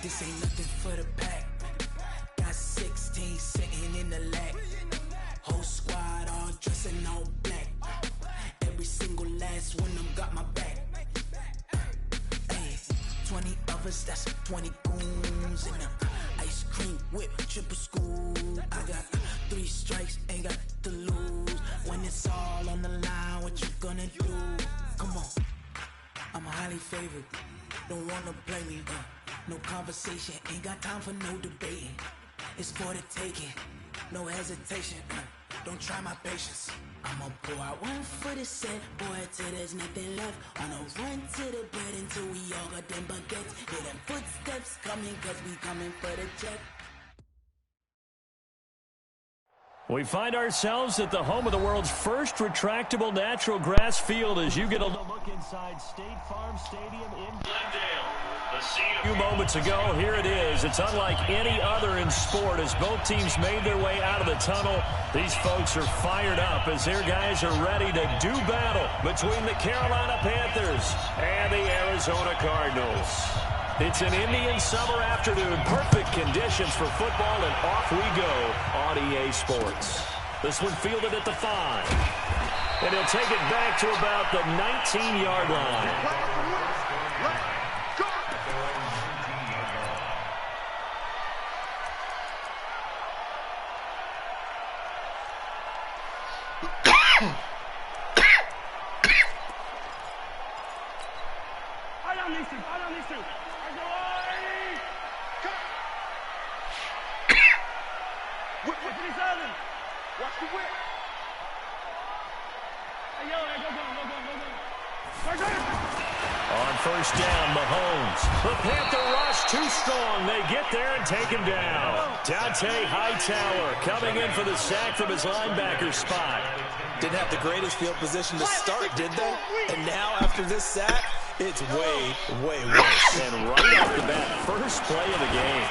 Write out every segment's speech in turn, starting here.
This ain't nothing for the pack. Got 16 sitting in the lap. Whole squad all dressing all black. Every single last one of them got my back. Hey, 20 of us, that's 20 goons in the ice cream whip, triple school. I got 3 strikes, ain't got to lose. When it's all on the line, what you gonna do? Come on, I'm highly favored. Don't wanna play me, no conversation. Ain't got time for no debating. It's for the taking, no hesitation. Don't try my patience. I'ma pour out one for the set, boy, till there's nothing left. On a run to the bread until we all got them baguettes. Hear them footsteps coming, cause we coming for the check. We find ourselves at the home of the world's first retractable natural grass field as you get a look inside State Farm Stadium in Glendale. A few moments ago, here it is. It's unlike any other in sport as both teams made their way out of the tunnel. These folks are fired up as their guys are ready to do battle between the Carolina Panthers and the Arizona Cardinals. It's an Indian summer afternoon. Perfect conditions for football, and off we go on EA Sports. This one fielded at the 5. And he'll take it back to about the 19-yard line. On first down, Mahomes. The Panther rush too strong. They get there and take him down. Dante Hightower coming in for the sack from his linebacker spot. Didn't have the greatest field position to start, did they? And now after this sack, it's way, way worse. And right off the bat, first play of the game.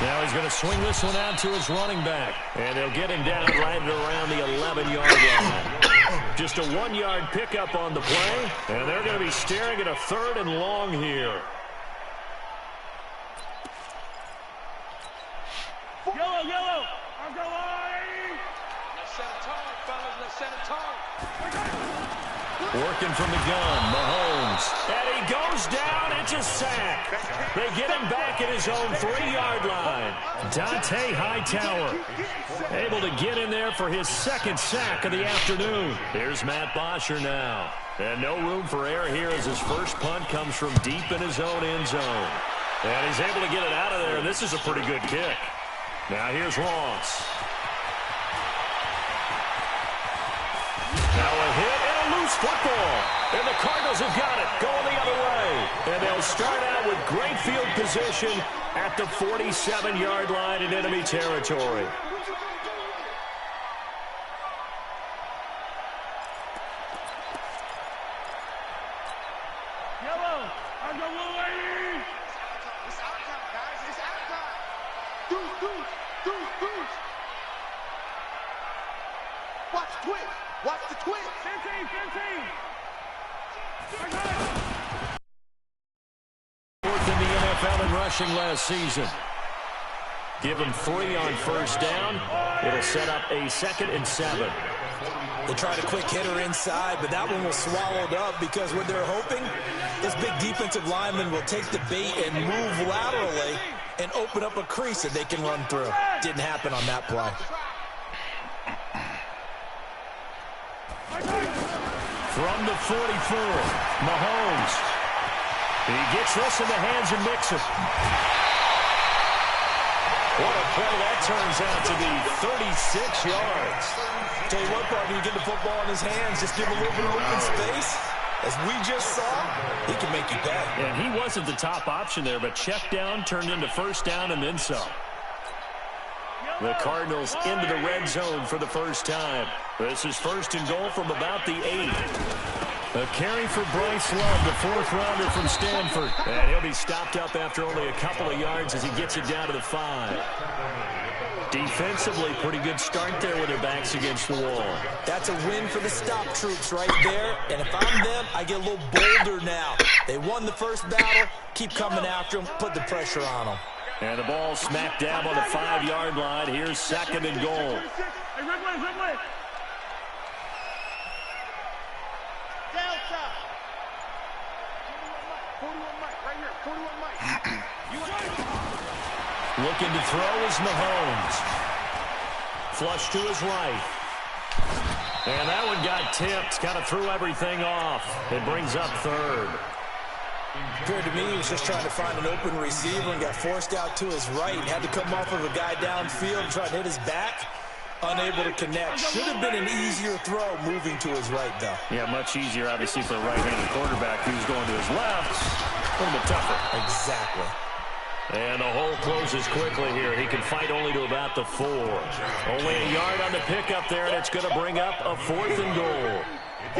Now he's going to swing this one out to his running back. And they'll get him down right around the 11-yard line. Just a 1-yard pickup on the play. And they're going to be staring at a 3rd and long here. Yellow, yellow. I'll go line. Let's set a tone, fellas. Let's set a tone. Working from the gun, Mahomes. And he goes down. It's a sack. They get him back at his own 3-yard line. Dante Hightower able to get in there for his 2nd sack of the afternoon. Here's Matt Bosher now. And no room for error here as his first punt comes from deep in his own end zone. And he's able to get it out of there, and this is a pretty good kick. Now here's Ross. Now a hit and a loose football. And the Cardinals have got it, going the other way. And they'll start out with great field position at the 47-yard line in enemy territory. Yellow, I'll go away. It's out time, guys. It's out time. Deuce. Watch the twist. Watch the twist. 15. Fourth in the NFL in rushing last season. Give him 3 on first down. It'll set up a 2nd and 7. They tried a quick hitter inside, but that one was swallowed up because what they're hoping, this big defensive lineman will take the bait and move laterally and open up a crease that they can run through. Didn't happen on that play. From the 44, Mahomes. He gets this in the hands of Mixon. What a play that turns out to be, 36 yards. Tell you what, partner, you get the football in his hands, just give him a little bit of open space. As we just saw, he can make you pay. And he wasn't the top option there, but check down turned into first down and then some. The Cardinals into the red zone for the first time. This is 1st and goal from about the 8. A carry for Bryce Love, the 4th-rounder from Stanford. And he'll be stopped up after only a couple of yards as he gets it down to the 5. Defensively, pretty good start there with their backs against the wall. That's a win for the stop troops right there. And if I'm them, I get a little bolder now. They won the first battle. Keep coming after them. Put the pressure on them. And the ball smacked down on the 5-yard line. Here's 2nd and goal. Looking to throw is Mahomes. Flush to his right. And that one got tipped. Kind of threw everything off. It brings up 3rd. Appeared to me he was just trying to find an open receiver and got forced out to his right. Had to come off of a guy downfield and try to hit his back. Unable to connect. Should have been an easier throw moving to his right, though. Yeah, much easier, obviously, for a right-handed quarterback who's going to his left. A little bit tougher. Exactly. And the hole closes quickly here. He can fight only to about the 4. Only a yard on the pickup there, and it's going to bring up a 4th and goal.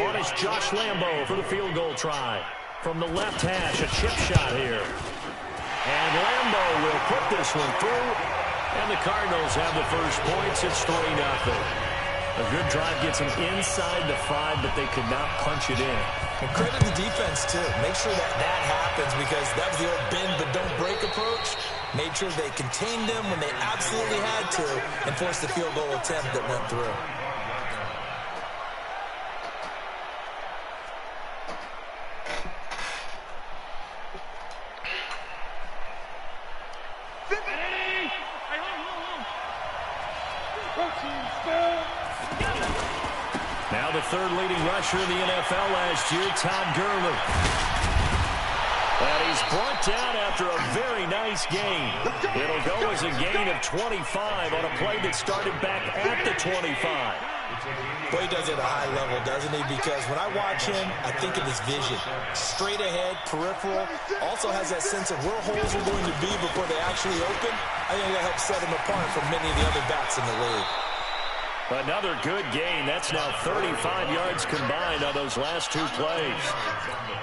On is Josh Lambo for the field goal try. From the left hash, a chip shot here. And Lambo will put this one through. And the Cardinals have the first points. It's 3-0. A good drive gets them inside the 5, but they could not punch it in. And credit the defense, too. Make sure that happens, because that was the old bend but don't break approach. Made sure they contained them when they absolutely had to and forced the field goal attempt that went through. Now the 3rd leading rusher in the NFL last year, Todd Gurley. And he's brought down after a very nice gain. It'll go as a gain of 25 on a play that started back at the 25. Boy, he does it at a high level, doesn't he? Because when I watch him, I think of his vision. Straight ahead, peripheral. Also has that sense of where holes are going to be before they actually open. I think that helps set him apart from many of the other backs in the league. Another good gain. That's now 35 yards combined on those last 2 plays.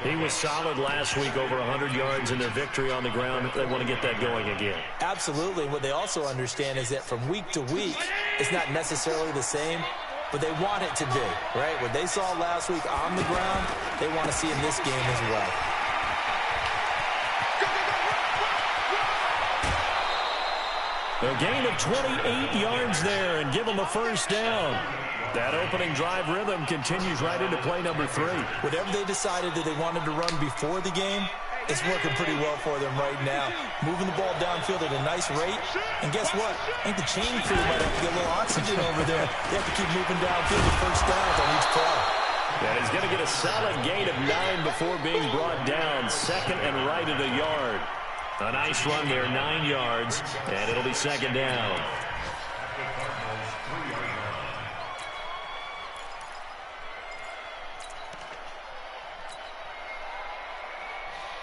He was solid last week, over 100 yards in their victory on the ground. They want to get that going again. Absolutely. What they also understand is that from week to week, it's not necessarily the same, but they want it to be, right? What they saw last week on the ground, they want to see in this game as well. A gain of 28 yards there and give them a first down. That opening drive rhythm continues right into play number 3. Whatever they decided that they wanted to run before the game, it's working pretty well for them right now. Moving the ball downfield at a nice rate. And guess what? I think the chain crew might have to get a little oxygen over there. They have to keep moving downfield with first downs on each play. And he's going to get a solid gain of 9 before being brought down. 2nd and right at a yard. A nice run there, 9 yards, and it'll be 2nd down.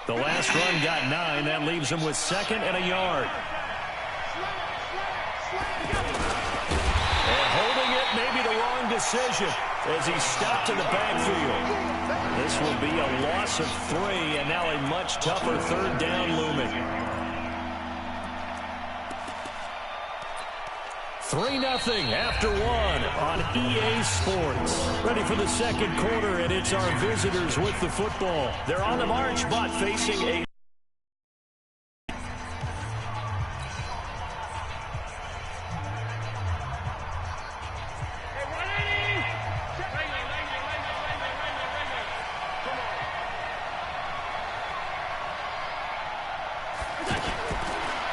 The last run got 9. That leaves him with 2nd and a yard. And holding it may be the wrong decision as he stopped in the backfield. This will be a loss of 3, and now a much tougher 3rd down looming. 3-0 after 1 on EA Sports. Ready for the 2nd quarter, and it's our visitors with the football. They're on the march, but facing a...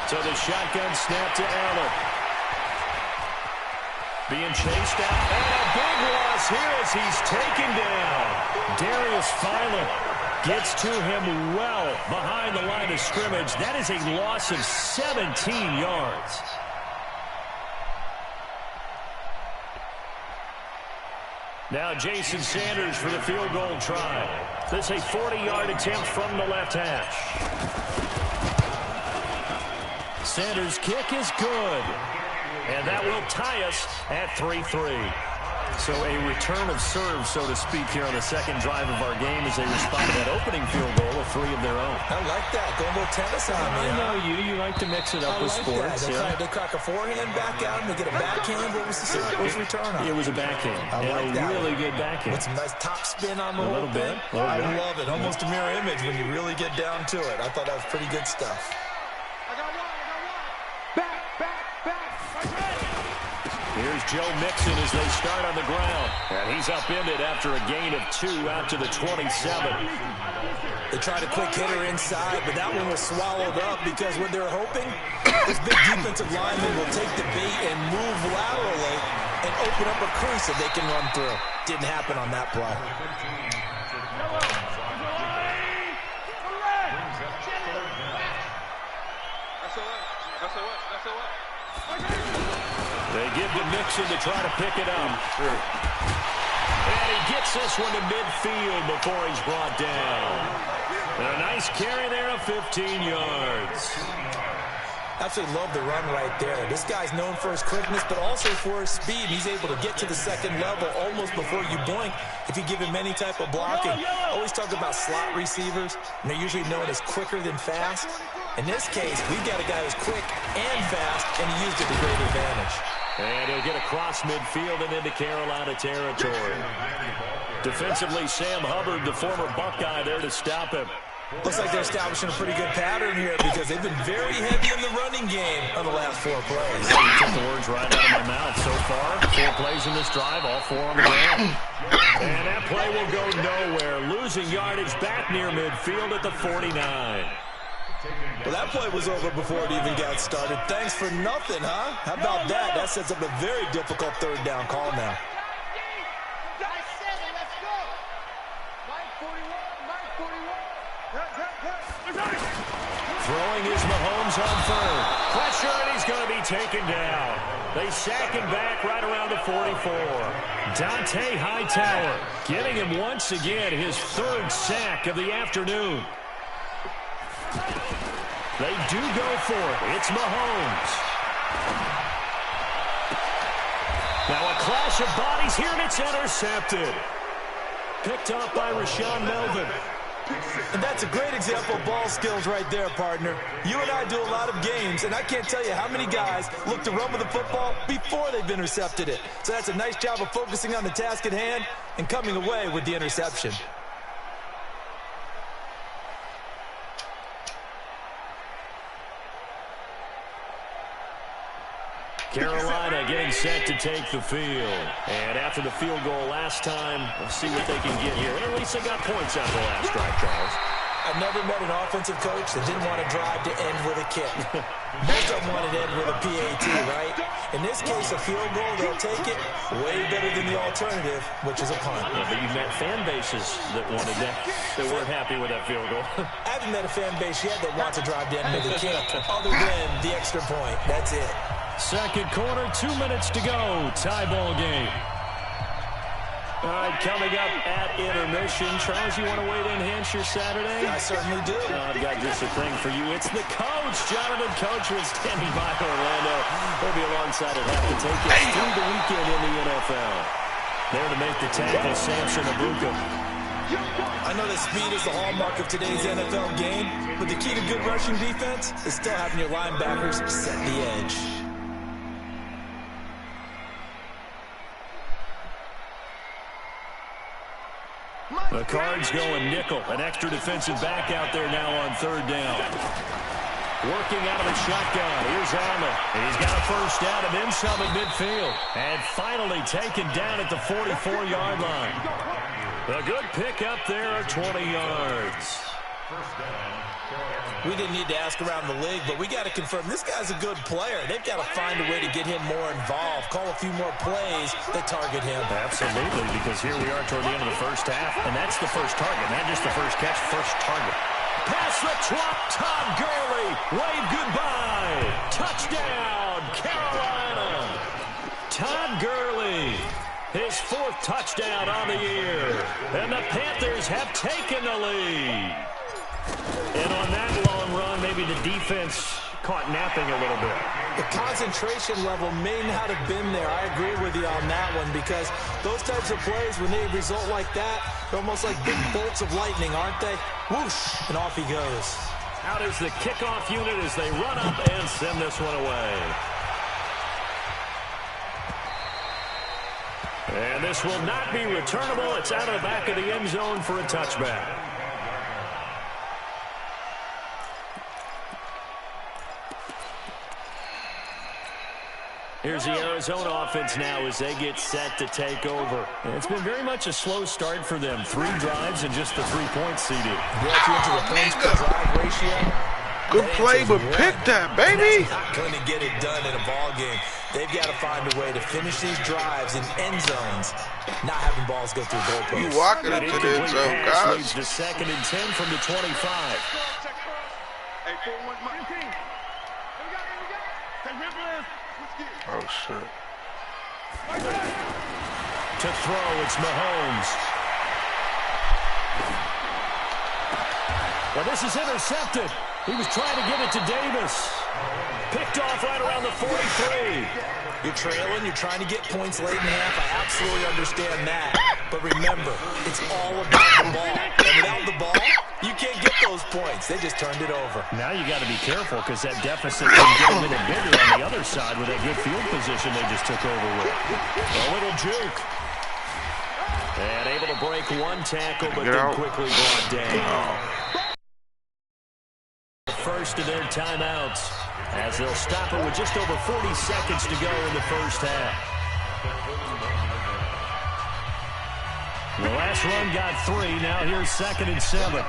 So the shotgun snap to Allen. Being chased out. And a big loss here as he's taken down. Darius Philo gets to him well behind the line of scrimmage. That is a loss of 17 yards. Now Jason Sanders for the field goal try. This is a 40-yard attempt from the left hash. Sanders' kick is good. And that will tie us at 3-3. So a return of serve, so to speak, here on the 2nd drive of our game as they respond to that opening field goal. A 3 of their own. I like that. Go a little tennis on me. I know you. You like to mix it up with sports. They crack a forehand back out and they get a backhand. What was the return on? It was a backhand. Really good backhand. With some nice top spin on the whole thing. I love it. Almost a mirror image when you really get down to it. I thought that was pretty good stuff. Here's Joe Mixon as they start on the ground. And he's upended after a gain of 2 out to the 27. They tried a quick hitter inside, but that one was swallowed up because what they're hoping, this big defensive lineman will take the bait and move laterally and open up a crease that they can run through. Didn't happen on that play. They give to Mixon to try to pick it up. And he gets this one to midfield before he's brought down. And a nice carry there of 15 yards. Absolutely love the run right there. This guy's known for his quickness, but also for his speed. He's able to get to the second level almost before you blink if you give him any type of blocking. Always talk about slot receivers, and they're usually known as quicker than fast. In this case, we've got a guy who's quick and fast, and he used it to great advantage. And he'll get across midfield and into Carolina territory. Defensively, Sam Hubbard, the former Buckeye, there to stop him. Looks like they're establishing a pretty good pattern here because they've been very heavy in the running game on the last 4 plays. You took the words right out of my mouth. So far, 4 plays in this drive, all 4 on the ground. And that play will go nowhere. Losing yardage back near midfield at the 49. Well, that play was over before it even got started. Thanks for nothing, huh? How about that? That sets up a very difficult 3rd down call now. Throwing is Mahomes on 3rd. Pressure, and he's going to be taken down. They sack him back right around the 44. Dante Hightower getting him once again his 3rd sack of the afternoon. They do go for it. It's Mahomes. Now a clash of bodies here, and it's intercepted. Picked up by Rashaan Melvin. And that's a great example of ball skills right there, partner. You and I do a lot of games, and I can't tell you how many guys look to run with the football before they've intercepted it. So that's a nice job of focusing on the task at hand and coming away with the interception. Carolina getting set to take the field. And after the field goal last time, let's see what they can get here. And at least they got points out of the last drive, Charles. I've never met an offensive coach that didn't want to drive to end with a kick. Most of them wanted to end with a PAT, right? In this case, a field goal, they'll take it way better than the alternative, which is a punt. Yeah, but you've met fan bases that wanted that, that weren't happy with that field goal. I haven't met a fan base yet that wants to drive to end with a kick, other than the extra point. That's it. Second quarter, 2 minutes to go. Tie ball game. All right, coming up at intermission. Charles, you want to weigh in, enhance your Saturday? I certainly do. I've got just a thing for you. It's the coach, Jonathan Coachman, standing by Orlando. He'll be alongside at half to take us through the weekend in the NFL. There to make the tackle, Samson Abuka. I know that speed is the hallmark of today's NFL game, but the key to good rushing defense is still having your linebackers set the edge. The Cards going nickel. An extra defensive back out there now on 3rd down. Working out of the shotgun. Here's Allen. He's got a 1st down and then some at midfield. And finally taken down at the 44-yard line. A good pick up there at 20 yards. We didn't need to ask around the league, but we got to confirm this guy's a good player. They've got to find a way to get him more involved, call a few more plays that target him. Absolutely, because here we are toward the end of the first half, and that's the first target, not just the first catch, first target. Pass the twop, Todd Gurley, wave goodbye. Touchdown, Carolina. Todd Gurley, his 4th touchdown on the year, and the Panthers have taken the lead. And on that long run, maybe the defense caught napping a little bit. The concentration level may not have been there. I agree with you on that one, because those types of plays, when they result like that, they're almost like big bolts of lightning, aren't they? Whoosh, and off he goes. Out is the kickoff unit as they run up and send this one away. And this will not be returnable. It's out of the back of the end zone for a touchback. Here's the Arizona offense now as they get set to take over. And it's been very much a slow start for them. 3 drives and just the 3 points, CD. Brought you into the points per drive ratio. Good play, but pick that, baby. That's not going to get it done in a ball game. They've got to find a way to finish these drives in end zones, not having balls go through goalposts. You walking into the end zone, guys. Leads to 2nd and 10 from the 25. Oh, shit. To throw, it's Mahomes. Well, this is intercepted. He was trying to get it to Davis. Picked off right around the 43. You're trailing, you're trying to get points late in the half. I absolutely understand that. But remember, it's all about the ball. And without the ball, you can't get those points. They just turned it over. Now you got to be careful because that deficit can get a little bigger on the other side with that good field position they just took over with. A little juke. And able to break one tackle, but then quickly brought down. First of their timeouts as they'll stop it with just over 40 seconds to go in the first half. The last run got 3. Now here's 2nd and 7.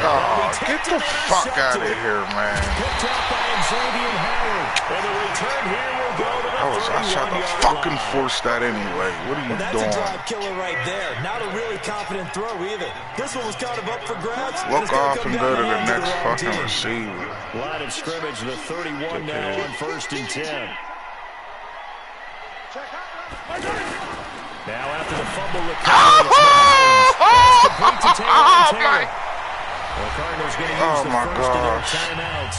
Oh, get the fuck out of here, man. Picked up by Xavier Howard. And the return here will go to the I tried to fucking force that anyway. What are you doing? That's a drive killer right there. Not a really confident throw either. This one was kind of up for grabs. Look off and go to the next fucking receiver. Line of scrimmage, the 31 now on 1st and 10. Now after the fumble recovery, it's Mahomes. Complete to Taylor. The Cardinals going to use the first of their timeouts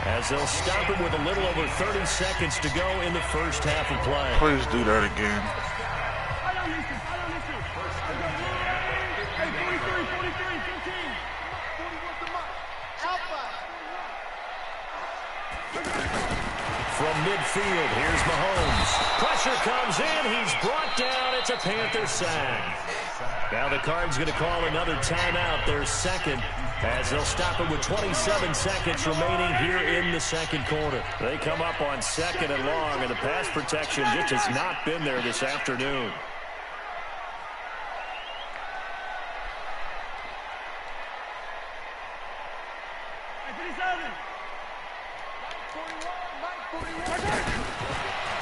as they'll stop it with a little over 30 seconds to go in the first half of play. Please do that again. From midfield, here's Mahomes. Pressure comes in. He's brought down. It's a Panther sack. Now the Cards going to call another timeout, their 2nd, as they'll stop it with 27 seconds remaining here in the 2nd quarter. They come up on 2nd and long, and the pass protection just has not been there this afternoon.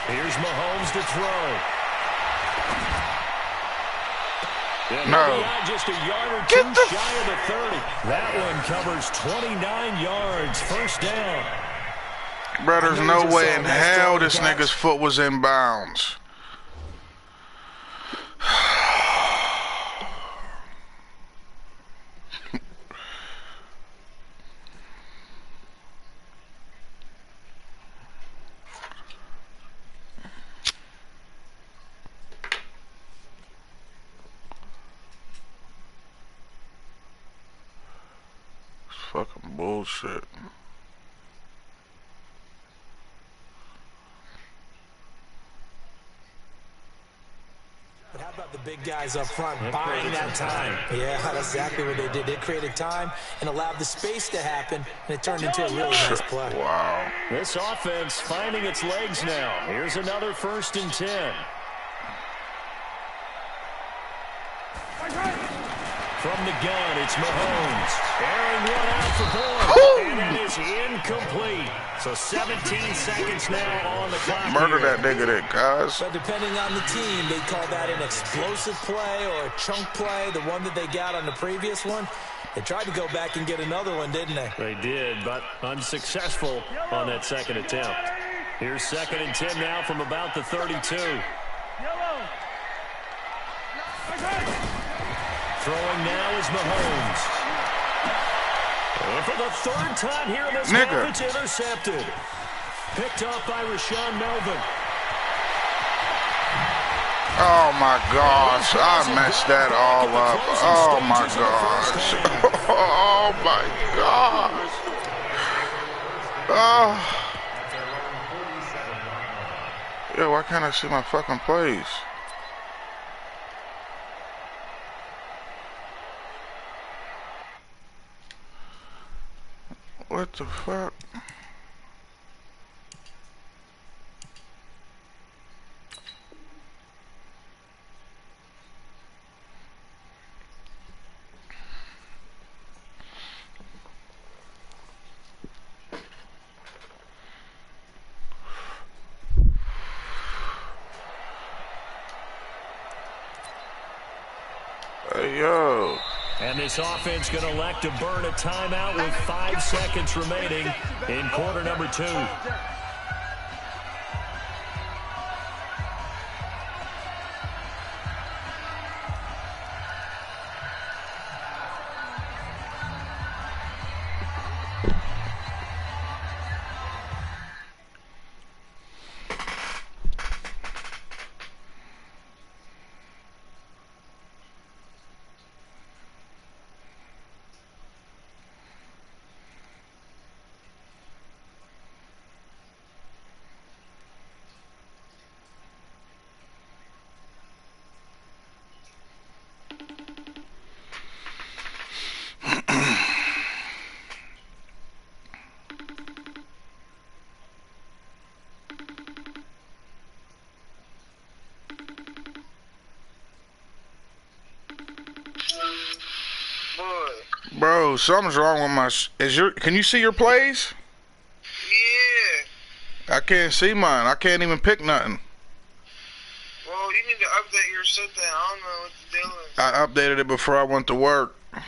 Here's Mahomes to throw. No. Just a yard or 2 shy of the 30. That one covers 29 yards. First down. Bro, there's no way in hell this nigga's foot was in bounds. Fucking bullshit. But how about the big guys up front buying that time? Yeah, that's exactly what they did. They created time and allowed the space to happen, and it turned into a really nice play. Wow. This offense finding its legs now. Here's another 1st and 10. From the gun, it's Mahomes. Airing one out for Boyd. And it is incomplete. So 17 seconds now on the clock. Murder that nigga there, guys. But depending on the team, they call that an explosive play or a chunk play, the one that they got on the previous one. They tried to go back and get another one, didn't they? They did, but unsuccessful on that 2nd attempt. Here's 2nd and 10 now from about the 32. Yellow. Throwing now is Mahomes. And for the 3rd time here in this half, it's intercepted. Picked off by Rashawn Melvin. Oh, my gosh. I messed that all up. Oh, my gosh. Oh, my gosh. Oh. Yo, why can't I see my fucking plays? What the fuck? Hey, yo. And this offense going to elect to burn a timeout with 5 seconds remaining in quarter number 2. Bro, something's wrong with my... Can you see your plays? Yeah. I can't see mine. I can't even pick nothing. Well, you need to update your shit then. I don't know what the deal is. I updated it before I went to work. Well,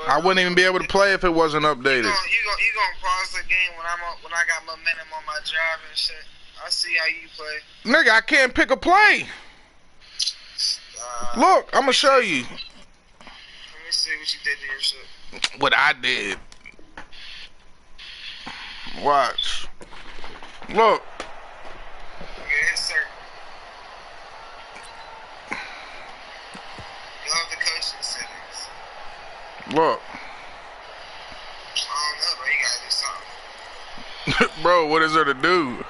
I wouldn't even be able to play if it wasn't updated. You gonna pause the game when I got momentum on my drive and shit. I see how you play. Nigga, I can't pick a play. Look, I'm gonna show you. Let me see what you did to your shit. What I did. Watch. Look. Okay, yes, sir. You have the coaching settings. Look. I don't know, bro. You gotta do something. Bro, what is there to do?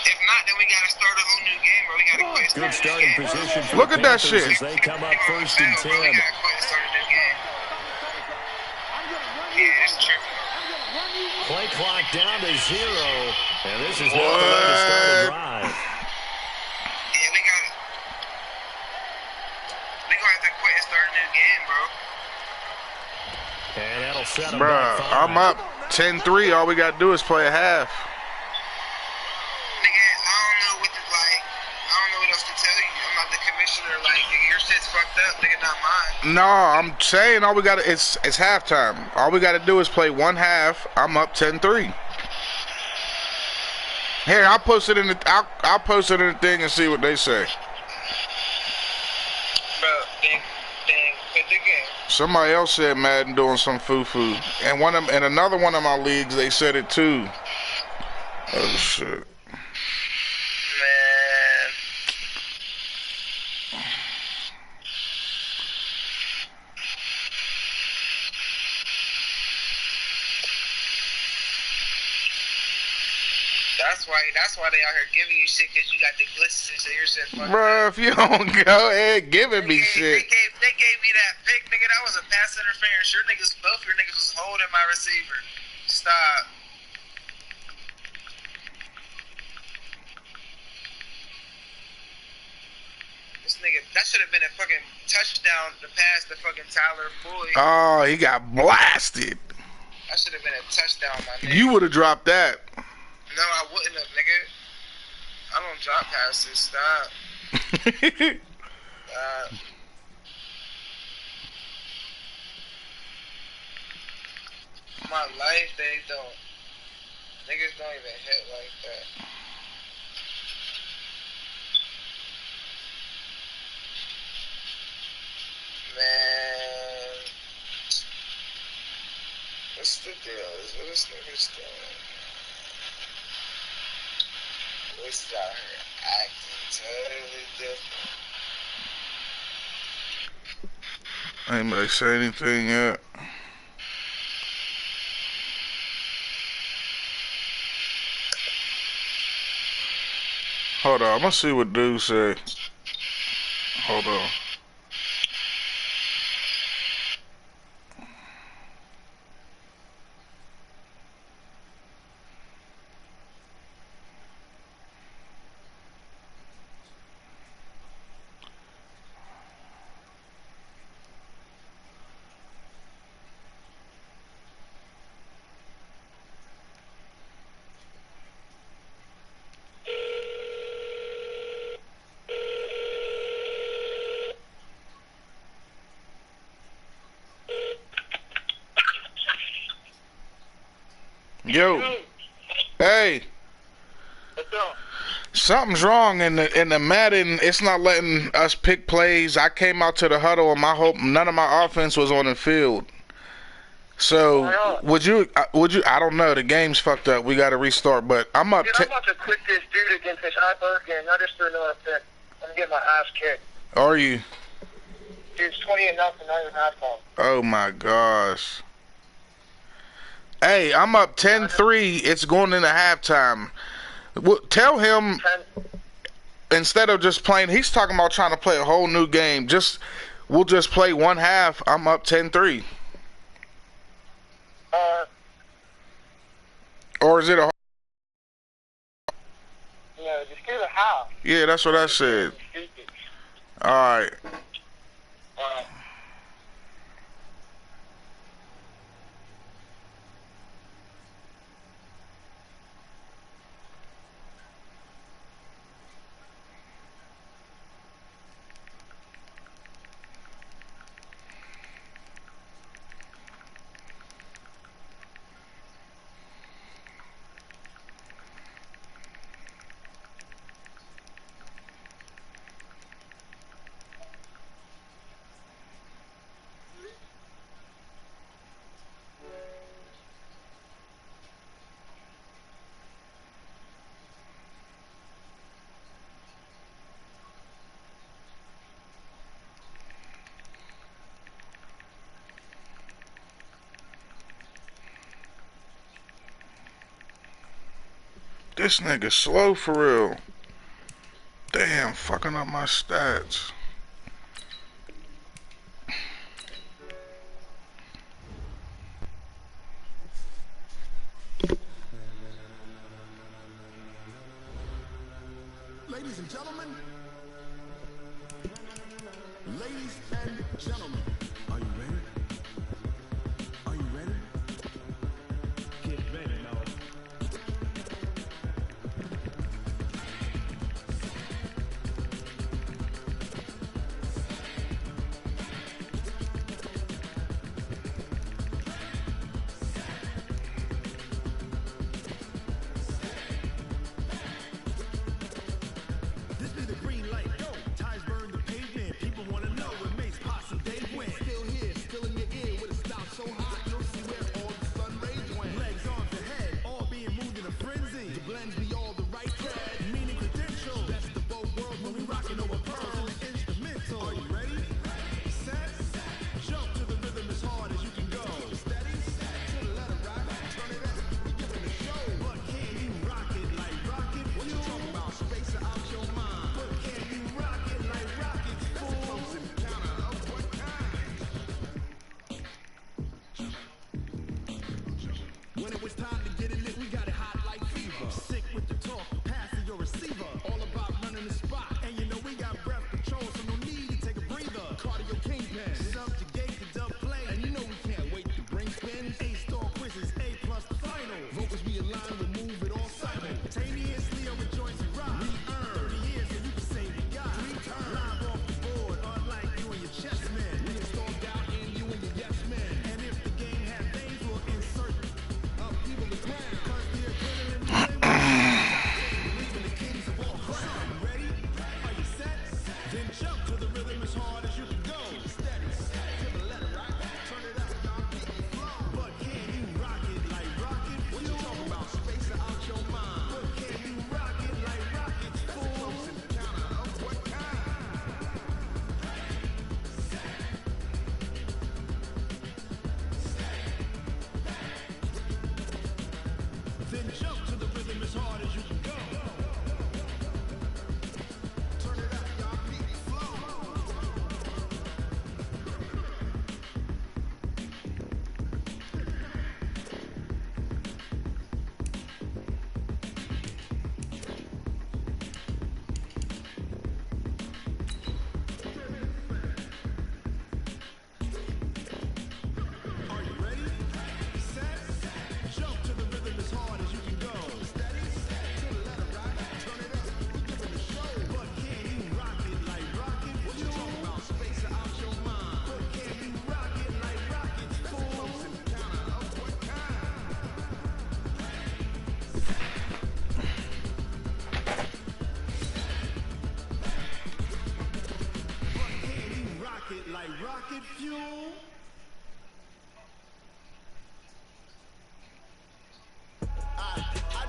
If not, then we gotta start a whole new game, bro. We gotta quit. Good starting position for Look the at that Panthers shit. as they come up 1st and 10. We gotta quit and start a new game. Yeah, it's tripping. Play clock down to 0, and this is not the way to start a drive. Yeah, we gonna have to quit and start a new game, bro. And that'll set them Bruh, back 5. I'm up 10-3. All we gotta do is play a half. Nigga, I don't know what else to tell you. I'm not the commissioner. Like, nigga, your shit's fucked up. Nigga, not mine. No, I'm saying all we gotta it's halftime. All we gotta do is play one half. I'm up 10-3. Here, I'll post it in the thing and see what they say. Bro, dang, quit the game. Somebody else said Madden doing some foo-foo. And another one of my leagues, they said it too. Oh shit. Man. That's why they out here giving you shit, because you got the glitches and shit. Your shit fucked up. Bro, if you don't go ahead giving me shit. They gave me that pick, nigga. That was a pass interference. Both your niggas was holding my receiver. Stop. This nigga, that should have been a fucking touchdown to pass to fucking Tyler Boyd. Oh, he got blasted. That should have been a touchdown, my nigga. You would have dropped that. No, I wouldn't have, nigga. I don't drop passes. Stop. My life, they don't. Niggas don't even hit like that. Man. What's the deal? What this nigga's doing? What's out here acting totally different? Anybody say anything yet? Hold on, I'm gonna see what dude said. Hold on. Yo, hey, something's wrong in the Madden. It's not letting us pick plays. I came out to the huddle and none of my offense was on the field. So would you? I don't know. The game's fucked up. We got to restart. But I'm up. I'm about to quit this dude against this Iceberg game. I just threw another pick. I'm getting my ass kicked. Are you? Dude, it's 20-0, not even halftime. Oh my gosh. Hey, I'm up 10-3. It's going into halftime. Tell him, instead of just playing, he's talking about trying to play a whole new game. We'll just play one half. I'm up 10-3. Or is it a... No, just give it a half. Yeah, that's what I said. All right. This nigga slow for real. Damn, fucking up my stats. Ladies and gentlemen, are you ready? Are you ready? Get ready, now. This be the green light, go. Ties burn the pavement. People wanna know what makes possum day win. Still here, still in your ear with a stop so hot you'll see where all the sun rays went. Legs on the head, all being moved in a frenzy. The blends be all the right thread, meaning credentials. Best of both worlds when we rockin' over pearls and the instrumental. Are you ready? Set, jump to the rhythm as hard as you can go. Steady, to the letter right, turn it up, we giving a show. But can you rock it like rocket? What you talking about? Space out your mind. But can you rock it like rocket? Fool. Counter of what kind? When it was time to get it lit, we got it hot like fever. Sick with the talk, passing your receiver. All about running the spot. And you know we got breath control, so no need to take a breather. Cardio kingpin, subjugate the dub play. And you know we can't wait to bring spins. A-star quizzes, A+ the final. Vocals we align, we'll move it all simultaneously over joints and rock. We earn 30 years, so you can say we got 3 turns. Live off the board, unlike you and your chess men. We installed out in you and your yes men. And if the game had names, we'll insert up people to I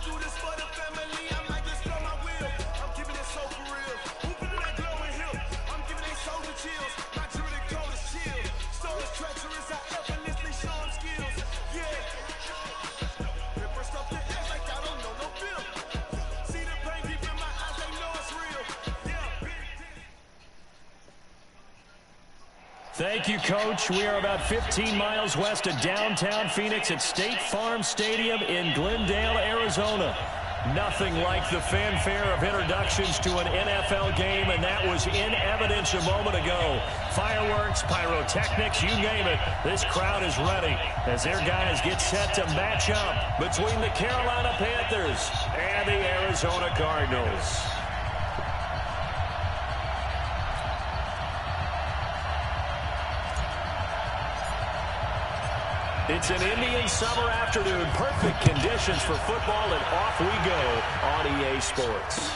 do this for the family. I might just throw my wheel. I'm keeping it so for real. Moving to that glowing hill. I'm giving they soldier chills. Not true to cold as chill. So as treacherous, I effortlessly show them skills. Yeah. Ripper stuff the edge like I don't know no bill. See the pain deep in my eyes, they know it's real. Yeah. Thank you, Coach. We are about 15 miles west of downtown Phoenix at State Farm Stadium in Glendale, Arizona. Nothing like the fanfare of introductions to an NFL game, and that was in evidence a moment ago. Fireworks, pyrotechnics, you name it. This crowd is ready as their guys get set to match up between the Carolina Panthers and the Arizona Cardinals. It's an Indian summer afternoon. Perfect conditions for football, and off we go on EA Sports.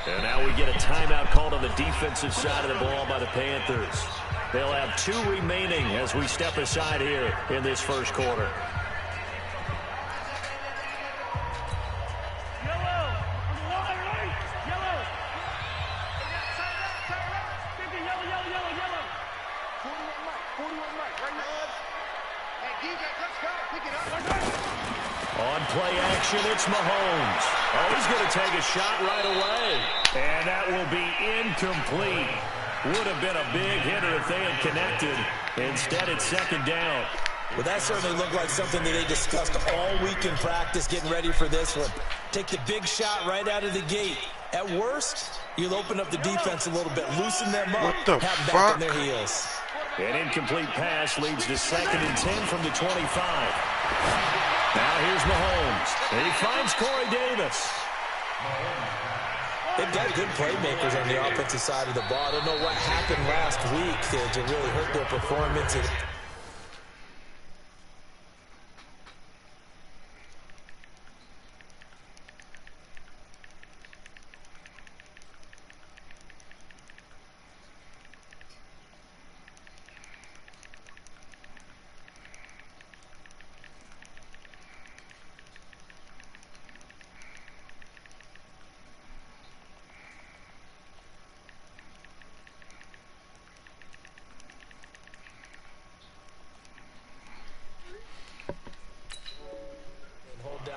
And now we get a timeout called on the defensive side of the ball by the Panthers. They'll have 2 remaining as we step aside here in this first quarter. On play action, it's Mahomes. Oh, he's going to take a shot right away. And that will be incomplete. Would have been a big hitter if they had connected. Instead, it's second down. Well, that certainly looked like something that they discussed all week in practice, getting ready for this one. Take the big shot right out of the gate. At worst, you'll open up the defense a little bit, loosen them up, What the have them fuck? back on their heels. An incomplete pass leads to 2nd and 10 from the 25. Now here's Mahomes. And he finds Corey Davis. They've got good playmakers on the offensive side of the ball. I don't know what happened last week to really hurt their performance.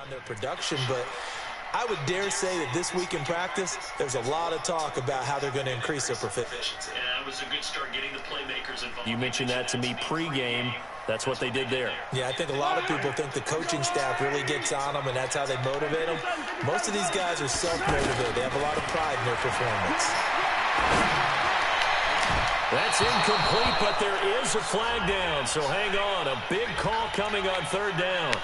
Their production, but I would dare say that this week in practice, there's a lot of talk about how they're going to increase their proficiency. Yeah, it was a good start getting the playmakers involved. You mentioned that to me pregame. That's what they did there. Yeah, I think a lot of people think the coaching staff really gets on them, and that's how they motivate them. Most of these guys are self-motivated. They have a lot of pride in their performance. That's incomplete, but there is a flag down, so hang on. A big call coming on 3rd down.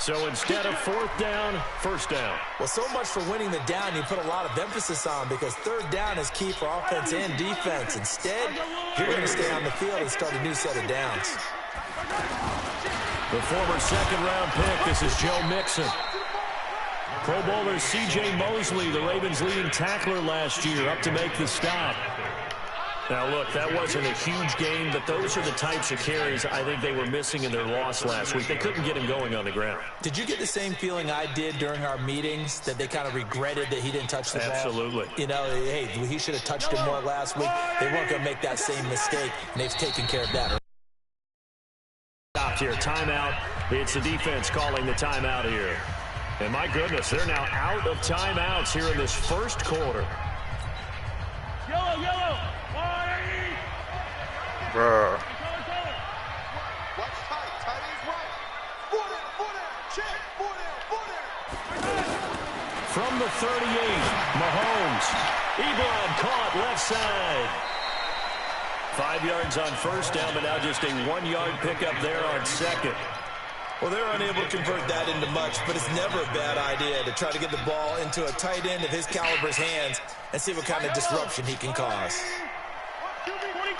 So instead of 4th down, 1st down. Well, so much for winning the down, you put a lot of emphasis on because 3rd down is key for offense and defense. Instead, you're going to stay on the field and start a new set of downs. The former 2nd-round pick, this is Joe Mixon. Pro Bowler C.J. Mosley, the Ravens' leading tackler last year, up to make the stop. Now, look, that wasn't a huge gain, but those are the types of carries I think they were missing in their loss last week. They couldn't get him going on the ground. Did you get the same feeling I did during our meetings, that they kind of regretted that he didn't touch the ball? Absolutely. You know, hey, he should have touched it more last week. They weren't going to make that same mistake, and they've taken care of that. Stopped here. Timeout. It's the defense calling the timeout here. And my goodness, they're now out of timeouts here in this first quarter. Yellow. Bruh. Watch tight is right. Foot in, check, foot in. From the 38, Mahomes. Ebron caught left side. 5 yards on first down, but now just a 1-yard pickup there on second. Well, they're unable to convert that into much, but it's never a bad idea to try to get the ball into a tight end of his caliber's hands and see what kind of disruption he can cause. 43.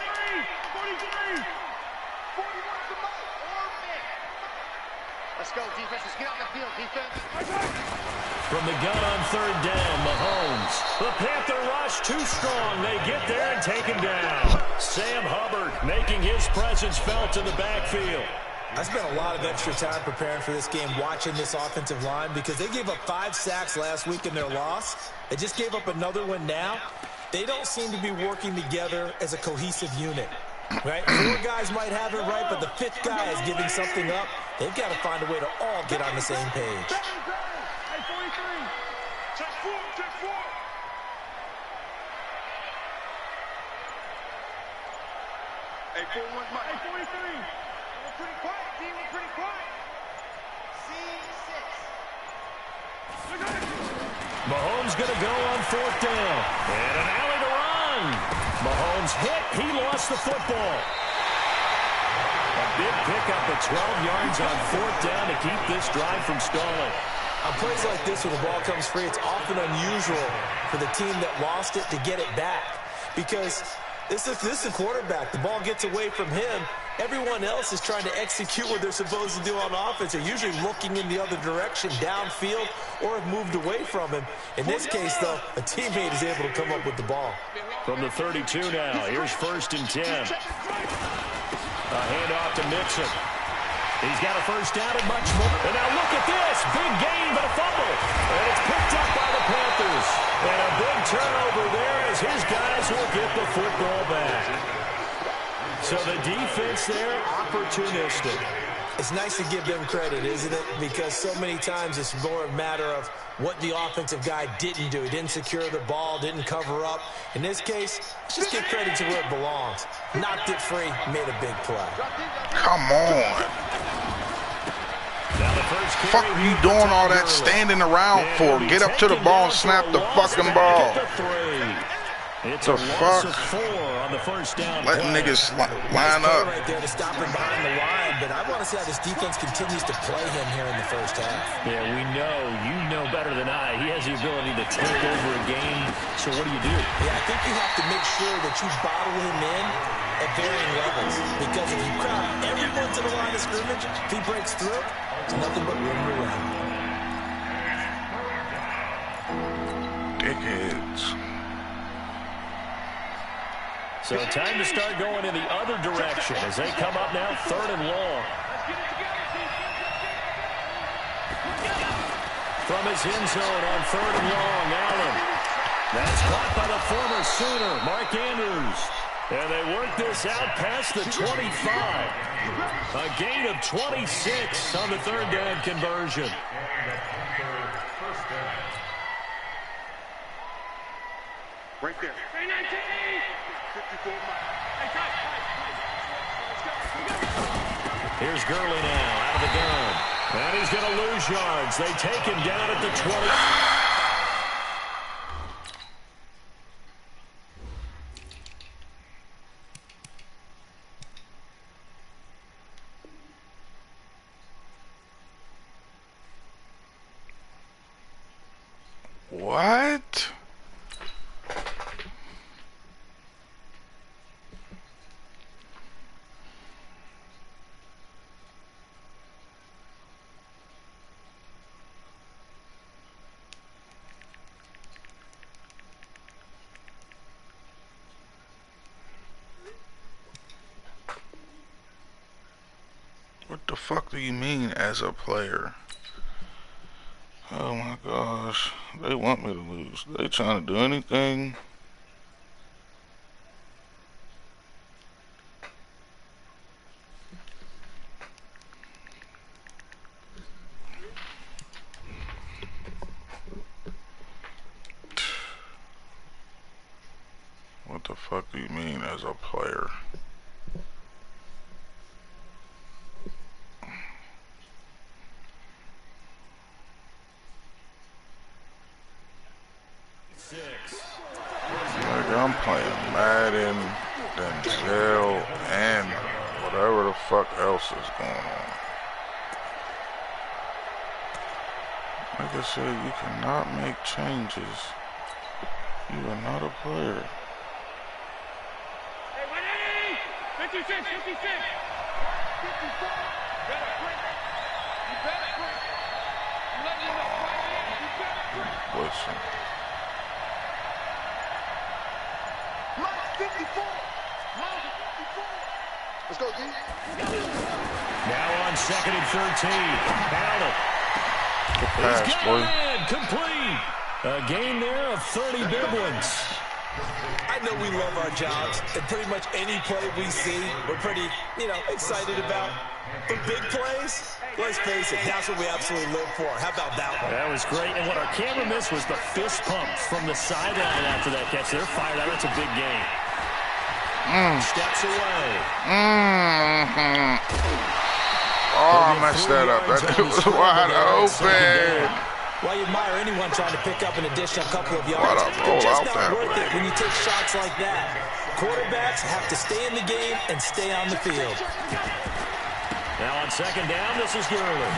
Let's go, defense. Let's get out the field, defense. From the gun on third down, Mahomes. The Panther rush too strong. They get there and take him down. Sam Hubbard making his presence felt in the backfield. I spent a lot of extra time preparing for this game, watching this offensive line, because they gave up 5 sacks last week in their loss. They just gave up another one now. They don't seem to be working together as a cohesive unit. Right? 4 guys might have it right, but the 5th guy is giving something up. They've got to find a way to all get on the same page. Hey, 43. Check 4. Hey, 4-1, Mike. Hey, 43. We're pretty quiet, D. We're pretty quiet. C6. Mahomes going to go on fourth down. And an alley to run. Mahomes hit. He lost the football. A big pickup of 12 yards on fourth down to keep this drive from stalling. On plays like this where the ball comes free, it's often unusual for the team that lost it to get it back. Because this is a quarterback. The ball gets away from him. Everyone else is trying to execute what they're supposed to do on offense. They're usually looking in the other direction, downfield, or have moved away from him. In this case, though, a teammate is able to come up with the ball. From the 32 now, here's 1st and 10. A handoff to Mixon. He's got a first down and much more. And now look at this. Big gain, but a fumble. And it's picked up by the Panthers. And a big turnover there as his guys will get the football back. So the defense there, opportunistic. It's nice to give them credit, isn't it? Because so many times it's more a matter of what the offensive guy didn't do. He didn't secure the ball, didn't cover up. In this case, just give credit to where it belongs. Knocked it free, made a big play. Come on. Now the first Fuck you doing all that standing around for? Get up to the ball and snap the fucking ball. It's a loss of 4 on the first down. Letting niggas line up. Right there to stop him behind the line, but I want to see how this defense continues to play him here in the first half. Yeah, we know. You know better than I. He has the ability to take over a game. So what do you do? Yeah, I think you have to make sure that you bottle him in at varying levels. Because if you crowd everyone to the line of scrimmage, if he breaks through, it's nothing but room to run. Dickheads. So time to start going in the other direction as they come up now 3rd and long. From his end zone on 3rd and long, Allen. That's caught by the former Sooner, Mark Andrews. And they work this out past the 25. A gain of 26 on the 3rd down conversion. Right there. 54 Here's Gurley now out of the gun. And he's going to lose yards. They take him down at the 20. What? What the fuck do you mean as a player? Oh my gosh. They want me to lose. They trying to do anything. What the fuck do you mean as a player? Like I'm playing Madden, Denzel, and whatever the fuck else is going on. Like I said, you cannot make changes. You are not a player. 56, 56. 54. Better quit. You better quit. You let me know right here. You better quit. Listen. Mike 54. Mike 54. Let's go, D. Now on 2nd and 13. Allen. Pass, boy. Complete. A gain there of 30 big ones. I know we love our jobs, and pretty much any play we see, we're pretty, excited about. But big plays, let's face it, that's what we absolutely live for. How about that one? That was great, and what our camera missed was the fist pump from the sideline after that catch. They're fired out. That's a big game. Steps away. Oh, I messed that up. That was wide open. While you admire anyone trying to pick up an additional couple of yards, it's just not worth it when you take shots like that. Quarterbacks have to stay in the game and stay on the field. Now on 2nd down, this is Gurley.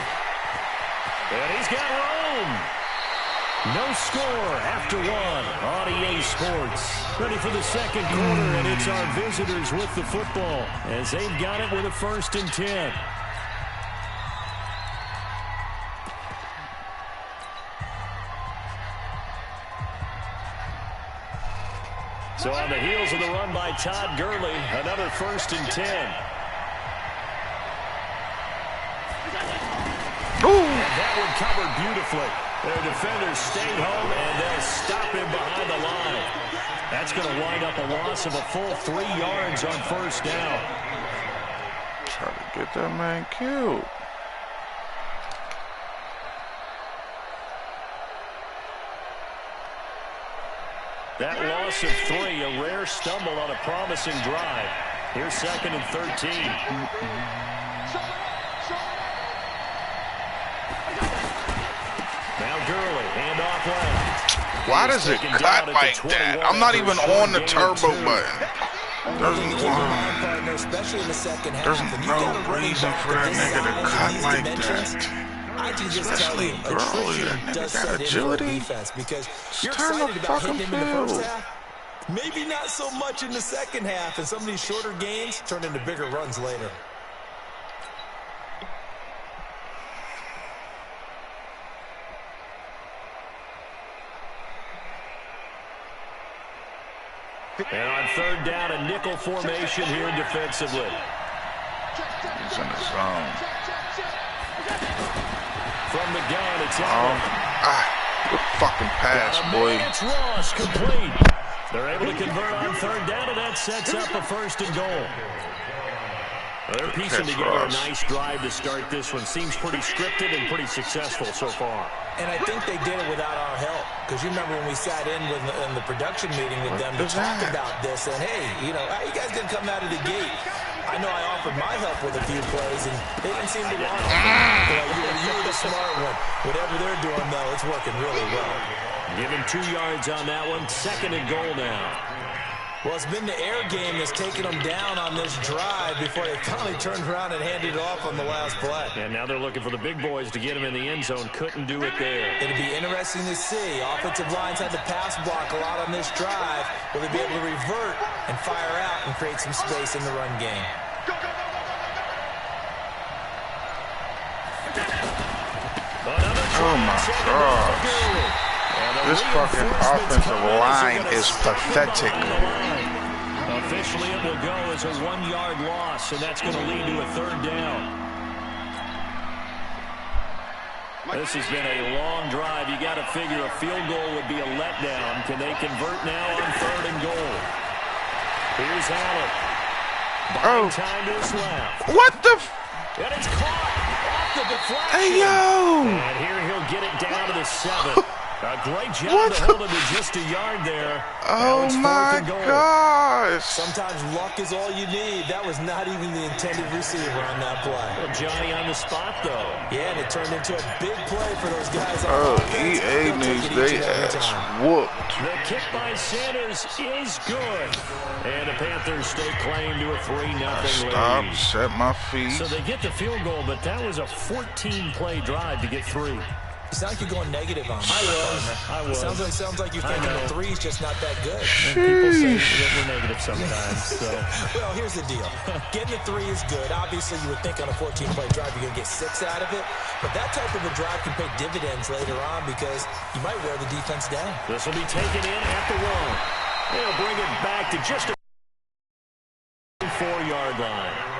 And he's got room. No score after one on EA Sports. Ready for the 2nd quarter, and it's our visitors with the football as they've got it with a 1st and 10. So on the heels of the run by Todd Gurley, another 1st and 10. And that one covered beautifully. Their defenders stayed home, and they'll stop him behind the line. That's going to wind up a loss of a full 3 yards on 1st down. Try to get that man killed. That loss of 3, a rare stumble on a promising drive. Here's 2nd and 13. Now Gurley, handoff left. Why does it cut like that? I'm not even on the turbo button. There's no reason for that nigga to cut like that. Especially Gurley, that agility. Just turn the fucking field. Maybe not so much in the 2nd half, and some of these shorter gains turn into bigger runs later. And on 3rd down, a nickel formation here defensively. He's in the zone. From the gun, it's Allen. Good fucking pass, boy. It's Ross, complete. They're able to convert on 3rd down, and that sets up a 1st and goal. They're piecing together a nice drive to start this one. Seems pretty scripted and pretty successful so far. And I think they did it without our help. Because you remember when we sat in the production meeting with them to talk about this. And, hey, how you guys didn't come out of the gate? I know I offered my help with a few plays, and they didn't seem to want it. You were the smart one. Whatever they're doing, though, it's working really well. Give him 2 yards on that one. 2nd and goal now. Well, it's been the air game that's taken them down on this drive before they finally turned around and handed it off on the last play. And now they're looking for the big boys to get him in the end zone. Couldn't do it there. It'll be interesting to see. Offensive lines had to pass block a lot on this drive. Will they be able to revert and fire out and create some space in the run game? Oh, my gosh. This fucking offensive line is pathetic. Officially, it will go as a 1-yard loss, and that's going to lead to a 3rd down. This has been a long drive. You got to figure a field goal would be a letdown. Can they convert now on 3rd and goal? Here's Allen. Buying time to his left. What the? And it's caught off the deflection. Hey, yo. And here he'll get it down to the 7. A great job to hold him to just a yard there. Oh, my gosh. Sometimes luck is all you need. That was not even the intended receiver on that play. Well, Johnny on the spot, though. Yeah, and it turned into a big play for those guys. EA needs their ass whooped. The kick by Sanders is good. And the Panthers stay claim to a 3-0 lead. Stop, set my feet. So they get the field goal, but that was a 14-play drive to get 3. You sound like you're going negative on me. I was. Sounds like you're thinking the 3's just not that good. People say that we're negative sometimes. So. Well, here's the deal. Getting the 3 is good. Obviously, you would think on a 14-play drive you're going to get 6 out of it. But that type of a drive can pay dividends later on because you might wear the defense down. This will be taken in at the 1. They'll bring it back to just a 4-yard line.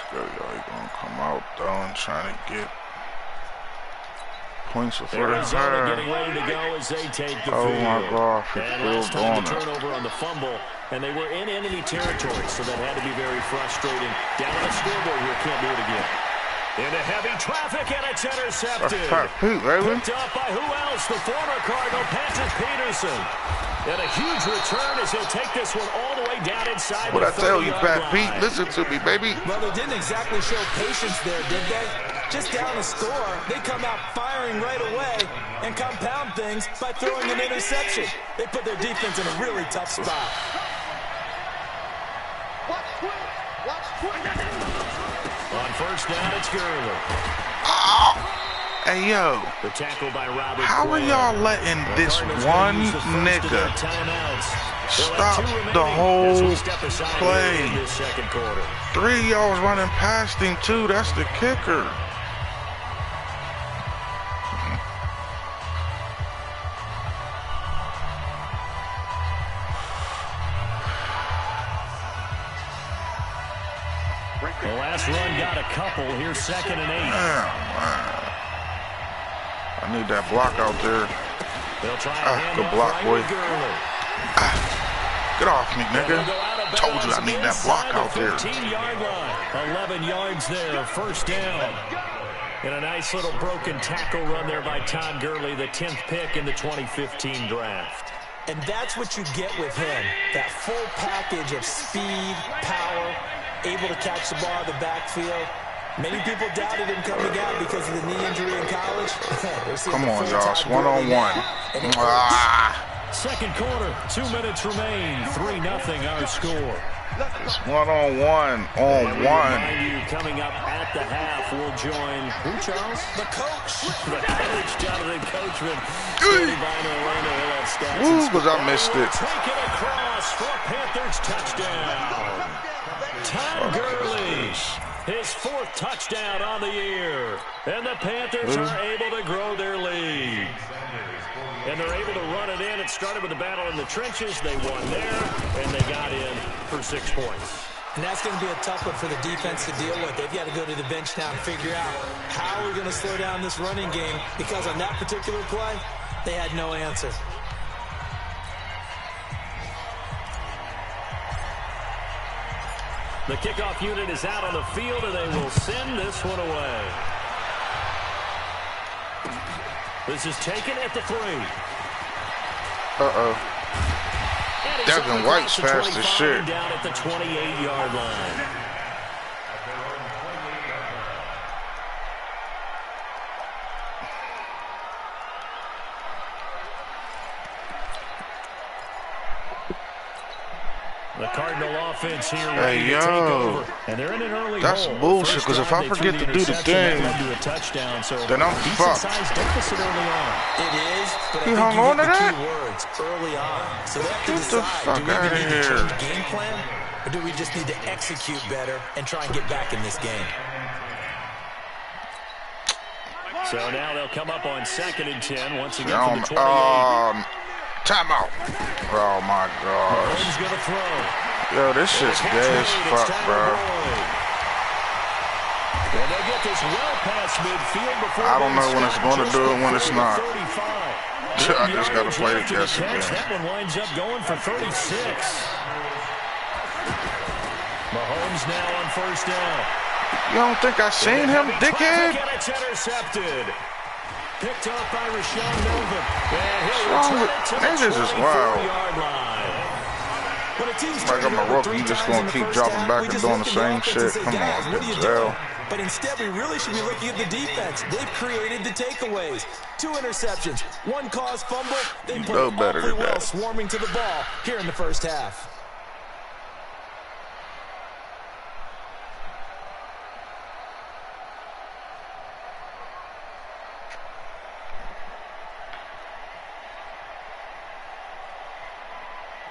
Y'all gonna come out though and trying to get points before they Arizona getting ready to go as they take the Oh field. my gosh, And it's last still time going the turnover on the fumble, and they were in enemy territory, so that had to be very frustrating. Down on the scoreboard here, can't do it again. Into heavy traffic, and it's intercepted. Picked up by who else? The former Cardinal, Patrick Peterson. And a huge return as he'll take this one all the way down inside What the I tell you, 30-yard Pat line. Pete, listen to me, baby. Well, they didn't exactly show patience there, did they? Just down a score, they come out firing right away and compound things by throwing an interception. They put their defense in a really tough spot. On first down, it's Gurley. Hey, yo, The tackle by Robert how are y'all letting this one nigga stop the whole play? 3 yards running past him, too. That's the kicker. The last run got a couple. Here's 2nd and 8. Damn, man. I need that block out there. They'll try to hand good off block, right boy. to Gurley. Get off me, nigga. They'll go out of Told you I bounds need that block inside out the there. 15-yard line. 11 yards there, first down. And a nice little broken tackle run there by Todd Gurley, the 10th pick in the 2015 draft. And that's what you get with him. That full package of speed, power, able to catch the ball out of the backfield. Many people doubted him coming out because of the knee injury in college. Come on, Josh. One-on-one. Second quarter, 2 minutes remain. 3-0 our score. It's one-on-one on And we one. remind you, coming up at the half, we'll join who, Charles? The coach. The coach, Jonathan Coachman. Standing by in Orlando. He'll have stats. Woo, because I missed it. Take it across for a Panthers touchdown. Todd Gurley. His 4th touchdown on the year. And the Panthers are able to grow their lead. And they're able to run it in. It started with a battle in the trenches. They won there, and they got in for 6 points. And that's going to be a tough one for the defense to deal with. They've got to go to the bench now and figure out how we're going to slow down this running game, because on that particular play, they had no answer. The kickoff unit is out on the field, and they will send this one away. This is taken at the 3. Devin White's fast as shit. Down at the 28-yard line. The Cardinal offense here ready to take over. And they're in an early That's hole. bullshit, because if I forget to do the thing, then I'm fucked. Deficit early on. It is, but He I hung think on you to hit the that? key words early on. So they have to Get the decide, fuck do we outta need to here. change game plan, or do we just need to execute better and try and get back in this game? So now they'll come up on 2nd and 10 once again from the 28. Timeout. Oh my gosh. Mahomes gonna throw. Yo, this shit's gay as fuck, bro. And they'll get this well past midfield before I don't know when it's going to do it, when it's not. I just got to play the guess again. That one winds up going for 36. Mahomes now on first down. You don't think I seen him, dickhead? And it's intercepted. Picked up by Rashawn Melvin. Niggas is wild. Like I'm a rookie, you just gonna keep dropping back and doing the same shit. Come on, Denzel. But instead, we really should be looking at the defense. They've created the takeaways. 2 interceptions, 1 caused fumble. They played awfully well swarming to the ball here in the first half.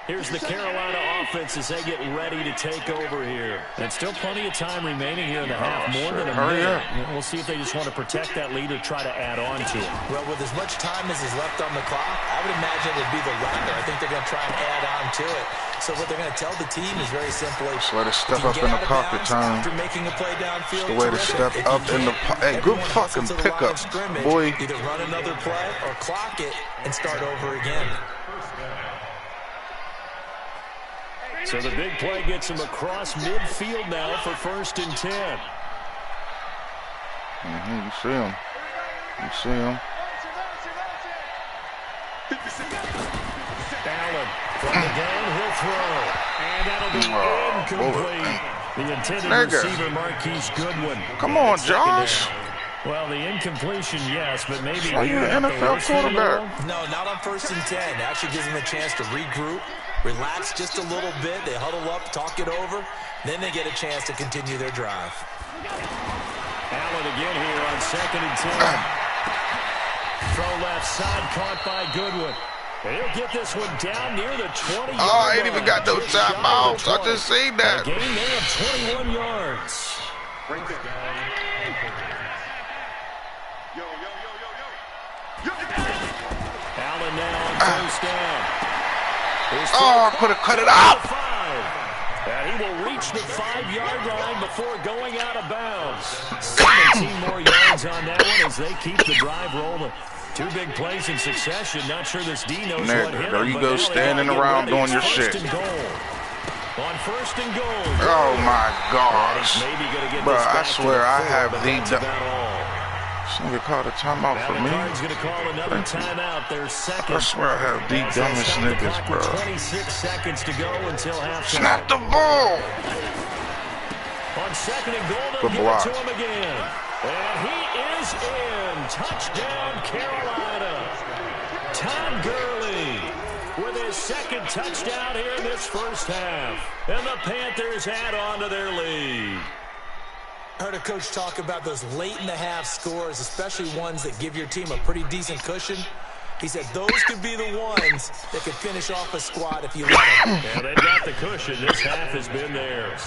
Here's the Carolina offense as they get ready to take over here. And still plenty of time remaining here in the half, more than a minute. We'll see if they just want to protect that lead or try to add on to it. Well, with as much time as is left on the clock, I would imagine it'd be the latter. I think they're going to try and add on to it. So what they're going to tell the team is very simply, just let it step up in the pocket time. After making a play downfield, the way to step up in the hey, good fucking pickup, boy. Either run another play or clock it and start over again. So the big play gets him across midfield now for 1st and 10. You see him. You see him. Allen from the downhill throw. And that'll be incomplete. The intended receiver, Marquise Goodwin. Come on, Josh. Well, the incompletion, yes, but maybe are you an NFL quarterback? No, not on 1st and 10. It actually gives them a chance to regroup, relax just a little bit. They huddle up, talk it over. Then they get a chance to continue their drive. Allen again here on 2nd and 10. Throw left side, caught by Goodwin. He'll get this one down near the 20-yard line. Oh, I ain't even got no timeouts. I just seen that. A gain there of 21 yards. Allen now on first down. Oh, I could have cut it out. And he will reach the 5-yard line before going out of bounds. 17 more yards on that one as they keep the drive rolling. 2 big plays in succession. Not sure this D knows what hit him. There you go, standing around doing your shit. On 1st and goal. Oh my gosh. Bro, I swear I have the this nigga called a timeout for me. Gonna call another timeout, their second. I swear I have the dumbest niggas, bro. 26 seconds to go until halftime. Snap the ball. On 2nd and goal, they'll give it to him again. And he is in. Touchdown, Carolina. Todd Gurley with his 2nd touchdown here in this first half. And the Panthers add on to their lead. I heard a coach talk about those late-in-the-half scores, especially ones that give your team a pretty decent cushion. He said those could be the ones that could finish off a squad if you let them. Yeah, they've got the cushion. This half has been theirs.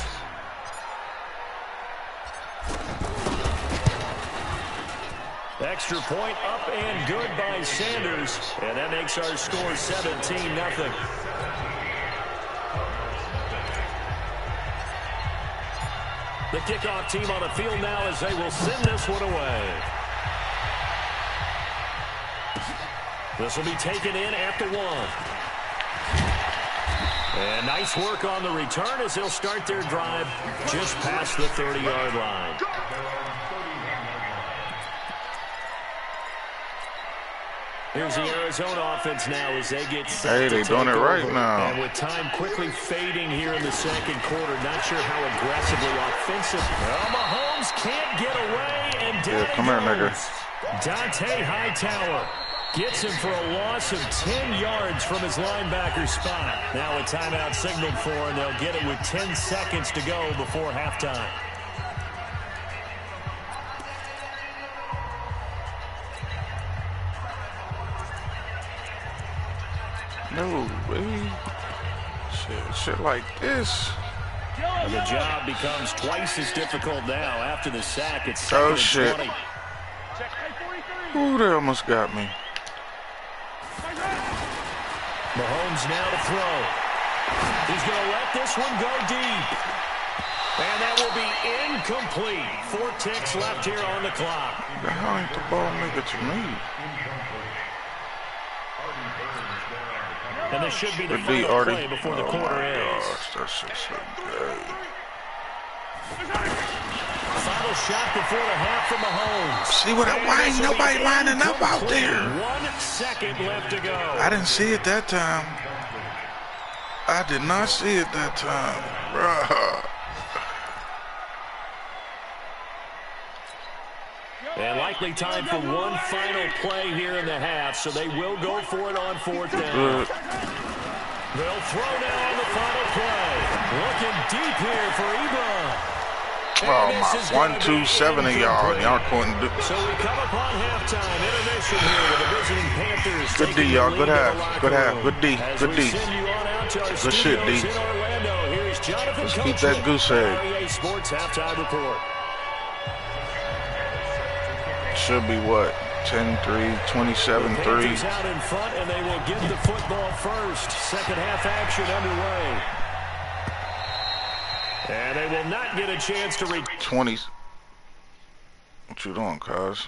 Extra point up and good by Sanders. And that makes our score 17-0. The kickoff team on the field now as they will send this one away. This will be taken in at the 1. And nice work on the return as they'll start their drive just past the 30-yard line. Here's the Arizona offense now as they get set. Hey, they're doing it right now. And with time quickly fading here in the second quarter, not sure how aggressively offensive. Well, Mahomes can't get away, and down come here, nigga. Dante Hightower gets him for a loss of 10 yards from his linebacker spot. Now a timeout signaled for, and they'll get it with 10 seconds to go before halftime. No way. Shit like this. And the job becomes twice as difficult now after the sack. It's 2nd oh, and shit. 20. Ooh, they almost got me. Mahomes now to throw. He's going to let this one go deep. And that will be incomplete. 4 ticks left here on the clock. The hell ain't the ball nigga to me? And this should be the final play before the quarter ends. Gosh, that shit's so good. Final shot before the half from Mahomes. See what? Why ain't nobody lining up out there? 1 second left to go. I didn't see it that time. I did not see it that time, bruh. And likely time for one final play here in the half, so they will go for it on 4th down. They'll throw now on the final play. Looking deep here for Ebron. Oh my, 1, 2, 7 of y'all couldn't do. So we come upon halftime intermission here with the visiting Panthers. Good D, y'all. Good half. Good half. Good D. Good D. Good shit, D. Let's keep that goose egg. Sports halftime report. Should be what? 10-3, 27-3. Panthers out in front, and they will get the football first. Second half action underway. And they will not get a chance to reach 20. What you doing, cuz?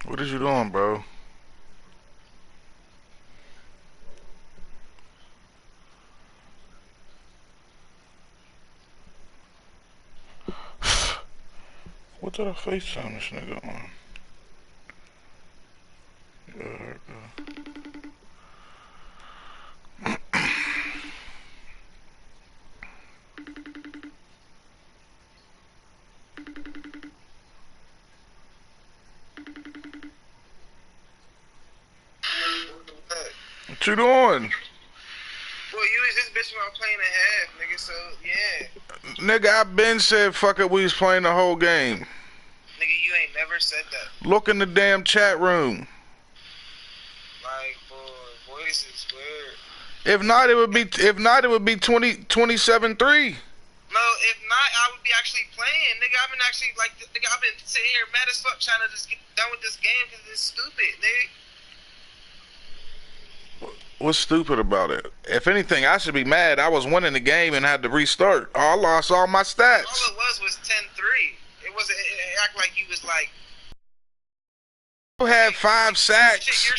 What is you doing, bro? What did I FaceTime this nigga on? What you doing? Well, you was just bitching about playing a half, nigga, so, yeah. Nigga, I been said fuck it, we was playing the whole game. Nigga, you ain't never said that. Look in the damn chat room. Like, boy, voice is weird. If not, it would be 27-3. No, if not, I would be actually playing. Nigga, I've been actually, like, nigga, I've been sitting here mad as fuck trying to just get done with this game because it's stupid, nigga. What's stupid about it? If anything, I should be mad. I was winning the game and had to restart. I lost all my stats. All it was 10-3. It wasn't, it act like you was like... You had 5 sacks. Your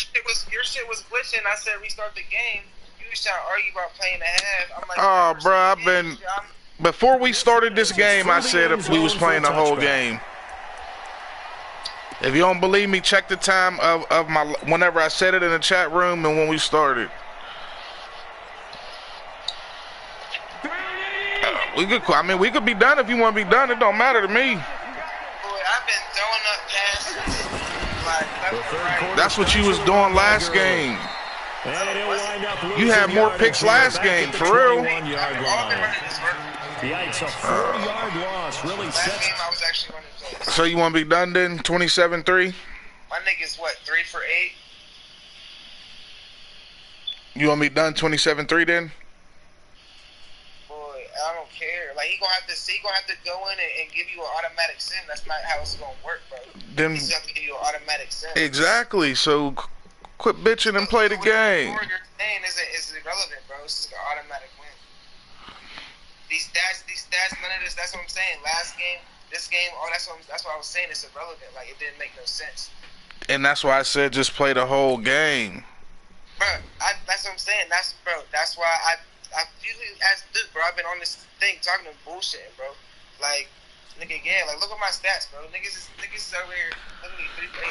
shit was glitching. I said restart the game. You was trying to argue about playing a half. I'm like... Oh, bro, I've been... Before we started this game, I said we was playing the whole game. If you don't believe me, check the time of my whenever I said it in the chat room and when we started. We could be done if you want to be done. It don't matter to me. Boy, I've been throwing up passes like left and right. That's what you was doing last game. You had more picks last game, for real. Yikes, a 4-yard loss really Last sets... game I was actually running plays. So you want to be done then? 27-3? My nigga's what, 3 for 8? You want me done 27-3 then? Boy, I don't care. Like, he gonna have to go in and give you an automatic sin. That's not how it's gonna work, bro. Then He's gonna give you an automatic sin. exactly. So quit bitching and play the game. What you're saying is irrelevant, bro. It's just an automatic win. These stats, none of this. That's what I'm saying. Last game, this game, that's what I was saying. It's irrelevant. Like, it didn't make no sense. And that's why I said just play the whole game. That's what I'm saying. That's why I usually ask Duke, bro. I've been on this thing talking to bullshitting, bro. Like, nigga, yeah, like look at my stats, bro. Niggas is over here literally 3 for 8.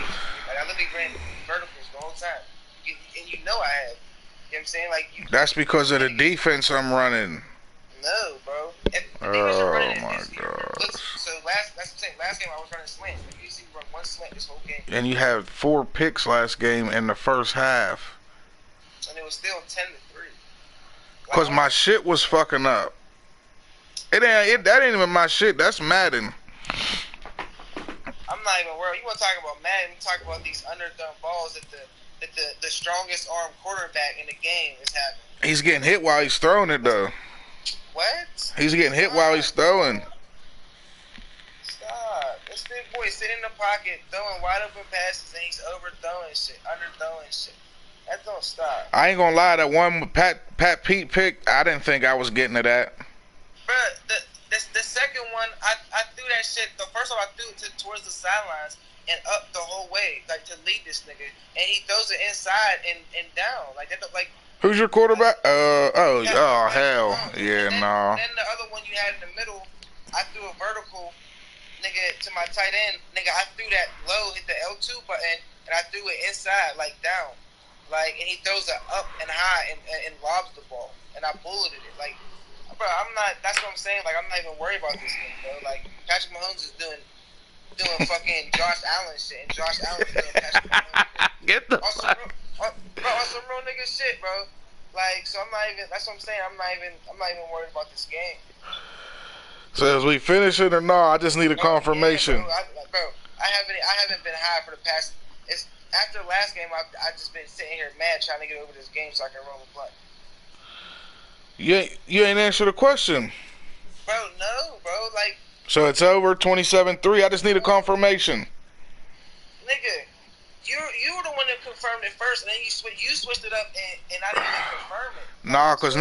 Like I literally ran verticals the whole time, and you know I have. You know what I'm saying? Like that's because of the defense I'm running. No, bro. Oh my god. So that's what I'm saying. Last game I was running slant. You see me run one slant this whole game. And you had 4 picks last game in the first half. And it was still 10-3. Cause my shit was fucking up. That ain't even my shit. That's Madden. I'm not even worried. You want to talk about Madden? You talk about these underthrown balls that the strongest arm quarterback in the game is having. He's getting hit while he's throwing it though. What? He's getting hit while he's throwing. Stop. This big boy sitting in the pocket throwing wide open passes and he's overthrowing shit, underthrowing shit. That don't stop. I ain't gonna lie, that one Pat Pete pick, I didn't think I was getting to that. Bruh, the second one, I threw that shit. The first one I threw it towards the sidelines and up the whole way, like to lead this nigga, and he throws it inside and down, like that. Like who's your quarterback? Hell, yeah, no. Then the other one you had in the middle, I threw a vertical, nigga, to my tight end, nigga. I threw that low, hit the L2 button, and I threw it inside, like down, like, and he throws it up and high and lobs the ball, and I bulleted it, like. Bro, I'm not. That's what I'm saying. Like, I'm not even worried about this game, bro. Like, Patrick Mahomes is doing fucking Josh Allen shit, and Josh Allen's doing Patrick Mahomes shit. Get the on some real nigga shit, bro. Like, so I'm not even. That's what I'm saying. I'm not even worried about this game. So as we finish it or no, I just need a confirmation. Yeah, bro, I haven't been high for the past. It's after the last game. I've just been sitting here mad trying to get over this game so I can roll the play. You ain't answered the question. Bro, no, bro. Like. So it's over 27-3. I just need a confirmation. Nigga, you were the one that confirmed it first, and then you switched it up, and I didn't even confirm it. Nah, cause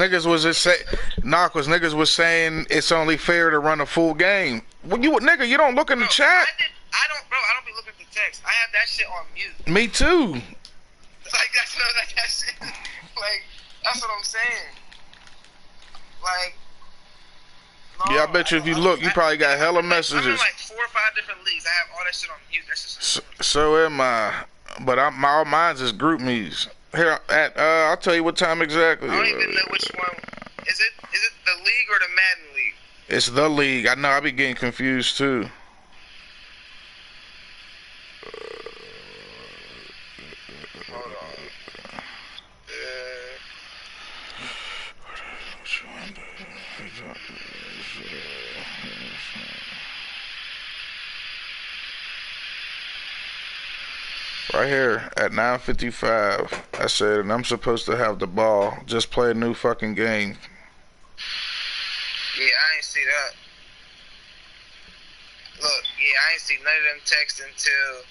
niggas was saying it's only fair to run a full game. Well, you don't look in the chat. I don't be looking at the text. I have that shit on mute. Me too. Like that shit. Like that's what I'm saying. Like, no, yeah, I bet you if you look, you probably got hella messages. I'm in like 4 or 5 different leagues. I have all that shit on mute. That's just so am I. But all mine's is group me's. Here, I'll tell you what time exactly. I don't even know which one. Is it the league or the Madden league? It's the league. I know. I be getting confused too. Hold on. Right here at 9:55, I said, and I'm supposed to have the ball. Just play a new fucking game. Yeah, I ain't see that. Look, yeah, I ain't see none of them texts until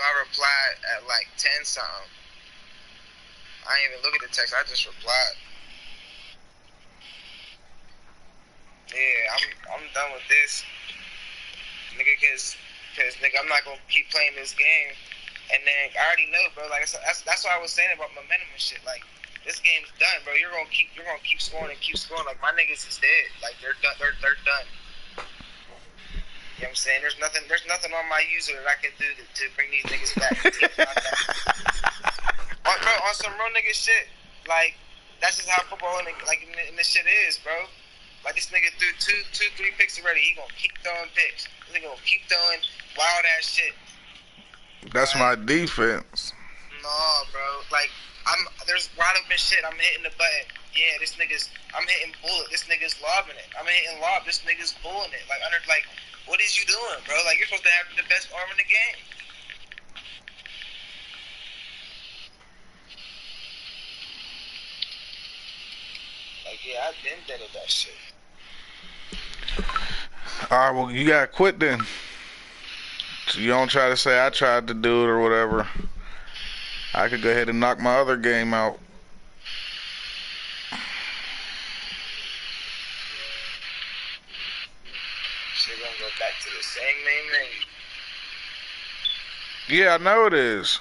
I replied at like 10 something. I ain't even look at the text. I just replied. Yeah, I'm done with this, nigga. Cause nigga, I'm not gonna keep playing this game. And then I already know, bro. Like that's what I was saying about momentum and shit. Like this game's done, bro. You're gonna keep scoring and keep scoring. Like my niggas is dead. Like they're done. They're done. You know what I'm saying? There's nothing on my user that I can do to bring these niggas back. Bro, on some real nigga shit. Like that's just how football and this shit is, bro. Like this nigga threw two, 3 picks already. He gonna keep throwing picks. This nigga gonna keep throwing wild ass shit. That's my defense. No, bro. Like there's wide open shit. I'm hitting the button. Yeah, I'm hitting bullet. This nigga's lobbing it. I'm hitting lob. This nigga's bulling it. Like what is you doing, bro? Like you're supposed to have the best arm in the game. Like yeah, I've been dead at that shit. Alright, well, you gotta quit then. So you don't try to say I tried to do it or whatever. I could go ahead and knock my other game out. Shit gonna go back to the same name. Yeah, I know it is.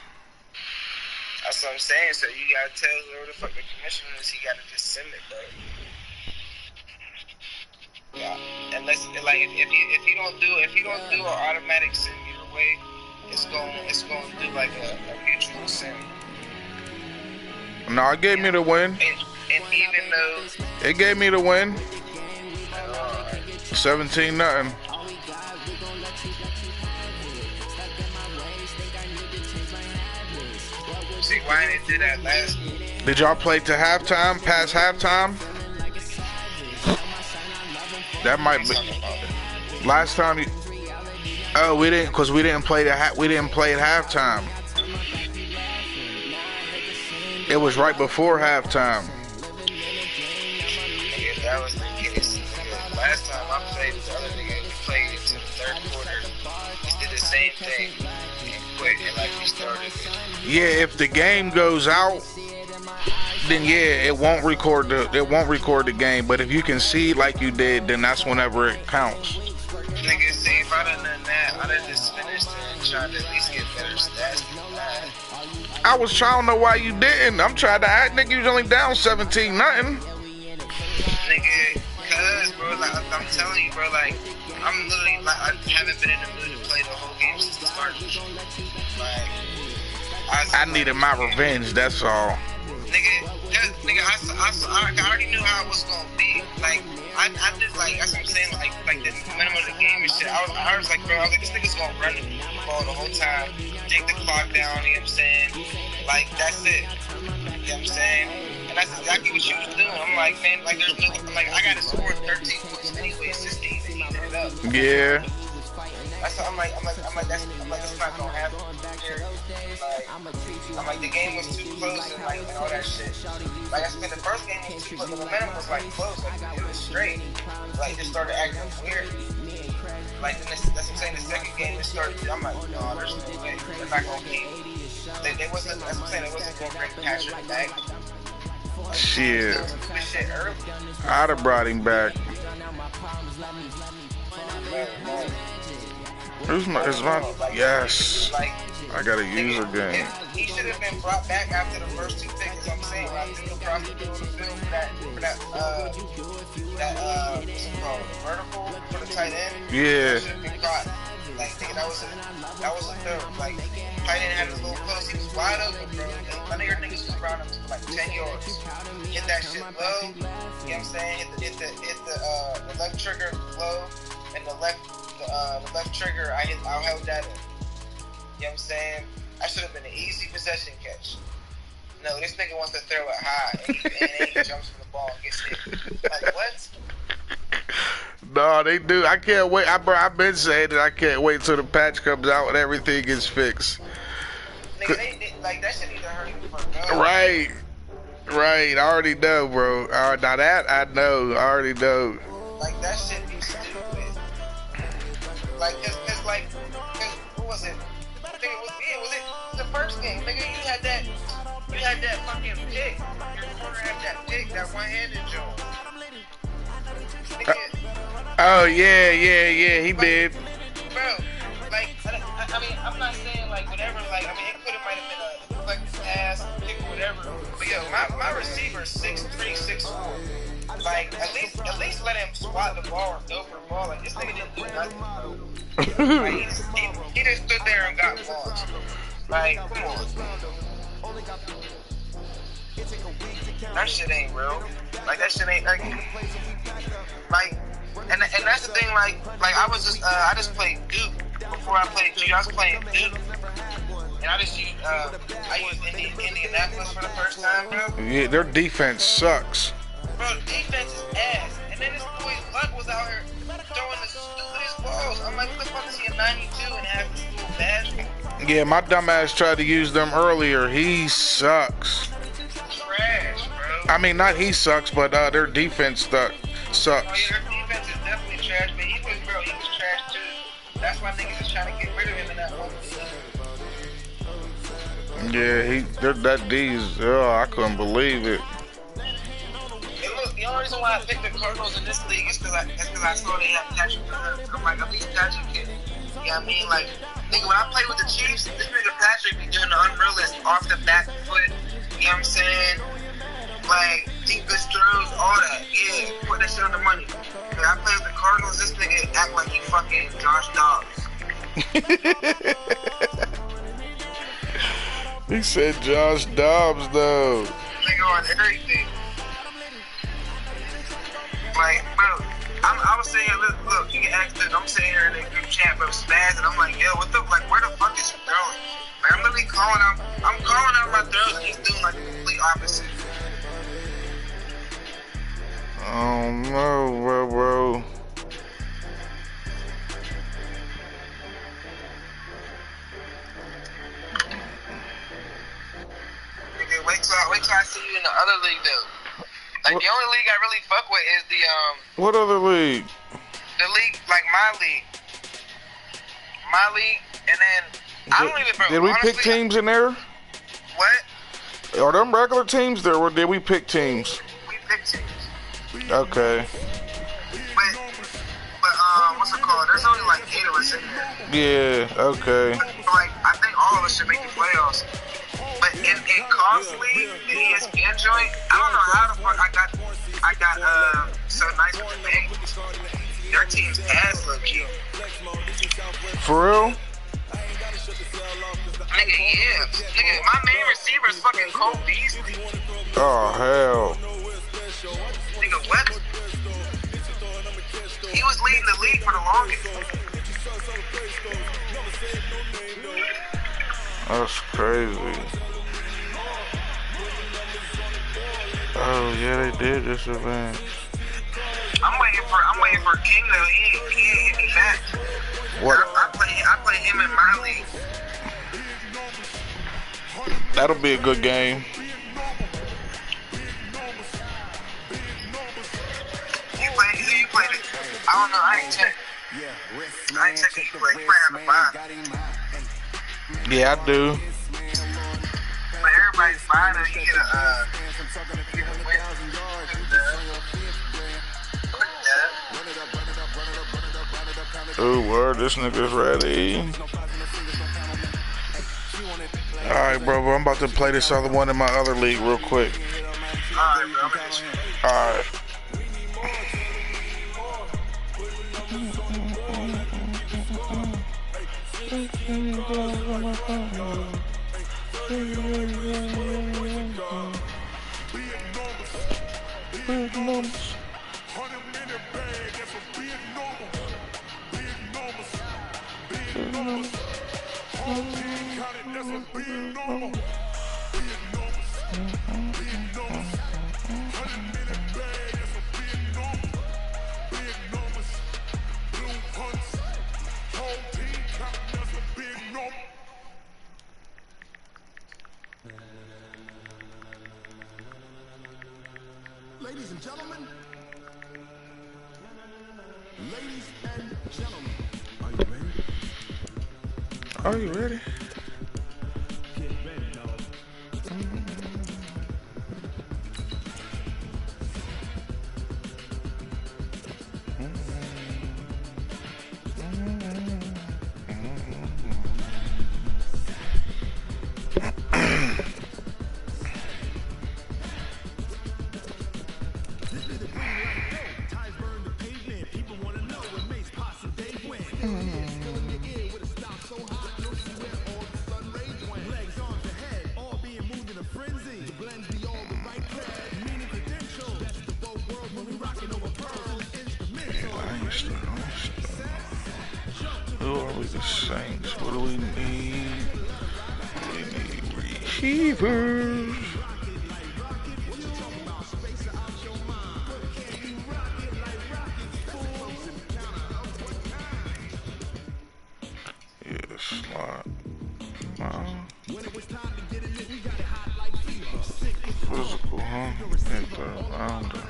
That's what I'm saying. So you gotta tell whoever the fuck the commissioner is, he gotta just send it, bro. Yeah. Unless like if he don't do an automatic send your way, it's gonna do like a mutual send. No, it gave me the win. And even though it gave me the win. 17-0. See why didn't do that last week? Did y'all play to halftime? Past halftime? That might be. Last time you. Oh, we didn't, cause we didn't play at halftime. It was right before halftime. If that was the case, last time I played with the other nigga, we played into the third quarter. We did the same thing and quit and like we started. Yeah, if the game goes out, then yeah, it won't record the game. But if you can see like you did, then that's whenever it counts. Nigga, see, if I done done that, I'd have just finished and tried to at least get better stats than that. I was trying to know why you didn't. I'm trying to act, nigga, you was only down 17-0. Nigga, cuz, bro, like, I'm telling you, bro, like, I'm literally, like, I haven't been in the mood to play the whole game since the start. Like, I needed my revenge, that's all. Nigga, I already knew how it was gonna be. Like, I did, like, that's what I'm saying, like the minimum of the game and shit. I was like, bro, I was like, this nigga's gonna run the ball the whole time, take the clock down, you know what I'm saying? Like, that's it. You know what I'm saying? And that's exactly what she was doing. I'm like, man, like, there's no, like, I gotta score 13 points anyway, it's just to even it up. Yeah. That's what I'm like, it's not gonna happen. I'm like, the game was too close and like, and all that shit. Like I said, the first game was too close. The momentum was like close, like it was straight. Like it started acting weird. Like then that's what I'm saying. The second game it started. I'm like, no, there's no way. They're not gonna keep. They wasn't. That's what I'm saying. They wasn't gonna bring Patrick back. Shit. Shit early. I'd have brought him back. Who's my? Yes. I got a user game. He should have been brought back after the first two picks. I'm saying, I think the prosecutor was filmed for that what's it called, vertical for the tight end. Yeah. Should have been caught. Like, nigga, that was a third. Like, tight end had his little close. He was wide open, bro. None of your niggas was around him for like 10 yards. Hit that shit low. You know what I'm saying? Hit the left trigger low, and the left trigger I held that in. You know what I'm saying? That should have been an easy possession catch. No, this nigga wants to throw it high, and he jumps from the ball and gets hit. Like, what? No, they do. I can't wait. I've been saying that I can't wait till the patch comes out and everything gets fixed. Nigga, they like, that shit need to hurt him for no. Right. I already know, bro. Now that I know. I already know. Like, that shit be stupid. Like, cause what was it? I think was it the first game, nigga, you had that fucking pick. Your corner had that pick, that one-handed joint. Oh yeah, he did. Bro, like, I mean, I'm not saying like whatever, like, I mean, it could have might have been a deflected pass, pick whatever. But yo, my receiver's 6'3", 6'4". Like, at least let him spot the ball or go for the ball. Like, this nigga didn't do nothing, bro. Like, he just stood there and got launched. Like, come on. That shit ain't real. Like, that shit ain't, like, and that's the thing, like I was just, I just played Duke before I played G. I was playing Duke, and I just used, I used Indianapolis for the first time, bro. Yeah, their defense sucks. Bro, the defense is ass. And then this boy Luck was out here throwing the stupidest balls. I'm like, what the fuck is he a 92 and have this little bad? Yeah, my dumbass tried to use them earlier. He sucks. Trash, bro. I mean, not he sucks, but their defense sucks. Oh, yeah, their defense is definitely trash, but he was trash too. That's why niggas is trying to get rid of him in that one team. Yeah, that D's, I couldn't believe it. And look, the only reason why I picked the Cardinals in this league is because I saw they had Patrick. I'm like, at least Patrick can, you know what I mean? Like, Nigga, when I play with the Chiefs, this nigga Patrick be doing the unrealist off the back foot. You know what I'm saying? Like, deepest throws, all that. Yeah, put that shit on the money. When I play with the Cardinals, this nigga act like he fucking Josh Dobbs. He said Josh Dobbs, though. Nigga on everything. Like, bro, I was saying, look, you can ask this. I'm sitting here in a group chat, bro, spaz, and I'm like, yo, what the, like, where the fuck is he throwing? Like, I'm literally calling out my throws, and he's doing, like, the complete opposite. Oh, no, bro. Nigga, wait till I see you in the other league, though. Like, the only league I really fuck with is the, What other league? The league, like my league. My league, and then, I don't even, bro. Did we honestly, pick teams in there? What? Are them regular teams there, or did we pick teams? We pick teams. Okay. But, what's it called? There's only like 8 of us in there. Yeah, okay. But, like, I think all of us should make the playoffs. But in Cost League, the ESPN joint, I don't know how the fuck I got so nice with the Bengals. Their team's ass low key. For real? Nigga, yeah. Nigga, my main receiver is fucking Cole Beasley. Oh, hell. Nigga, what? He was leading the league for the longest. That's crazy. Oh, yeah, they did this event. I'm waiting for King though. He ain't hit me back. What? I play him in my league. That'll be a good game. You played it. I don't know. I ain't checked. I ain't checking you play. You play on the 5. Yeah, I do. But everybody's fine. You get a win. Ooh, word, this nigga's ready. Alright, bro, I'm about to play this other one in my other league real quick. Alright, bro. Alright. Big numbers. Ladies and gentlemen. Ladies and gentlemen. Are you ready? Are you ready? Get ready, dog. Who are we, the Saints? What do we need? We need receivers. Yeah, slot. Physical, huh? And third rounder.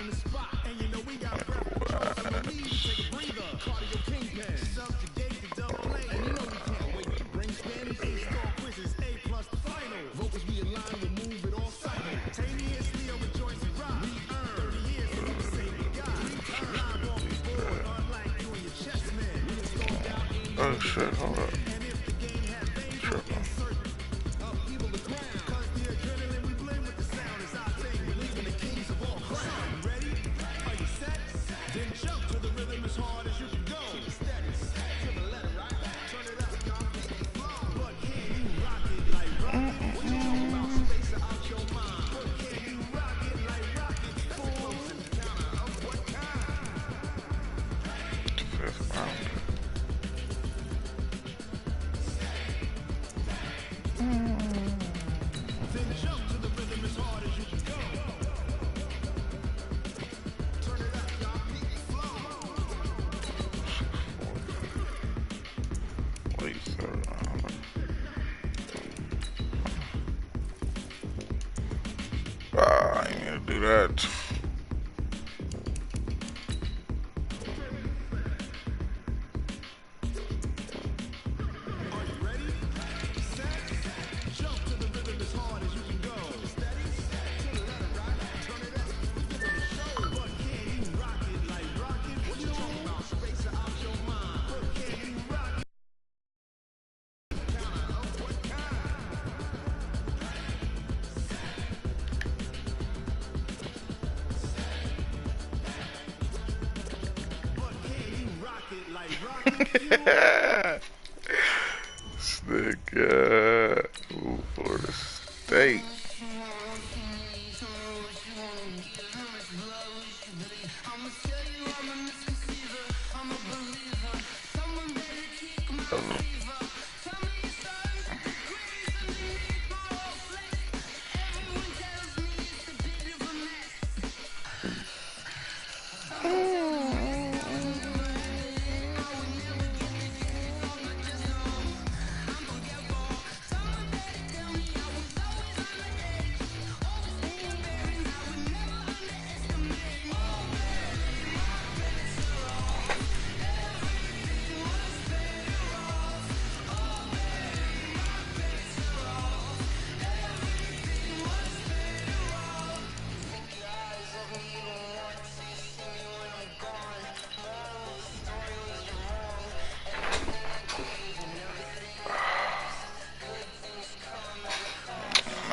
Oh shit, hold up. do that. Stick, Florida State.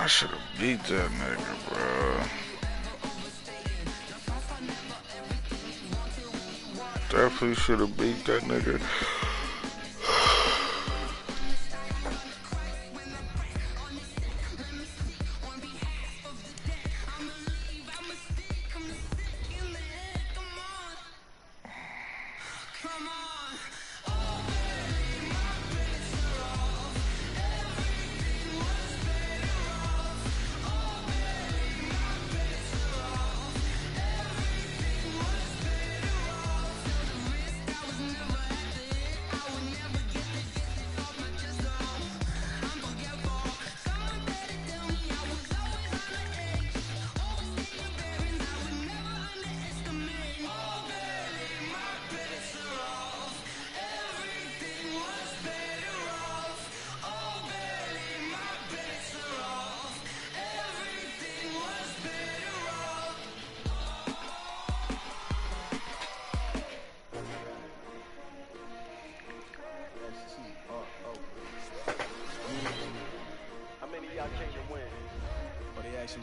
I should have beat that nigga, bro. Definitely should have beat that nigga.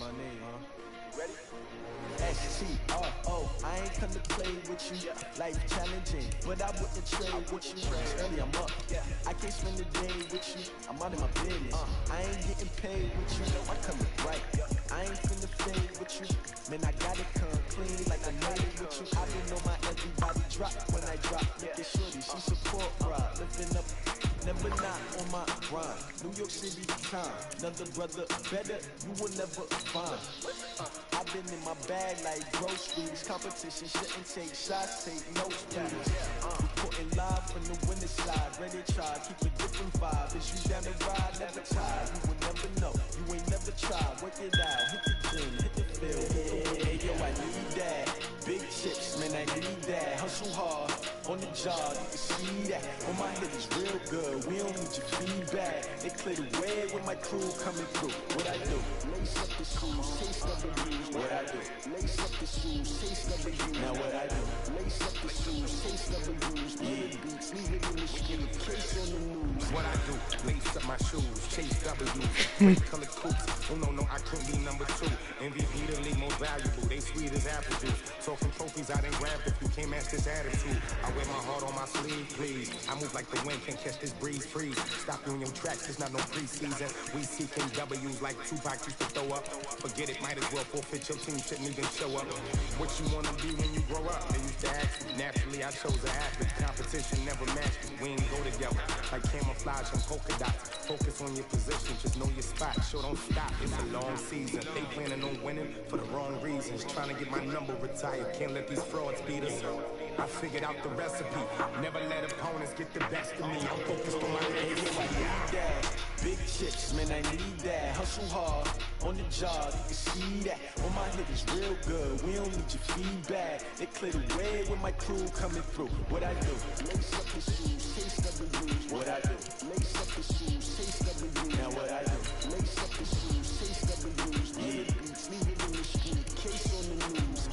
My name, huh? Ready? S-T-R-O, I ain't come to play with you. Life challenging, but I wouldn't trade with you. Early I'm up, I can't spend the day with you. I'm out of my business. I ain't getting paid with you. I come right. I ain't finna fade with you. Man, I gotta come clean like I made it with you. I don't know my everybody drop when I drop. Look at shorty, she support ride. Living up, never not on my grind. New York City time, another brother better, you will never find. I've been in my bag like groceries. Competition shouldn't take shots, take no squeeze. Reporting live from the winter side. Ready to try, keep a different vibe. Is you down the ride, never tired. You will never know, you ain't never tried. Work it out, hit the gym, hit the field. Hey, yo, I need that. Big chips, man, I need that. Hustle hard, on the job, you can see that. On my head is real good, we don't need your feedback. They clear the way with my crew coming through. What I do? Lace up the shoes, taste of the blues. What I do? Lace up the shoes, taste of the blues. Now what I do? Lace up the shoes, taste of the blues. Leave beats, leave it in the street, case on the news. What I do? Lace up my shoes, chase W's. Great color coops. Oh no, I couldn't be number 2. MVP the league most valuable. They sweet as apple juice. Talking trophies, I didn't grab if you can't match this attitude. I wear my heart on my sleeve, please. I move like the wind, can't catch this breeze, freeze. Stop you in your tracks, it's not no preseason. We seeking W's like Tupac used to throw up. Forget it, might as well forfeit your team, shouldn't even show up. What you wanna be when you grow up? They used to ask me. Naturally, I chose an athlete. Competition never matched me. We ain't go together. Like camouflage and polka dots. Focus on your position, just know your spot. Sure, don't stop, it's a long season. They planning on winning for the wrong reasons. Trying to get my number retired, can't let these frauds beat us. I figured out the recipe. Never let opponents get the best of me. I'm focused on my game. I need that. Big chips, man, I need that. Hustle hard, on the job, you can see that. On my hit is real good. We don't need your feedback. They clear the way when my crew coming through. What I do? Lace up the shoes, taste W's. What I do? Lace up the shoes, taste W's. Now what I do? Lace up the shoes, taste W's. Yeah, beats, leave it in the street. Case on the news.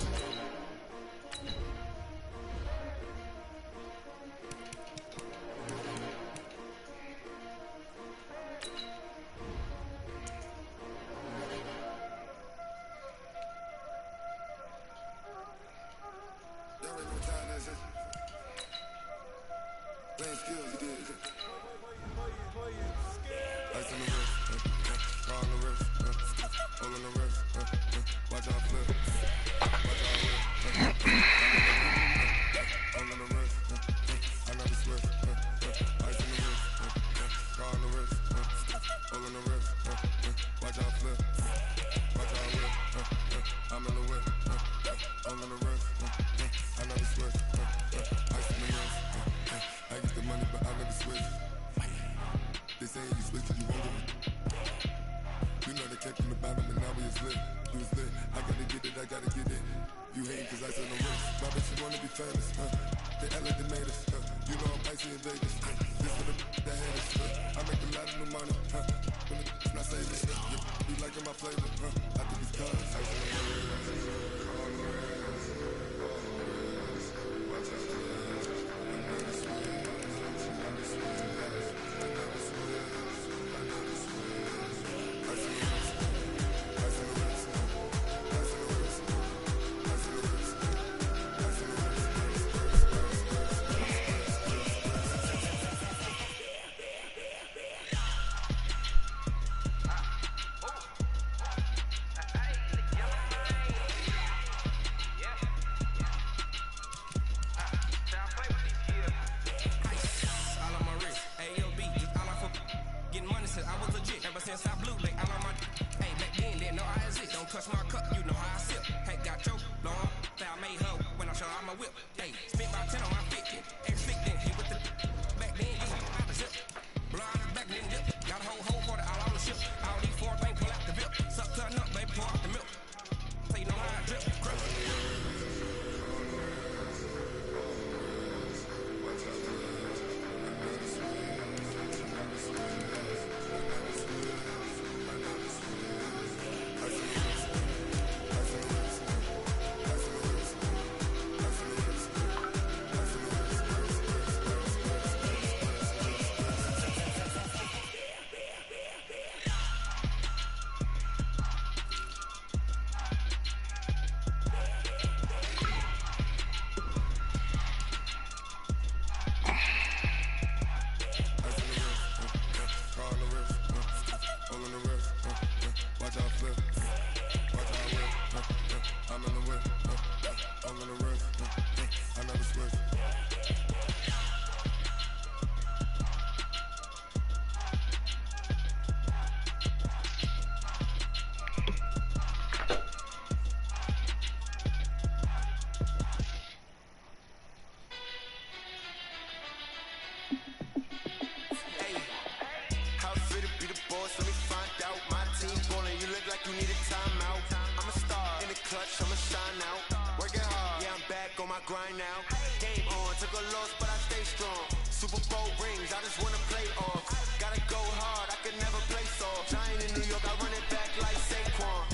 Grind now, game on, took a loss but I stay strong. Super Bowl rings, I just wanna play off. Gotta go hard, I can never play soft. Giant in New York, I run it back like Saquon.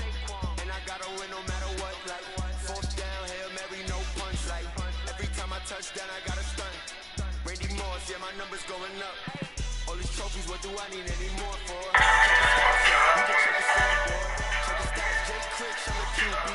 And I gotta win no matter what, like fourth down, Hail Mary, no punch. Like every time I touch down, I gotta stunt. Randy Moss, yeah, my numbers going up. All these trophies, what do I need any more for? You can check the scoreboard, check the stats, Jake Cricks, I'm a QB.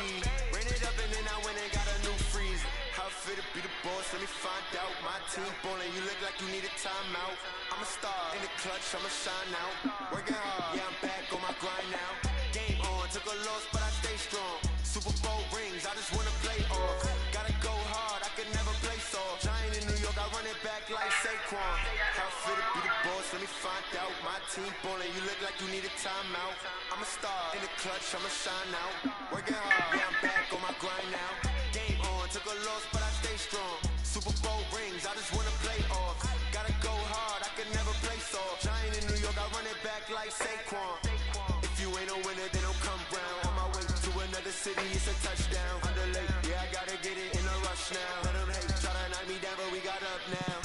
Ran it up and then I went and got a new freeze. How fit to be the boss, let me find out. My team ballin', you look like you need a timeout. I'm a star, in the clutch, I'ma shine out. Working hard, yeah, I'm back on my grind now. Game on, took a loss, but I stay strong. Super Bowl rings, I just wanna play off. Gotta go hard, I can never play soft. Giant in New York, I run it back like Saquon. How fit to be the boss, let me find out. My team ballin', you look like you need a timeout. I'm a star, in the clutch, I'ma shine out. Working hard, yeah, I'm back on my grind now. Game on, took a loss, but I stay strong. Super Bowl rings, I just wanna play off. Gotta go hard, I can never play soft. Giant in New York, I run it back like Saquon. If you ain't a winner, then don't come round. On my way to another city, it's a touchdown. Underlay, yeah, I gotta get it in a rush now. Let them hate, try to knock me down, but we got up now.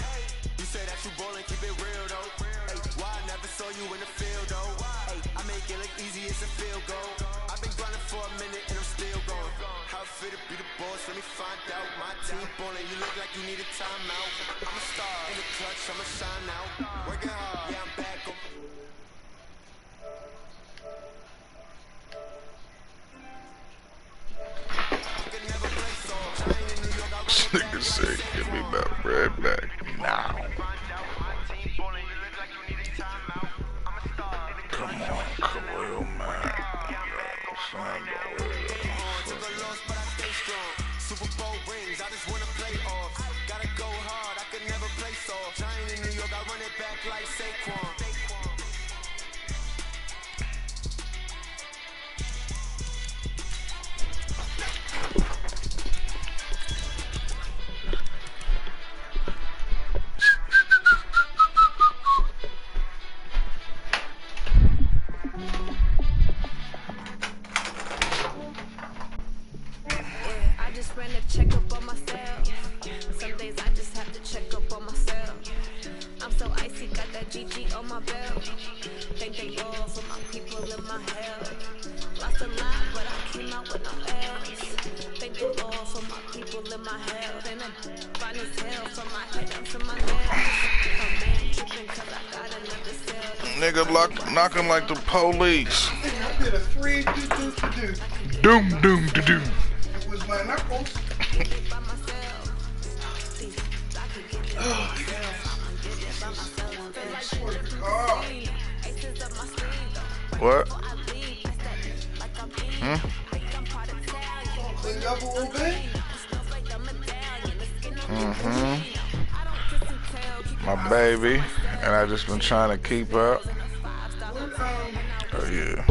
You say that you ballin', keep it real though. Hey, why I never saw you in the field though? Hey, I make it look easy, it's a field goal. I've been grinding for a minute and I'm still going. How it feel to be the boss, let me find out. My team ballin', you look like you need a timeout. I'm a star in the clutch, I'ma shine out. Working hard, yeah, I'm back on. This nigga said, give me my bread back now. Come on, Khalil, man. Super Bowl rings, I just wanna play off. Gotta go hard, I could never play soft. Giant in New York, I run it back like Saquon. I just ran a checkup on myself. Some days I just have to check up on myself. I'm so icy, got that GG on my belt. Thank the Lord for my people in my health. Lost a lot, but I came out with no else. Thank the Lord for my people in my health. And I'm fine as hell from my head down to my nails. A man tripping cause I got another cell. Nigga knocking like the police. I did a 3 do. Doom, doom, do, do. Was my knuckles. What? Cleaned up a little bit. My baby, and I just been trying to keep up. Oh yeah.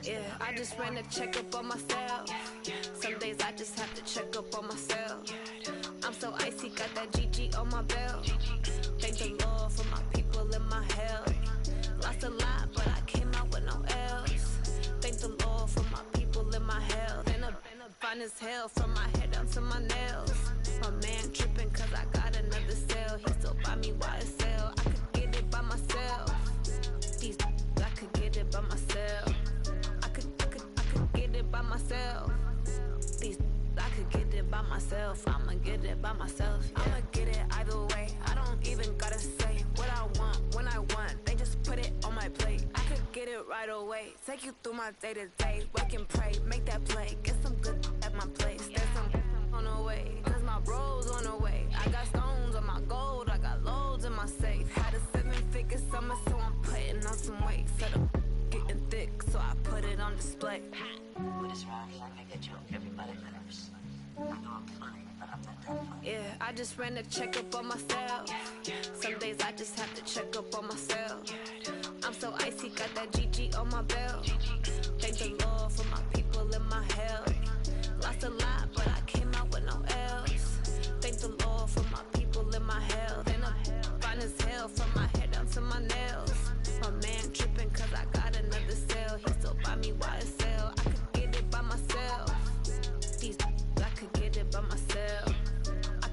Yeah, I just ran a checkup on myself. Some days I just have to check up on myself. I'm so icy, got that GG on my belt. Thank the Lord for my people in my health. Lost a lot, but I came out with no else. Thank the Lord for my people in my health. And I'm fine as hell from my head down to my nails. My man tripping cause I got another cell. He still buy me YSL. I could get it by myself. These I could get it by myself. I could get it by myself. These I could get it by myself. I'ma get it by myself. Yeah. I'ma get it either way. I don't even gotta say what I want when I want. They just put it on my plate. I could get it right away. Take you through my day to day. Work and pray, make that play. Get some good at my place. There's some on the way. Cause my bro's on the way. I got stones on my gold. I got loads in my safe. Had a 7-figure summer, so I'm putting on some weight. Set up getting thick, so I put it on display. What is wrong? I get you. Everybody matters. I know I'm funny, but I'm not that funny. Yeah, I just ran a checkup on myself. Some days I just have to check up on myself. I'm so icy, got that GG on my belt. Thank the Lord for my people in my health. Lost a lot, but I came out with no else. Thank the Lord for my people in my health. And I'm fine as hell from my head down to my nails. My man tripping cause I got another cell. He still buy me YSL. I could get it by myself. These I could get it by myself. I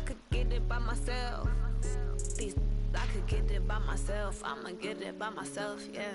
could get it by myself. These I could get it by myself. I'ma get it by myself, yeah.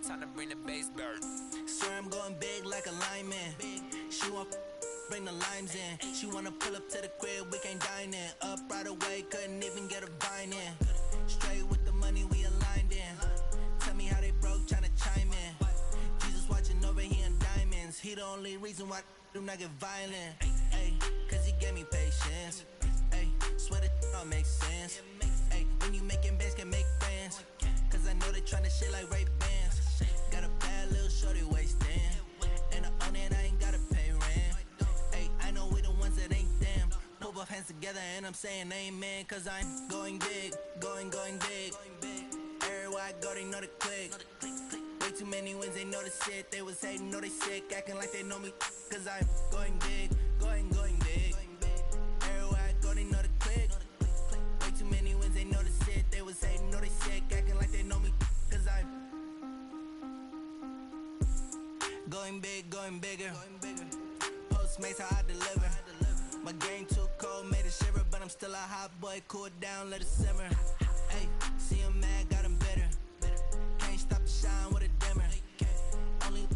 Time to bring the bass bird. Swear I'm going big like a lineman. She want bring the limes in. She wanna pull up to the crib, we can't dine in. Up right away, couldn't even get a vine in. Straight with the money we aligned in. Tell me how they the only reason why I do not get violent. Ay, cause he gave me patience. Ay, swear that all makes sense. Ay, when you making bands, can make friends. Cause I know they tryna shit like Ray-Bans. Got a bad little shorty wasting. And I own it, I ain't gotta pay rent. Ay, I know we the ones that ain't them. Put both hands together and I'm saying amen. Cause I'm going big, going big. Everywhere I go, they know the click. Way too many wins, they know the shit. They was hating, know they sick, acting like they know me. Cause I'm going big, going big. Everywhere I go, they know the click. Way too many wins, they know the shit. They was hating, know they sick, acting like they know me. Cause I'm going big, going bigger. Postmates how I deliver. My game too cold, made it shiver. But I'm still a hot boy, cool it down, let it simmer. Hey, see him mad, got him bitter. Can't stop the shine with a dimmer. Only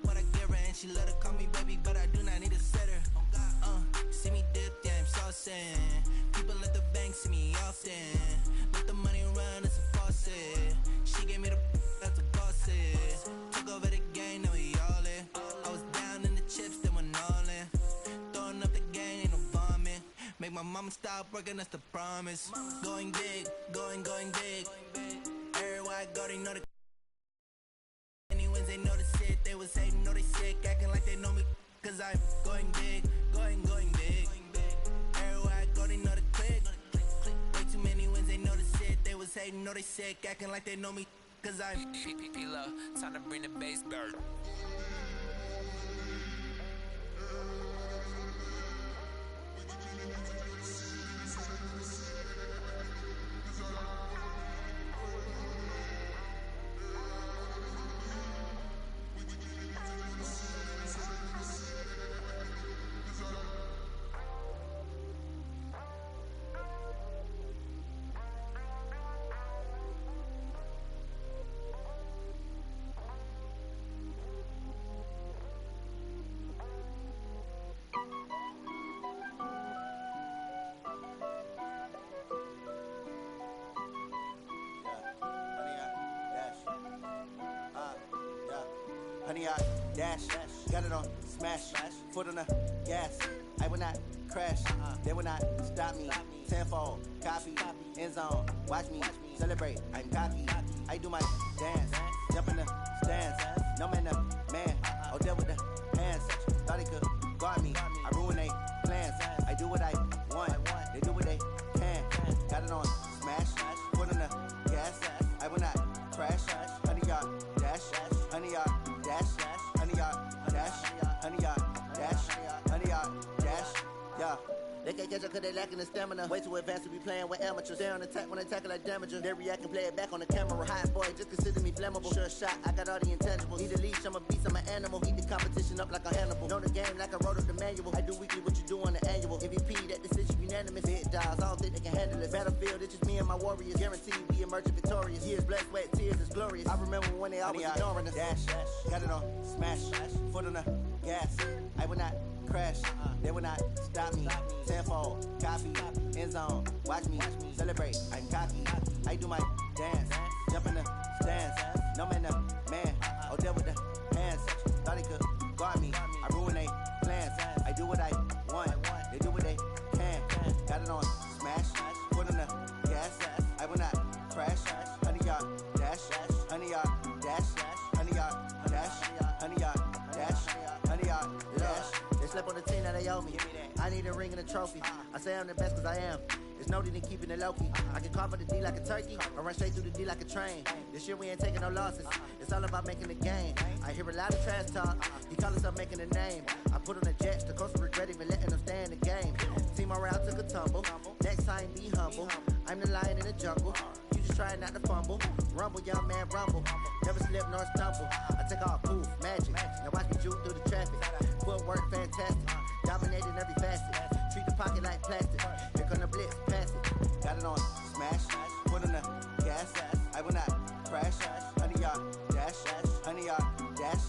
what I give her, and she let her call me baby, but I do not need a sitter. See me dip, yeah, I'm saucing. People at the bank see me often. Let the money run, it's a faucet. She gave me the that's a boss it. Took over the game, now we all in. I was down in the chips, then went all in. Throwing up the game, ain't no vomit. Make my mama stop working, that's the promise. Going big, going big. Everywhere I go, they know the wins, they know the shit. They was hating, know they sick, acting like they know me. Cause I'm going big, going big. Everywhere I go, they know the click. Way too many wins, they know the shit. They was hating, know they sick, acting like they know me. Cause I'm P-Lo, time to bring the bass bird. Honey, I dash, got it on smash, foot on the gas. I will not crash, they will not stop me. Tenfold, copy, end zone, watch me celebrate. I'm cocky, I do my dance, jump in the stands. No man, the man, oh, there with the hands. Thought he could guard me, I ruin they plans. I do what I want, they do what they can. Got it on smash, foot on the gas. I will not crash, honey, y'all dash, honey, y'all dash, honey, y'all dash, honey, y'all dash, honey, y'all dash, yeah. They can't catch up cause they lacking the stamina. Way too advanced to be playing with amateurs. Stay on attack when I tackle like damager. They react and play it back on the camera. Hot boy, just consider me flammable. Sure shot, I got all the intangibles. Need a leash, I'm a beast, I'm an animal. Heat the competition up like a Hannibal. Know the game like I wrote up the manual. I do weekly what you do on the annual. MVP, that decision unanimous. Hit dials, I don't think they can handle it. Battlefield, it's just me and my warriors. Guaranteed we emerging victorious. Years, blood, sweat, tears, it's glorious. I remember when they always ignoring us. Dash, got it on smash, foot on the gas. I will not crash, they will not stop me. Tenfold, copy, end zone, watch me celebrate. I'm cocky, I do my dance, jump in the stands. No man, the man, oh, there with the hands. Thought he could guard me, I ruin they plans. I do what I want, they do what they can. Got it on smash, foot on the gas. I will not crash, honey, y'all dash, honey, y'all dash, honey, y'all dash, honey, y'all dash, honey, y'all dash. They slept on the team that they owe me. I need a ring and a trophy. I say I'm the best cause I am. There's no need in keeping it low-key. I can carve the D like a turkey or run straight through the D like a train. This year we ain't taking no losses. It's all about making the game. I hear a lot of trash talk. He call himself making a name. I put on the jets. The coach will regret even letting them stay in the game. Team morale took a tumble. Next time be humble. I'm the lion in the jungle. You just try not to fumble. Rumble, young man, rumble. Never slip nor stumble. I take all poof, magic. Now watch me juke through the traffic. Footwork fantastic. Dominating every facet. Treat the pocket like plastic. Here come the blitz, pass it. Got it on smash, foot on the gas. I will not crash. Honey, y'all dash, honey, y'all dash,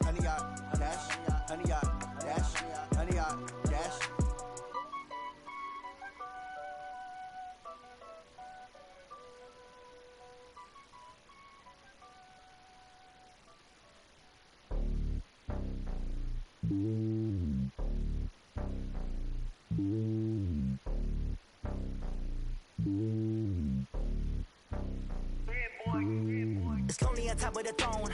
honey, y'all dash, honey, y'all dash, honey, y'all dash. on top of the throne.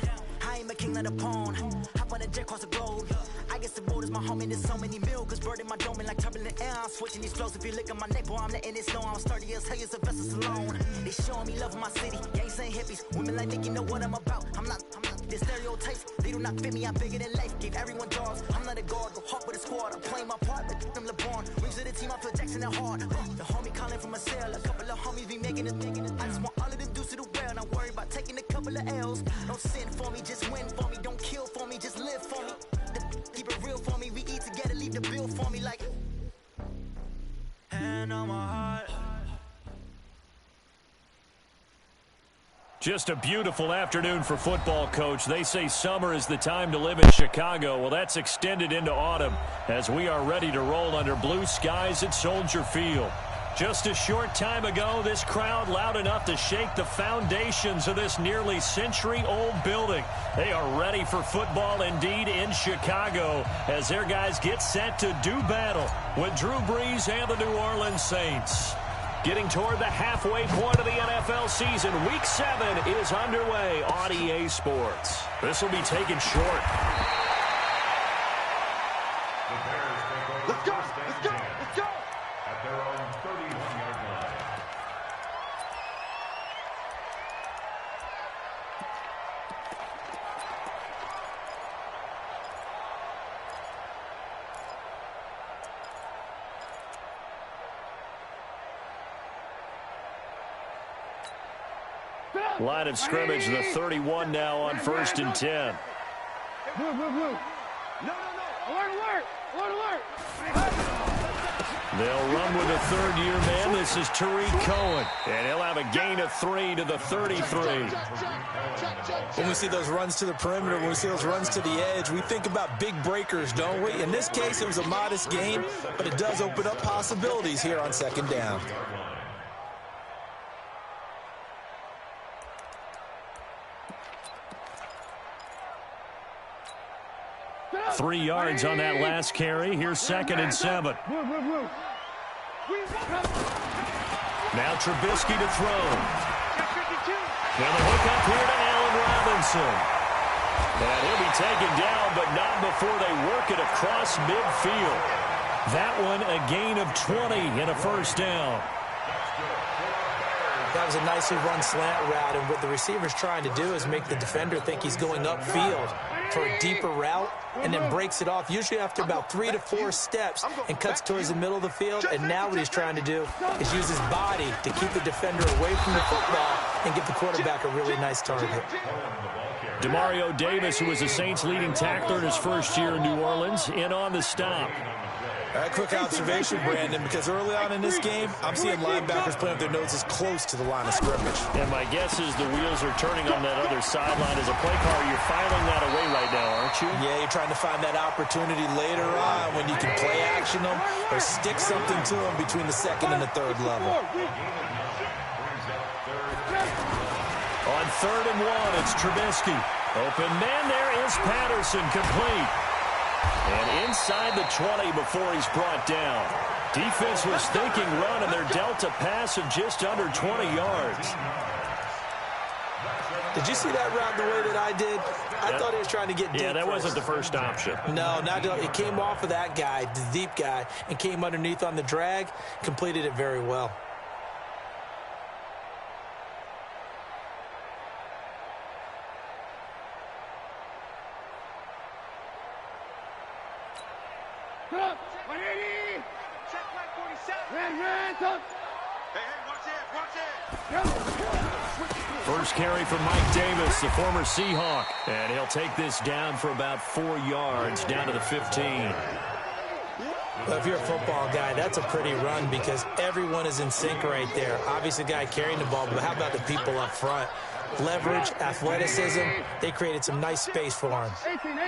I ain't a king of the pawn. Hop on a jet across the globe. I guess the world is my home and there's so many mil. Cause bird in my dome and like turbulent air. I'm switching these flows. If you look at my neck, boy, I'm letting it snow. I'm sturdy as hell as a vessel alone. They showing me love in my city. Gangs ain't hippies. Women like Nick, you know what I'm about. I'm not the stereotypes. They do not fit me. I'm bigger than life. Give everyone jobs. I'm not a guard. Go hawk with a squad. I'm playing my part. Like I'm LeBron. Rings of the team. I feel Jackson at hard. The homie calling from a cell. A couple of homies be making it. I just want all of them dudes to do well. Not worry about taking a couple of L's. Don't sin for me. Just win for me. Don't kill for me. Just live for me. Keep it real for me. We eat together. Leave the bill for me like. Hand on my heart. Just a beautiful afternoon for football, Coach. They say summer is the time to live in Chicago. Well, that's extended into autumn as we are ready to roll under blue skies at Soldier Field. Just a short time ago, this crowd loud enough to shake the foundations of this nearly century-old building. They are ready for football indeed in Chicago as their guys get set to do battle with Drew Brees and the New Orleans Saints. Getting toward the halfway point of the NFL season, Week 7 is underway on EA Sports. This will be taken short. Let's go! Let's go! Let's go! At their own 31-yard line. Line of scrimmage, the 31 now on 1st and 10. Move. No. Alert. They'll run with a third-year man. This is Tariq Cohen, and he'll have a gain of 3 to the 33. When we see those runs to the perimeter, when we see those runs to the edge, we think about big breakers, don't we? In this case, it was a modest gain, but it does open up possibilities here on 2nd down. 3 yards on that last carry. Here's 2nd and 7. Now Trubisky to throw. And the hook up here to Allen Robinson. And he'll be taken down, but not before they work it across midfield. That one a gain of 20 and a 1st down. That was a nicely run slant route, and what the receiver's trying to do is make the defender think he's going upfield for a deeper route and then breaks it off, usually after about 3 to 4 steps, and cuts towards the middle of the field. And now what he's trying to do is use his body to keep the defender away from the football and give the quarterback a really nice target. Demario Davis, who was the Saints' leading tackler in his first year in New Orleans, in on the stop. All right, quick observation, Brandon, because early on in this game, I'm seeing linebackers playing with their noses close to the line of scrimmage. And my guess is the wheels are turning on that other sideline. As a play caller, you're filing that away right now, aren't you? Yeah, you're trying to find that opportunity later on when you can play action them or stick something to them between the 2nd and the 3rd level. On 3rd and 1, it's Trubisky. Open man there is Patterson, complete. And inside the 20 before he's brought down. Defense was thinking run, and they're dealt a pass of just under 20 yards. Did you see that route the way that I did? I thought he was trying to get deep. Yeah, that first. wasn't the first option. No, it came off of that guy, the deep guy, and came underneath on the drag, completed it very well. First carry from Mike Davis, the former Seahawk. And he'll take this down for about 4 yards, down to the 15. Well, if you're a football guy, that's a pretty run because everyone is in sync right there. Obviously, the guy carrying the ball, but how about the people up front? Leverage, athleticism, they created some nice space for him. 18.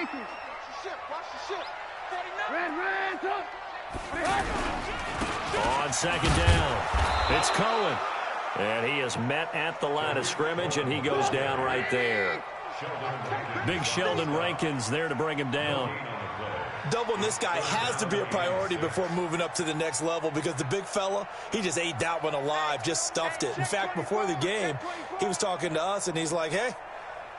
On 2nd down, it's Cohen. And he is met at the line of scrimmage, and he goes down right there. Big Sheldon Rankins there to bring him down. Doubling this guy has to be a priority before moving up to the next level because the big fella, he just ate that one alive, just stuffed it. In fact, before the game, he was talking to us, and he's like, hey,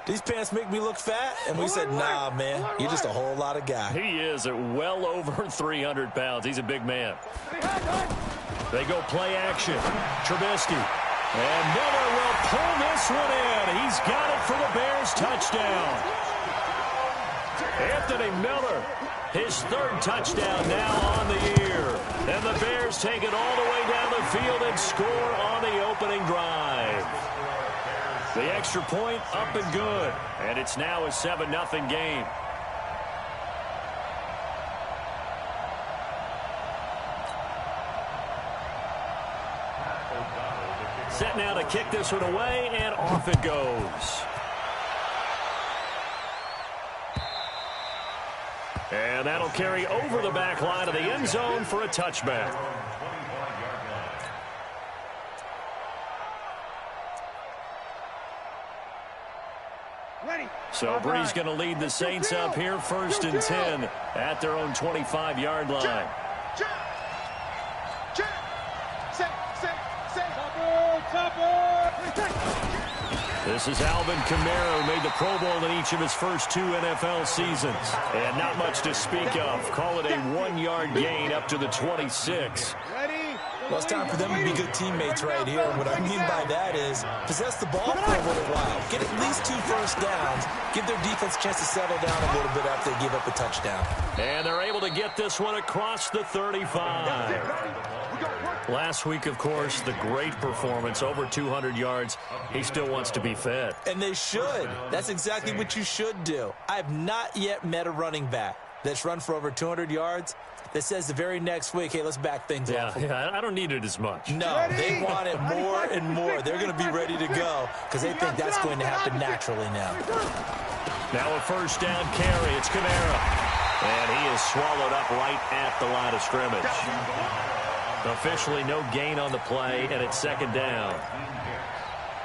these pants make me look fat? And we said, nah, man, you're just a whole lot of guy. He is at well over 300 pounds. He's a big man. They go play action. Trubisky. And Miller will pull this one in. He's got it for the Bears touchdown. Anthony Miller, his third touchdown now on the year. And the Bears take it all the way down the field and score on the opening drive. The extra point up and good. And it's now a 7-0 game. Set now to kick this one away, and off it goes. And that'll carry over the back line of the end zone for a touchback. So Bree's going to lead the Saints up here, 1st and 10 at their own 25-yard line. This is Alvin Kamara, who made the Pro Bowl in each of his first 2 NFL seasons. And not much to speak of. Call it a 1-yard gain up to the 26. Well, it's time for them to be good teammates right here. What I mean by that is possess the ball for a little while. Get at least 2 first downs. Give their defense a chance to settle down a little bit after they give up a touchdown. And they're able to get this one across the 35. Last week, of course, the great performance, over 200 yards. He still wants to be fed. And they should. That's exactly what you should do. I have not yet met a running back that's run for over 200 yards that says the very next week, hey, let's back things off. Yeah, I don't need it as much. No, they want it more and more. They're going to be ready to go because they think that's going to happen naturally now. Now a first down carry. It's Kamara. And he is swallowed up right at the line of scrimmage. Officially no gain on the play, and it's 2nd down.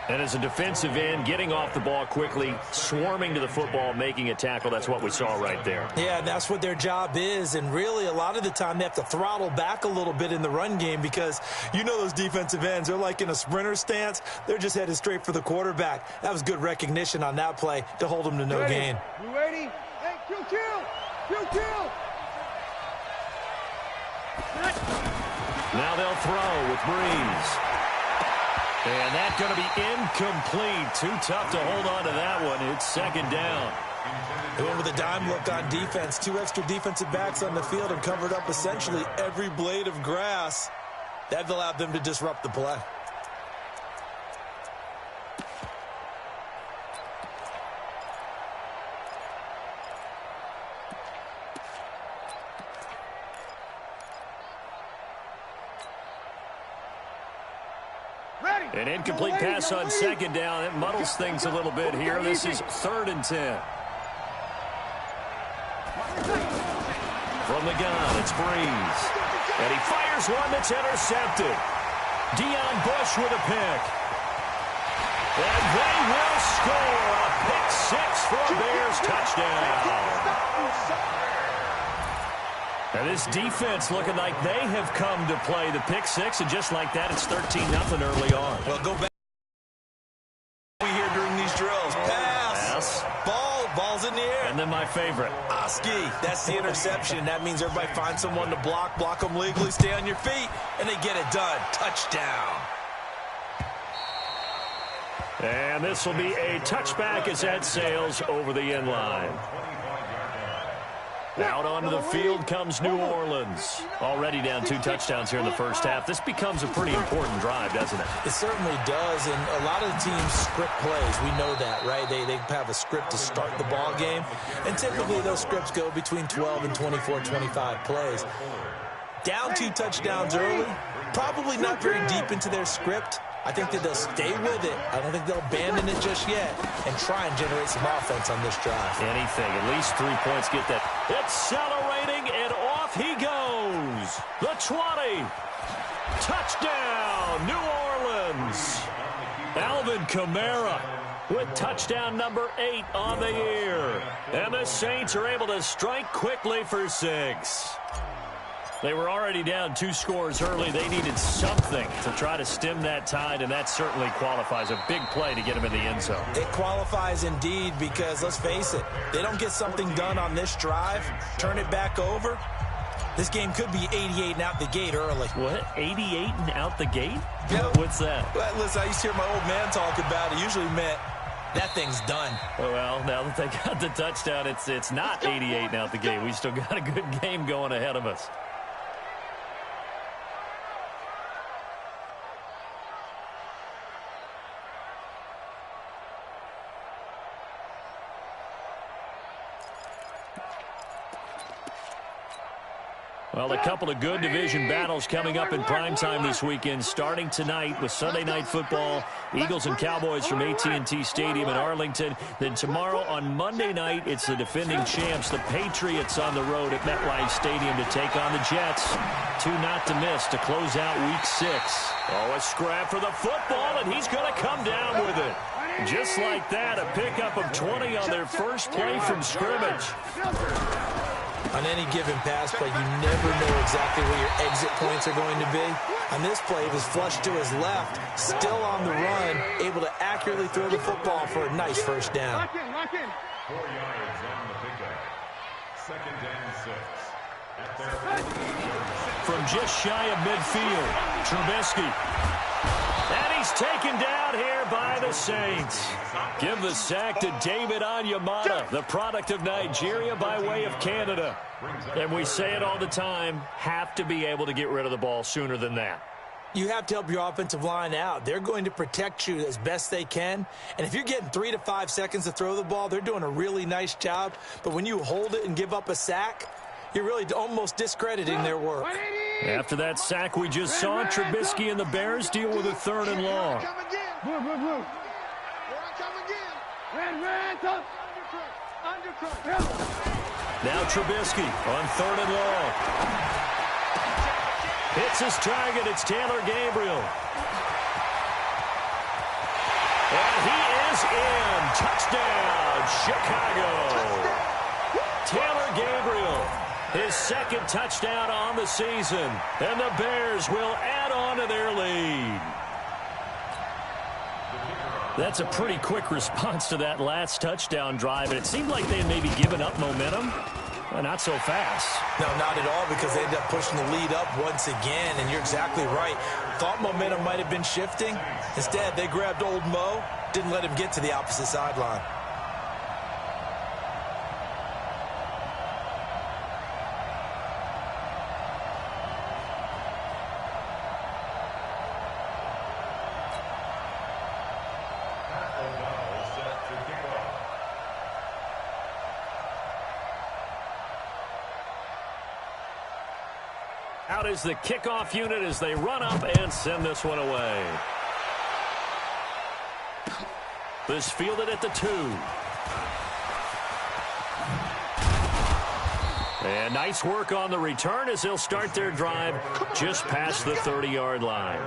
And as a defensive end, getting off the ball quickly, swarming to the football, making a tackle, that's what we saw right there. Yeah, that's what their job is, and really a lot of the time they have to throttle back a little bit in the run game because you know those defensive ends, they're like in a sprinter stance. They're just headed straight for the quarterback. That was good recognition on that play to hold them to no gain. You ready? Hey, kill! Now they'll throw with Breeze. And that's going to be incomplete. Too tough to hold on to that one. It's 2nd down. They went with a dime look on defense. 2 extra defensive backs on the field and covered up essentially every blade of grass. That allowed them to disrupt the play. An incomplete pass on 2nd down. It muddles things a little bit here. This is 3rd and 10. From the gun, it's Breeze. And he fires one that's intercepted. Deion Bush with a pick. And they will score a pick 6 for a Bears touchdown. And this defense looking like they have come to play the pick 6, and just like that, it's 13-0 early on. Well, go back. We hear during these drills, pass. Ball's in the air. And then my favorite. Oski, that's the interception. That means everybody finds someone to block them legally, stay on your feet, and they get it done. Touchdown. And this will be a touchback as that sails over the end line. Out onto the field comes New Orleans. Already down 2 touchdowns here in the first half. This becomes a pretty important drive, doesn't it? It certainly does, and a lot of the teams script plays. We know that, right? They have a script to start the ball game, and typically those scripts go between 12 and 24, 25 plays. Down 2 touchdowns early, probably not very deep into their script. I think that they'll stay with it. I don't think they'll abandon it just yet and try and generate some offense on this drive. Anything. At least 3 points. Get that. Accelerating, and off he goes. The 20. Touchdown, New Orleans. Alvin Kamara with touchdown number 8 on the year. And the Saints are able to strike quickly for 6. They were already down 2 scores early. They needed something to try to stem that tide, and that certainly qualifies. A big play to get them in the end zone. It qualifies indeed because, let's face it, they don't get something done on this drive, turn it back over, this game could be 88 and out the gate early. What? 88 and out the gate? Yep. What's that? Well, listen, I used to hear my old man talk about it. Usually meant that thing's done. Well, now that they got the touchdown, it's not 88 and out the gate. We still got a good game going ahead of us. Well, a couple of good division battles coming up in primetime this weekend, starting tonight with Sunday Night Football, Eagles and Cowboys from AT&T Stadium in Arlington. Then tomorrow on Monday night, it's the defending champs, the Patriots, on the road at MetLife Stadium to take on the Jets. 2 not to miss to close out Week 6. Oh, a scrap for the football, and he's going to come down with it. Just like that, a pickup of 20 on their first play from scrimmage. On any given pass play, you never know exactly where your exit points are going to be. On this play, it was flushed to his left, still on the run, able to accurately throw the football for a nice first down. 4 yards on the pickup. 2nd and 6. At their from just shy of midfield, Trubisky. And he's taken down here by the Saints. Give the sack to David Onyemata, the product of Nigeria by way of Canada. And we say it all the time, have to be able to get rid of the ball sooner than that. You have to help your offensive line out. They're going to protect you as best they can. And if you're getting 3 to 5 seconds to throw the ball, they're doing a really nice job. But when you hold it and give up a sack, you're really almost discrediting their work. After that sack we just saw, Trubisky and the Bears deal with a 3rd and long. Now Trubisky on 3rd and long. Hits his target. It's Taylor Gabriel. And he is in. Touchdown, Chicago. Taylor Gabriel, his 2nd touchdown on the season. And the Bears will add on to their lead. That's a pretty quick response to that last touchdown drive. And it seemed like they had maybe given up momentum. Well, not so fast. No, not at all, because they ended up pushing the lead up once again. And you're exactly right. Thought momentum might have been shifting. Instead, they grabbed old Mo, didn't let him get to the opposite sideline. Out is the kickoff unit as they run up and send this one away. This fielded at the 2. And nice work on the return as they'll start their drive just past the 30-yard line.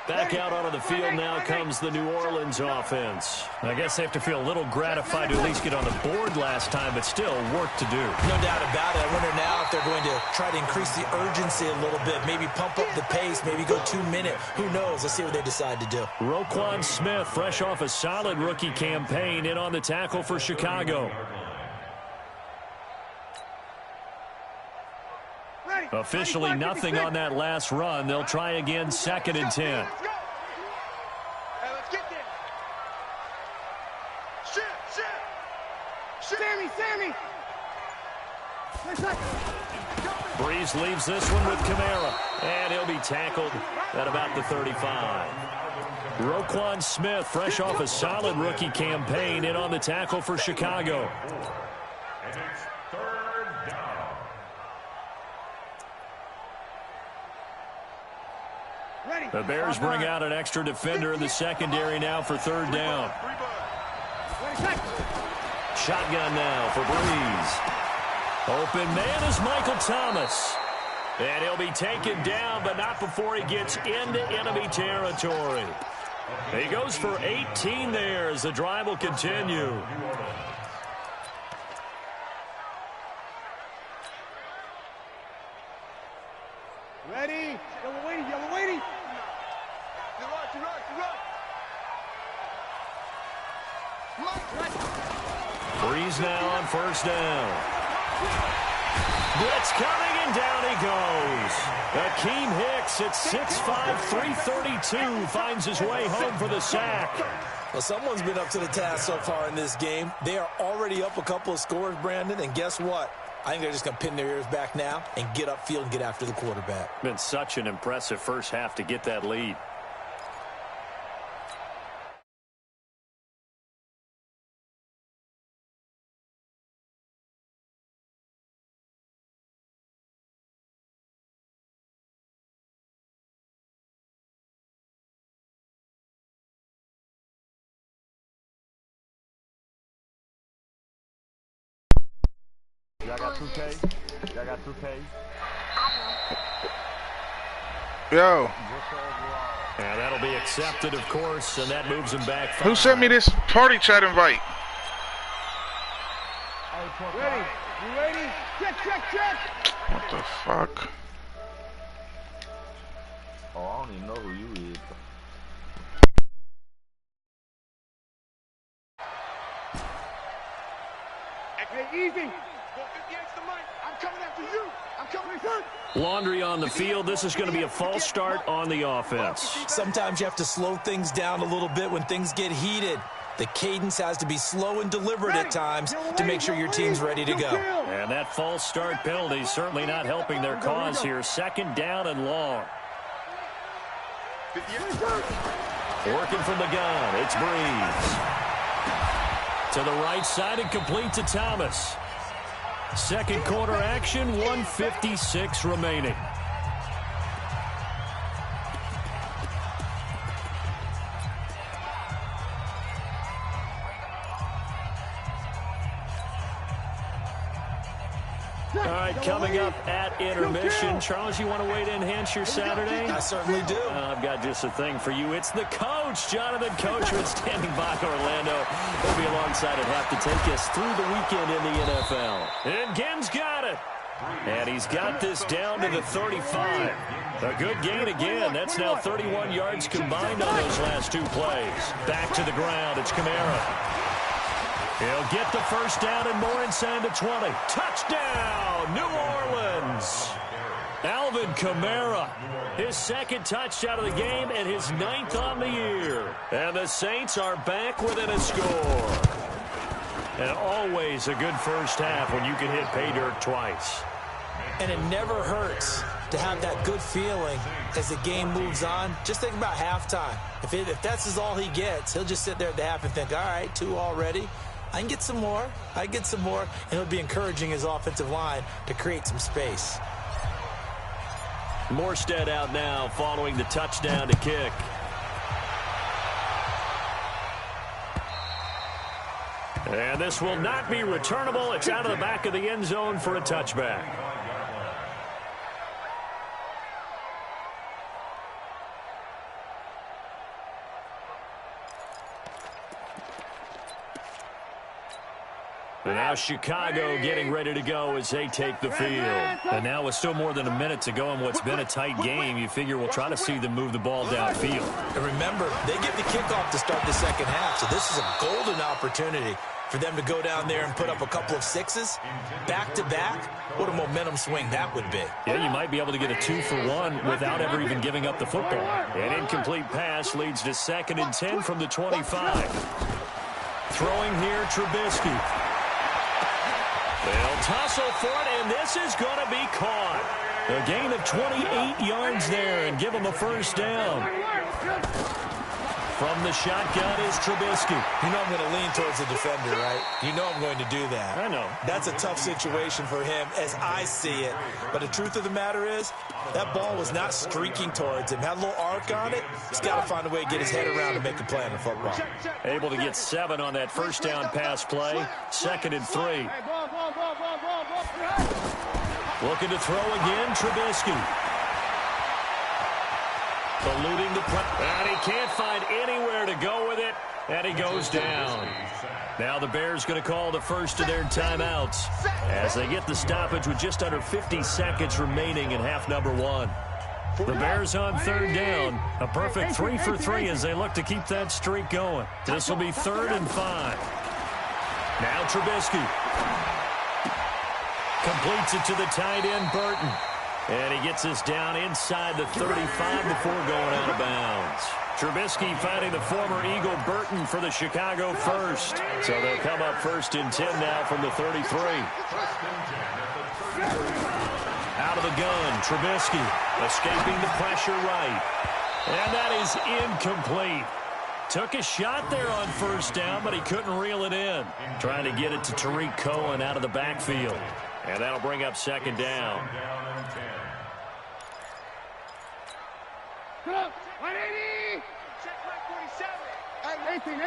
Back out onto the field now comes the New Orleans offense. I guess they have to feel a little gratified to at least get on the board last time, but still work to do. No doubt about it. I wonder now if they're going to try to increase the urgency a little bit, maybe pump up the pace, maybe go 2-minute. Who knows? Let's see what they decide to do. Roquan Smith, fresh off a solid rookie campaign, in on the tackle for Chicago. Officially nothing on that last run. They'll try again, 2nd and 10. Sammy! Breeze leaves this one with Kamara. And he'll be tackled at about the 35. Roquan Smith, fresh off a solid rookie campaign, in on the tackle for Chicago. The Bears bring out an extra defender in the secondary now for 3rd down. Shotgun now for Breeze. Open man is Michael Thomas. And he'll be taken down, but not before he gets into enemy territory. He goes for 18 there as the drive will continue. Breeze now on first down. Blitz coming, and down he goes. Akeem Hicks at 6'5", 332 finds his way home for the sack. Well, someone's been up to the task so far in this game. They are already up a couple of scores, Brandon, and guess what? I think they're just going to pin their ears back now and get upfield and get after the quarterback. Been such an impressive first half to get that lead. Y'all got 2K? Y'all got 2K? Yo. And that'll be accepted, of course, and that moves him back. Who sent me this party chat invite? Ready? You ready? Check. What the fuck? Oh, I don't even know who you is. Hey, easy. I'm coming after you. I'm coming after you. Laundry on the field. This is going to be a false start on the offense. Sometimes you have to slow things down a little bit when things get heated. The cadence has to be slow and deliberate at times to make sure your team's ready to go. And that false start penalty certainly not helping their cause here. Second down and long. Working from the gun, it's Breeze. To the right side and complete to Thomas. Second quarter action, 1:56 remaining. All right, coming up at intermission. Charles, you want to wait to enhance your Saturday? I certainly do. I've got just a thing for you. It's the coach, Jonathan Coachman, standing by Orlando. He'll be alongside at half to take us through the weekend in the NFL. And Ginn's got it. And he's got this down to the 35. A good gain again. That's now 31 yards combined on those last two plays. Back to the ground. It's Kamara. He'll get the first down and more inside the 20. Touchdown, New Orleans. Alvin Kamara, his second touchdown of the game and his 9th on the year. And the Saints are back within a score. And always a good first half when you can hit pay dirt twice. And it never hurts to have that good feeling as the game moves on. Just think about halftime. If that's all he gets, he'll just sit there at the half and think, all right, 2 already. I can get some more. And he'll be encouraging his offensive line to create some space. Morstead out now following the touchdown to kick. And this will not be returnable. It's out of the back of the end zone for a touchback. And now Chicago getting ready to go as they take the field. And now with still more than a minute to go in what's been a tight game, you figure we'll try to see them move the ball downfield. And remember, they get the kickoff to start the second half, so this is a golden opportunity for them to go down there and put up a couple of sixes back-to-back. What a momentum swing that would be. Yeah, you might be able to get a 2-for-1 without ever even giving up the football. An incomplete pass leads to 2nd and 10 from the 25. Throwing here, Trubisky. They'll tussle for it, and this is going to be caught. A gain of 28 yards there and give them a first down. From the shotgun is Trubisky. You know I'm going to lean towards the defender, right? You know I'm going to do that. I know. That's a tough situation for him as I see it. But the truth of the matter is, that ball was not streaking towards him. Had a little arc on it. He's got to find a way to get his head around and make a play on the football. Able to get 7 on that first down pass play. 2nd and 3. Looking to throw again, Trubisky. Eluding the pressure. And he can't find anywhere to go with it. And he goes down. Now the Bears going to call the first of their timeouts as they get the stoppage with just under 50 seconds remaining in half number 1. The Bears on third down. A perfect 3 for 3 as they look to keep that streak going. This will be 3rd and 5. Now Trubisky. Completes it to the tight end, Burton. And he gets us down inside the 35 before going out of bounds. Trubisky finding the former Eagle Burton for the Chicago first. So they'll come up 1st and 10 now from the 33. Out of the gun, Trubisky escaping the pressure right. And that is incomplete. Took a shot there on 1st down, but he couldn't reel it in. Trying to get it to Tariq Cohen out of the backfield. And that'll bring up 2nd down. Come on, 180. Check 47. 18.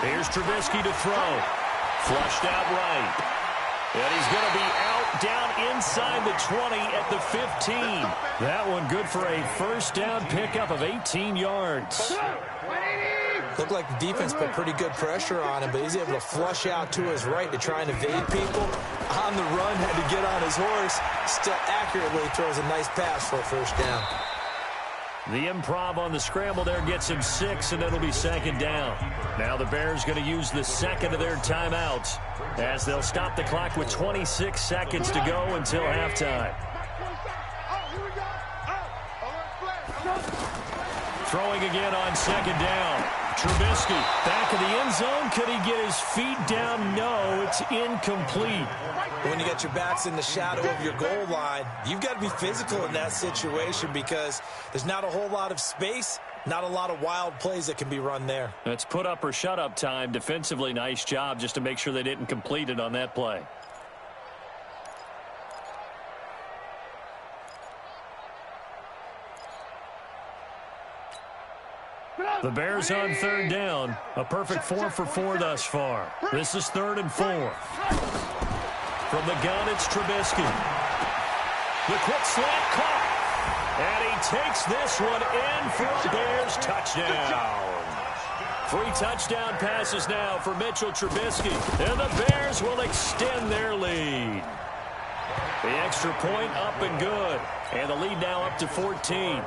Here's Trubisky to throw. Flushed out right. And he's going to be out down inside the 20 at the 15. That one good for a 1st down pickup of 18 yards. Looked like the defense put pretty good pressure on him, but he's able to flush out to his right to try and evade people. On the run, had to get on his horse. Still accurately throws a nice pass for a 1st down. The improv on the scramble there gets him 6, and it'll be 2nd down. Now the Bears going to use the 2nd of their timeouts as they'll stop the clock with 26 seconds to go until halftime. Throwing again on 2nd down. Trubisky back of the end zone. Could he get his feet down? No, it's incomplete. When you got your backs in the shadow of your goal line, you've got to be physical in that situation because there's not a whole lot of space, not a lot of wild plays that can be run there. It's put up or shut up time. Defensively, nice job just to make sure they didn't complete it on that play. The Bears on 3rd down. A perfect 4 for 4 thus far. This is 3rd and 4. From the gun, it's Trubisky. The quick slant caught. And he takes this one in for a Bears touchdown. 3 touchdown passes now for Mitchell Trubisky. And the Bears will extend their lead. The extra point up and good. And the lead now up to 14.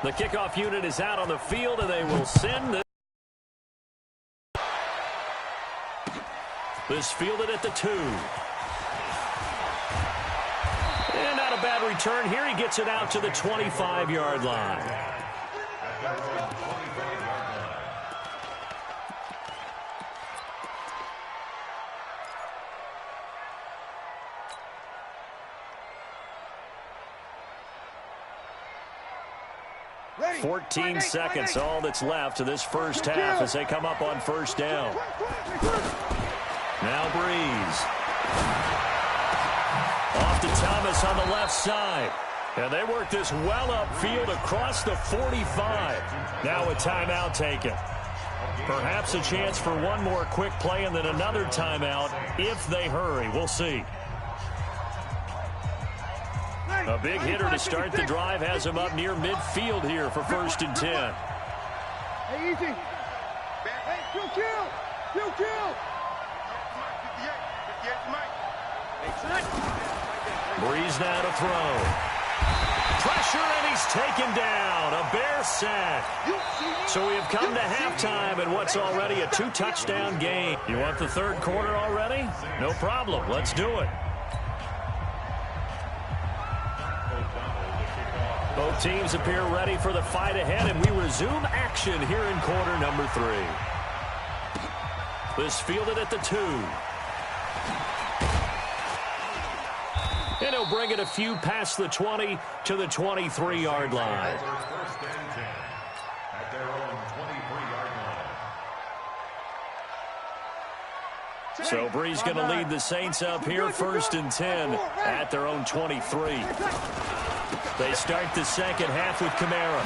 The kickoff unit is out on the field, and they will send this fielded at the 2. And not a bad return here. He gets it out to the 25-yard line. Ready. 14 seconds, all that's left to this first half as they come up on 1st down. Now Breeze. Off to Thomas on the left side. And they work this well upfield across the 45. Now a timeout taken. Perhaps a chance for one more quick play and then another timeout if they hurry. We'll see. A big hitter to start the drive has him up near midfield here for 1st and 10. Hey, easy. Hey, kill. Breeze now to throw. Pressure, and he's taken down. A Bear sack. So we have come to halftime in what's already a 2-touchdown game. You want the 3rd quarter already? No problem. Let's do it. Both teams appear ready for the fight ahead, and we resume action here in quarter number 3. This fielded at the 2. And he'll bring it a few past the 20 to the 23-yard line. So Breeze going to lead the Saints up here 1st and 10 at their own 23. They start the second half with Kamara.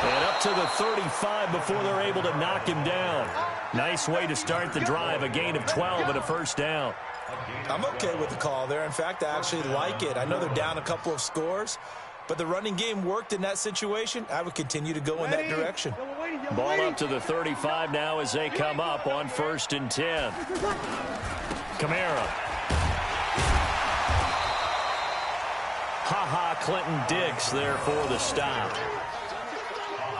And up to the 35 before they're able to knock him down. Nice way to start the drive, a gain of 12 and a 1st down. I'm okay with the call there. In fact, I actually like it. I know they're down a couple of scores, but the running game worked in that situation, I would continue to go in that direction. Ball up to the 35 now as they come up on 1st and 10. Kamara. Clinton Diggs there for the stop.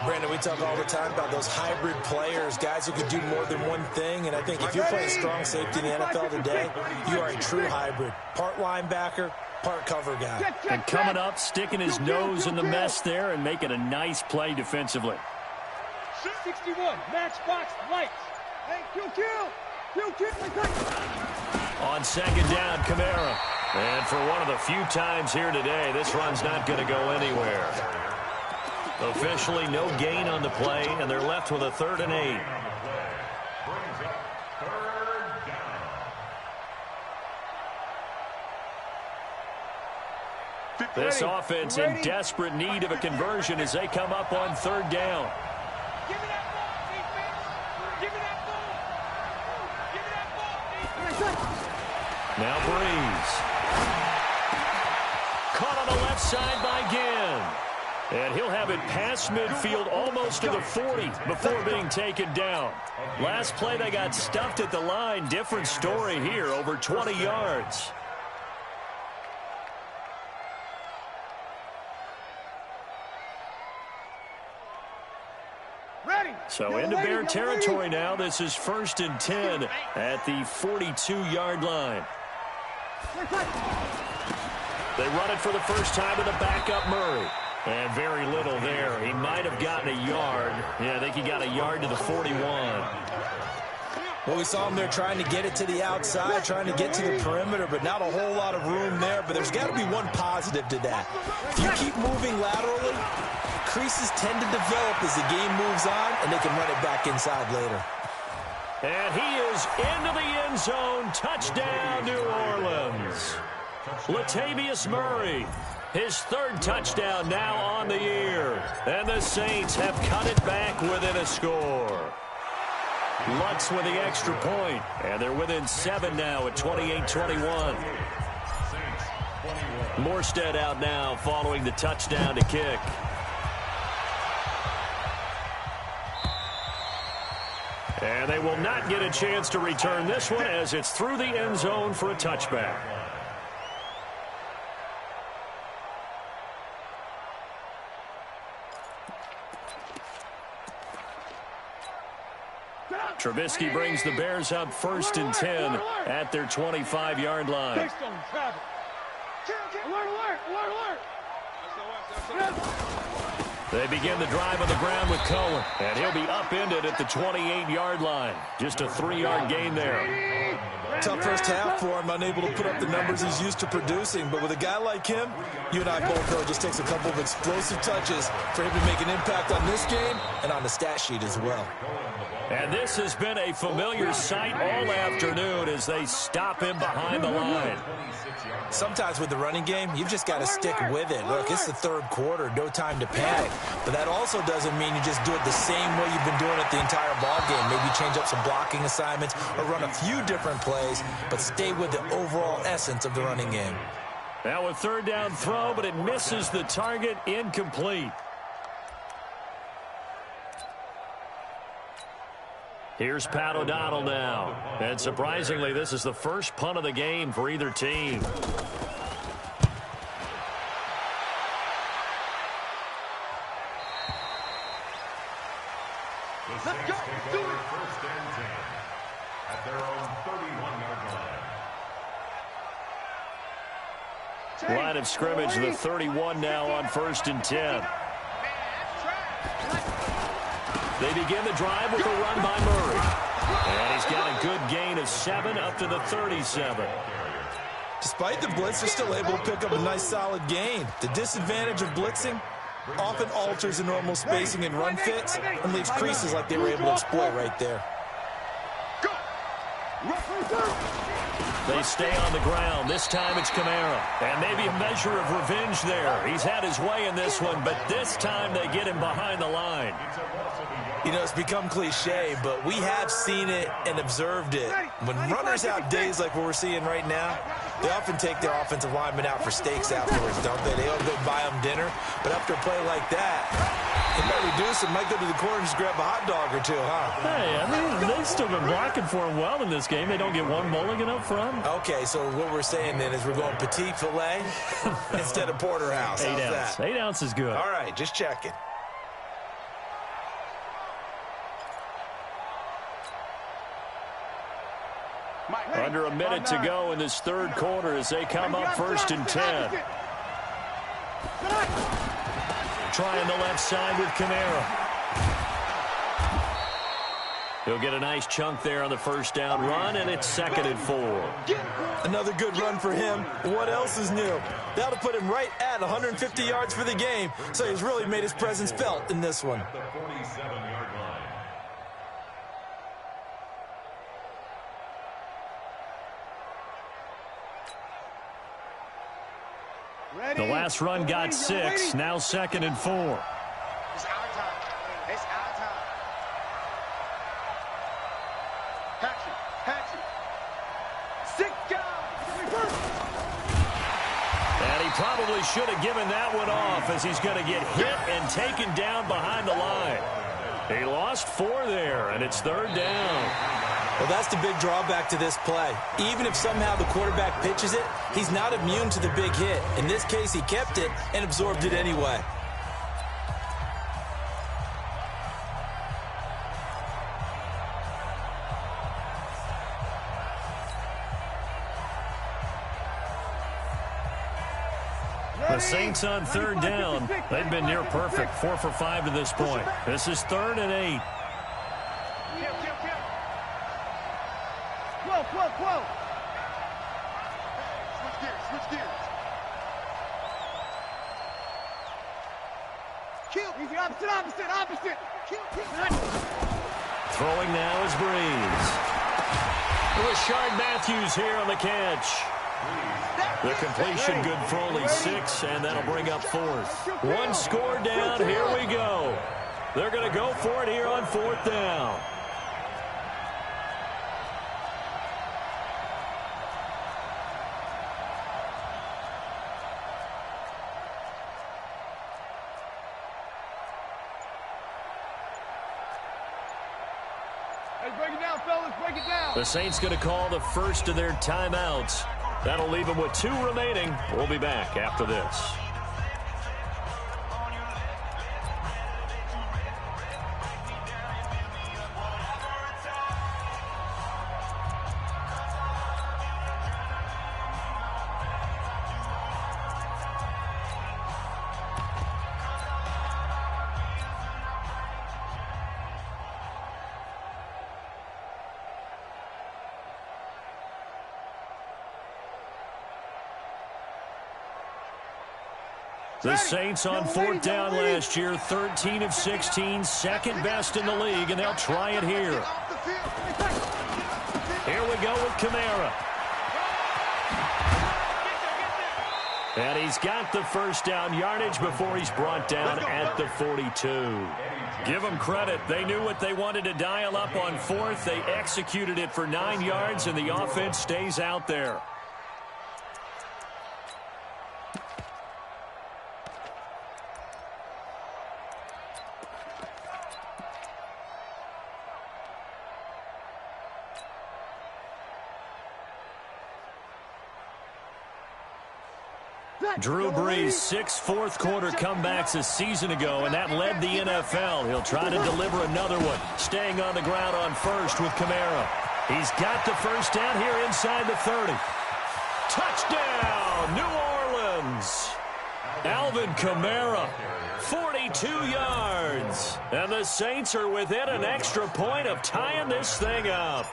Brandon, we talk all the time about those hybrid players, guys who can do more than one thing, and I think if you're playing strong safety in the NFL today, you are a true hybrid. Part linebacker, part cover guy. And coming up, sticking his nose in the mess there and making a nice play defensively. 61, matchbox lights. Hey, kill. On 2nd down, Kamara. And for one of the few times here today, this run's not going to go anywhere. Officially no gain on the play, and they're left with a 3rd and 8. This offense in desperate need of a conversion as they come up on 3rd down. Give me that ball, defense. Give me that ball. Give me that ball, defense. Now Breeze. Caught on the left side by Ginn. And he'll have it past midfield almost to the 40 before being taken down. Last play they got stuffed at the line. Different story here, over 20 yards. So into Bear territory now. This is 1st and 10 at the 42-yard line. They run it for the first time with a backup Murray. And very little there. He might have gotten a yard. Yeah, I think he got a yard to the 41. Well, we saw him there trying to get it to the outside, trying to get to the perimeter, but not a whole lot of room there. But there's got to be one positive to that. If you keep moving laterally, creases tend to develop as the game moves on, and they can run it back inside later. And he is into the end zone. Touchdown, New Orleans. Latavius Murray, his 3rd touchdown now on the year. And the Saints have cut it back within a score. Lutz with the extra point, and they're within 7 now at 28-21. Morstead out now following the touchdown to kick. And they will not get a chance to return this one as it's through the end zone for a touchback. Trubisky brings the Bears up 1st and 10 at their 25-yard line. They begin the drive on the ground with Cohen, and he'll be upended at the 28-yard line. Just a 3-yard gain there. Tough first half for him, unable to put up the numbers he's used to producing. But with a guy like him, you and I both know it just takes a couple of explosive touches for him to make an impact on this game and on the stat sheet as well. And this has been a familiar sight all afternoon as they stop him behind the line. Sometimes with the running game, you've just got to stick with it. Look, it's the 3rd quarter, no time to panic. But that also doesn't mean you just do it the same way you've been doing it the entire ball game. Maybe change up some blocking assignments or run a few different plays, but stay with the overall essence of the running game. Now a 3rd down throw, but it misses the target, incomplete. Here's Pat O'Donnell now. And surprisingly, this is the first punt of the game for either team. Let's go. Do it. 1st and 10 at their own 31-yard line. Line of scrimmage, the 31 now on 1st and 10. They begin the drive with a run by Murray. And he's got a good gain of 7 up to the 37. Despite the blitz, they're still able to pick up a nice solid gain. The disadvantage of blitzing often alters the normal spacing and run fits and leaves creases like they were able to exploit right there. They stay on the ground. This time it's Kamara. And maybe a measure of revenge there. He's had his way in this one, but this time they get him behind the line. You know, it's become cliche, but we have seen it and observed it. When runners have days like what we're seeing right now, They often take their offensive linemen out for steaks afterwards, don't they? They all go buy them dinner. But after a play like that, they might reduce it, might go to the corner and just grab a hot dog or two, huh? Hey, I mean, they've still been blocking for him well in this game. They don't get one mulligan up front. Okay, so what we're saying then is we're going petite filet instead of porterhouse. 8 How's ounce. that? 8 ounce is good. All right, just checking. Under a minute to go in this third quarter as they come up 1st and 10. Trying the left side with Kamara. He'll get a nice chunk there on the first down run, and it's 2nd and 4. Another good run for him. What else is new? That'll put him right at 150 yards for the game, so he's really made his presence felt in this one. The last run got 6. Now 2nd and 4. It's our time. It's our time. Hatchet. 6 guys. And he probably should have given that one off as he's going to get hit and taken down behind the line. He lost 4 there, and it's 3rd down. Well, that's the big drawback to this play. Even if somehow the quarterback pitches it, he's not immune to the big hit. In this case, he kept it and absorbed it anyway. The Saints on 3rd down. They've been near perfect. 4 for 5 to this point. This is 3rd and 8. Whoa. Switch gears. Kill. Easy, opposite. Kill. Throwing now is Breeze. Rashard Matthews here on the catch. The completion good for only 6, and that'll bring up 4th. 1 score down. Here we go. They're going to go for it here on 4th down. Break it down, fellas. Break it down. The Saints going to call the first of their timeouts. That'll leave them with 2 remaining. We'll be back after this. The Saints on 4th down last year, 13 of 16, 2nd best in the league, and they'll try it here. Here we go with Kamara. And he's got the first down yardage before he's brought down at the 42. Give them credit. They knew what they wanted to dial up on 4th. They executed it for 9 yards, and the offense stays out there. Drew Brees, 6 fourth-quarter comebacks a season ago, and that led the NFL. He'll try to deliver another one, staying on the ground on 1st with Kamara. He's got the first down here inside the 30. Touchdown, New Orleans. Alvin Kamara, 42 yards. And the Saints are within an extra point of tying this thing up.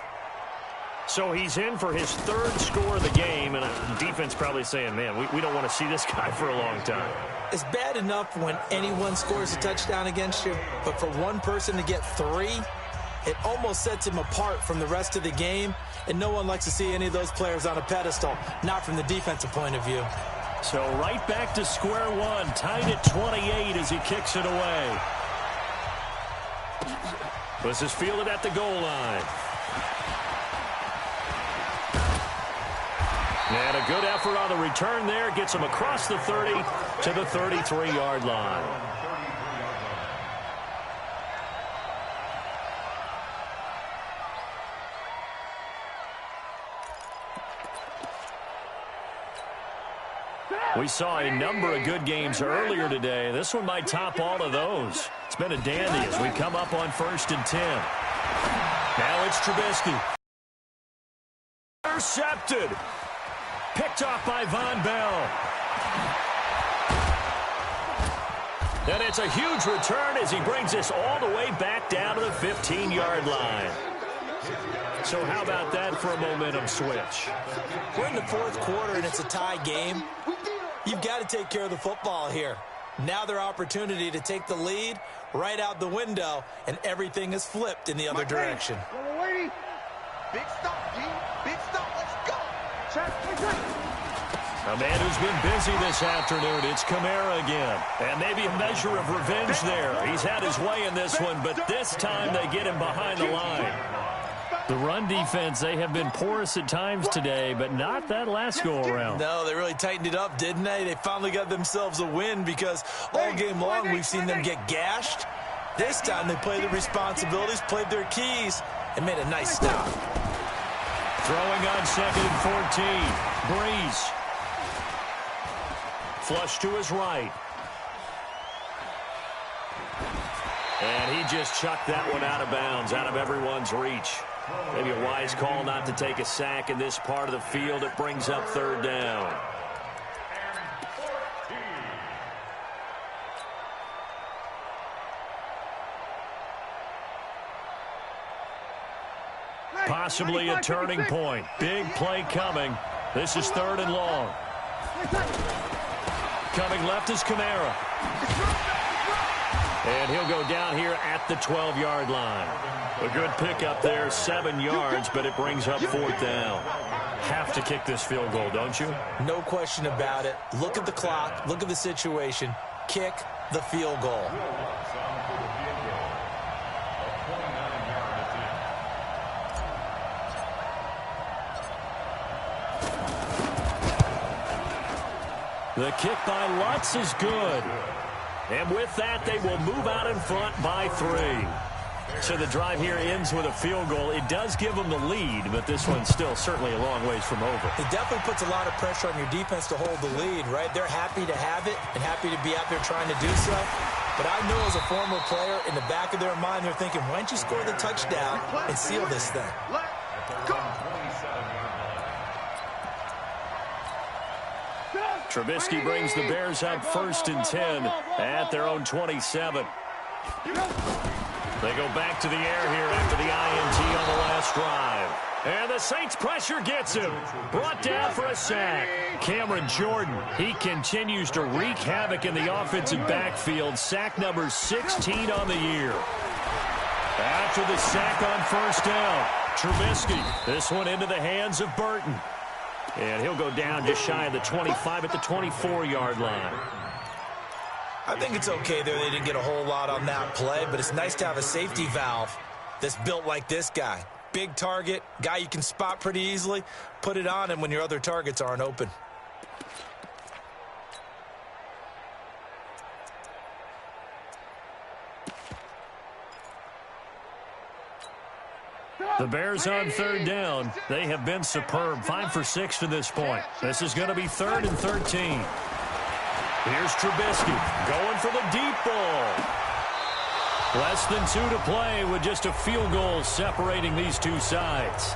So he's in for his 3rd score of the game, and the defense probably saying, man, we don't want to see this guy for a long time. It's bad enough when anyone scores a touchdown against you, but for one person to get 3, it almost sets him apart from the rest of the game, and no one likes to see any of those players on a pedestal, not from the defensive point of view. So right back to square one, tied at 28 as he kicks it away. This is fielded at the goal line. And a good effort on the return there. Gets him across the 30 to the 33-yard line. We saw a number of good games earlier today. This one might top all of those. It's been a dandy as we come up on 1st and 10. Now it's Trubisky. Intercepted. Picked off by Von Bell. And it's a huge return as he brings us all the way back down to the 15-yard line. So how about that for a momentum switch? We're in the 4th quarter and it's a tie game. You've got to take care of the football here. Now their opportunity to take the lead right out the window, and everything is flipped in the other direction. Big stop, G. Big stop. Let's go. Check. A man who's been busy this afternoon, it's Kamara again. And maybe a measure of revenge there. He's had his way in this one, but this time they get him behind the line. The run defense, they have been porous at times today, but not that last go-around. No, they really tightened it up, didn't they? They finally got themselves a win because all game long we've seen them get gashed. This time they played their responsibilities, played their keys, and made a nice stop. Throwing on 2nd and 14. Breeze. Flush to his right. And he just chucked that one out of bounds, out of everyone's reach. Maybe a wise call not to take a sack in this part of the field. It brings up 3rd down. Possibly a turning point. Big play coming. This is 3rd and long. Coming left is Kamara. And he'll go down here at the 12-yard line. A good pickup there, 7 yards, but it brings up 4th down. Have to kick this field goal, don't you? No question about it. Look at the clock. Look at the situation. Kick the field goal. The kick by Lutz is good. And with that, they will move out in front by 3. So the drive here ends with a field goal. It does give them the lead, but this one's still certainly a long ways from over. It definitely puts a lot of pressure on your defense to hold the lead, right? They're happy to have it and happy to be out there trying to do so. But I know as a former player, in the back of their mind, they're thinking, why don't you score the touchdown and seal this thing? Trubisky brings the Bears up 1st and 10 at their own 27. They go back to the air here after the INT on the last drive. And the Saints pressure gets him. Brought down for a sack. Cameron Jordan, he continues to wreak havoc in the offensive backfield. Sack number 16 on the year. After the sack on 1st down, Trubisky, this one into the hands of Burton. And he'll go down just shy of the 25 at the 24-yard line. I think it's okay there. They didn't get a whole lot on that play, but it's nice to have a safety valve that's built like this guy. Big target, guy you can spot pretty easily. Put it on him when your other targets aren't open. The Bears on 3rd down. They have been superb. 5 for 6 to this point. This is going to be 3rd and 13. Here's Trubisky going for the deep ball. Less than 2 to play with just a field goal separating these two sides.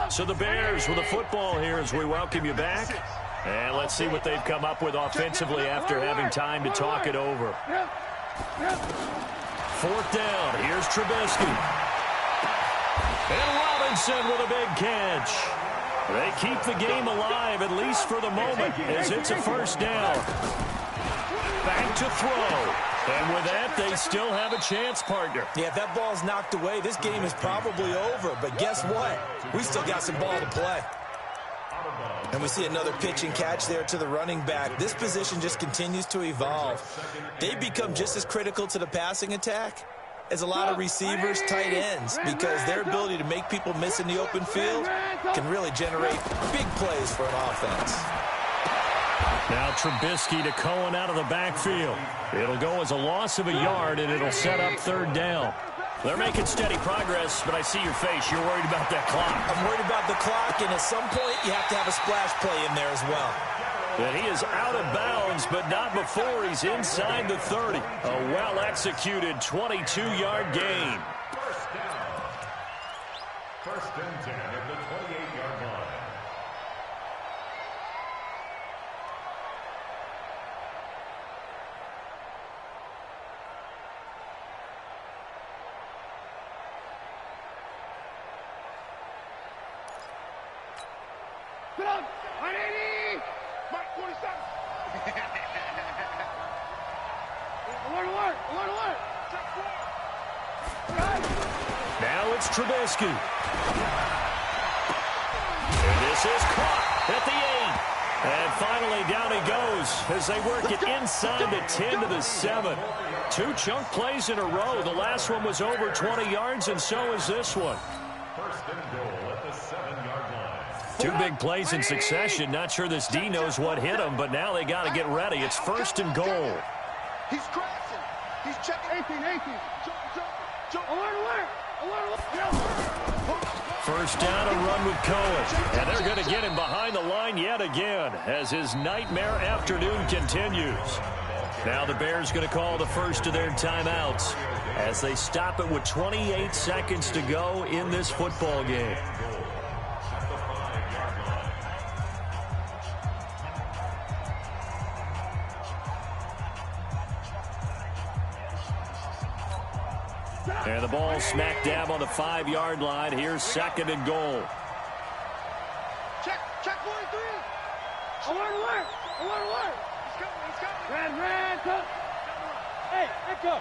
So the Bears with the football here as we welcome you back. And let's see what they've come up with offensively after having time to talk it over. 4th down. Here's Trubisky. And Robinson with a big catch. They keep the game alive, at least for the moment, as it's a first down. Back to throw. And with that, they still have a chance, partner. Yeah, if that ball's knocked away, this game is probably over. But guess what? We still got some ball to play. And we see another pitch and catch there to the running back. This position just continues to evolve. They become just as critical to the passing attack as a lot of receivers, tight ends, because their ability to make people miss in the open field can really generate big plays for an offense. Now Trubisky to Cohen out of the backfield. It'll go as a loss of a yard, and it'll set up third down. They're making steady progress, but I see your face. You're worried about that clock. I'm worried about the clock, and at some point you have to have a splash play in there as well. And he is out of bounds, but not before he's inside the 30. A well-executed 22-yard gain. First down. First and 10 at the 28-yard line. Sit up! 180! Mike 47! Alert! Now it's Trubisky. And this is caught at the 8. And finally down he goes as they work it inside the 10 to the 7. 2 chunk plays in a row. The last one was over 20 yards, and so is this one. First and goal at the 7-yard line. 2 big plays in succession. Not sure this D knows what hit him, but now they got to get ready. It's first and goal. He's crashing. He's checking. 18. Jump. Alert. First down, a run with Cohen. And they're going to get him behind the line yet again as his nightmare afternoon continues. Now the Bears going to call the first of their timeouts as they stop it with 28 seconds to go in this football game. And the ball smack dab on the 5-yard line. Here's second and goal. Check 43. Alert. He's coming. Red, come. Hey, go.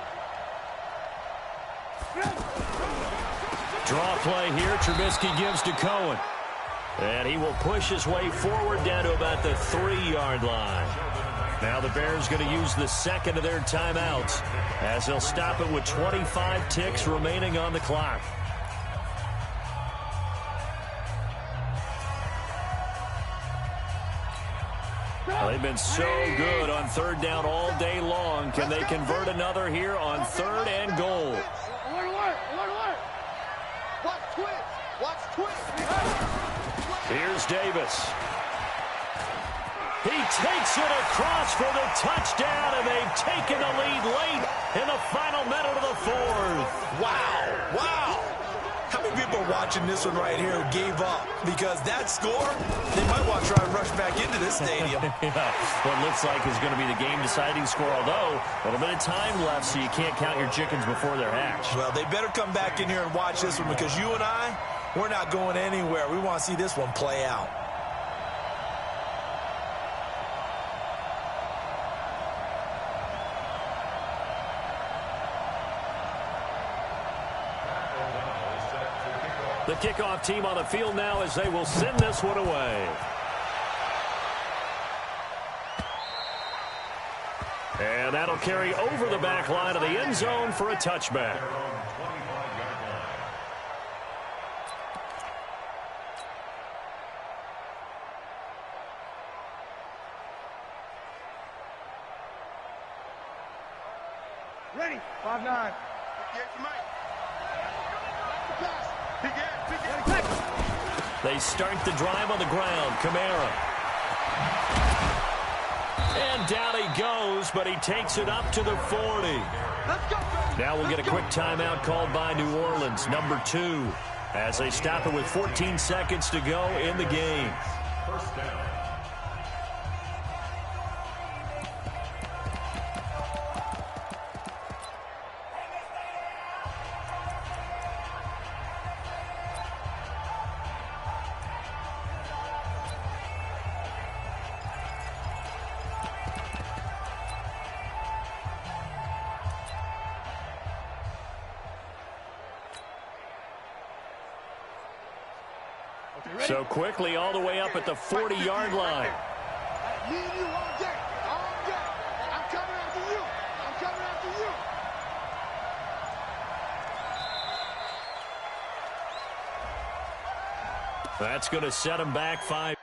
Draw play here. Trubisky gives to Cohen. And he will push his way forward down to about the 3-yard line. Now the Bears going to use the second of their timeouts as they'll stop it with 25 ticks remaining on the clock. Well, they've been so good on third down all day long. Can they convert another here on third and goal? Alert. Watch twist. Here's Davis. He takes it across for the touchdown, and they've taken the lead late in the final minute of the fourth. Wow. How many people are watching this one right here who gave up? Because that score, they might want to try and rush back into this stadium. Yeah, what looks like is going to be the game-deciding score, although a little bit of time left, so you can't count your chickens before they're hatched. Well, they better come back in here and watch this one, because you and I, we're not going anywhere. We want to see this one play out. The kickoff team on the field now as they will send this one away. And that'll carry over the back line of the end zone for a touchback. Ready. 5-9. They start the drive on the ground. Kamara. And down he goes, but he takes it up to the 40. Now we'll get a quick timeout called by New Orleans, number 2, as they stop it with 14 seconds to go in the game. First down. So quickly all the way up at the 40-yard line. Me and you all day. All day. I'm coming after you. I'm coming after you. That's going to set him back 5.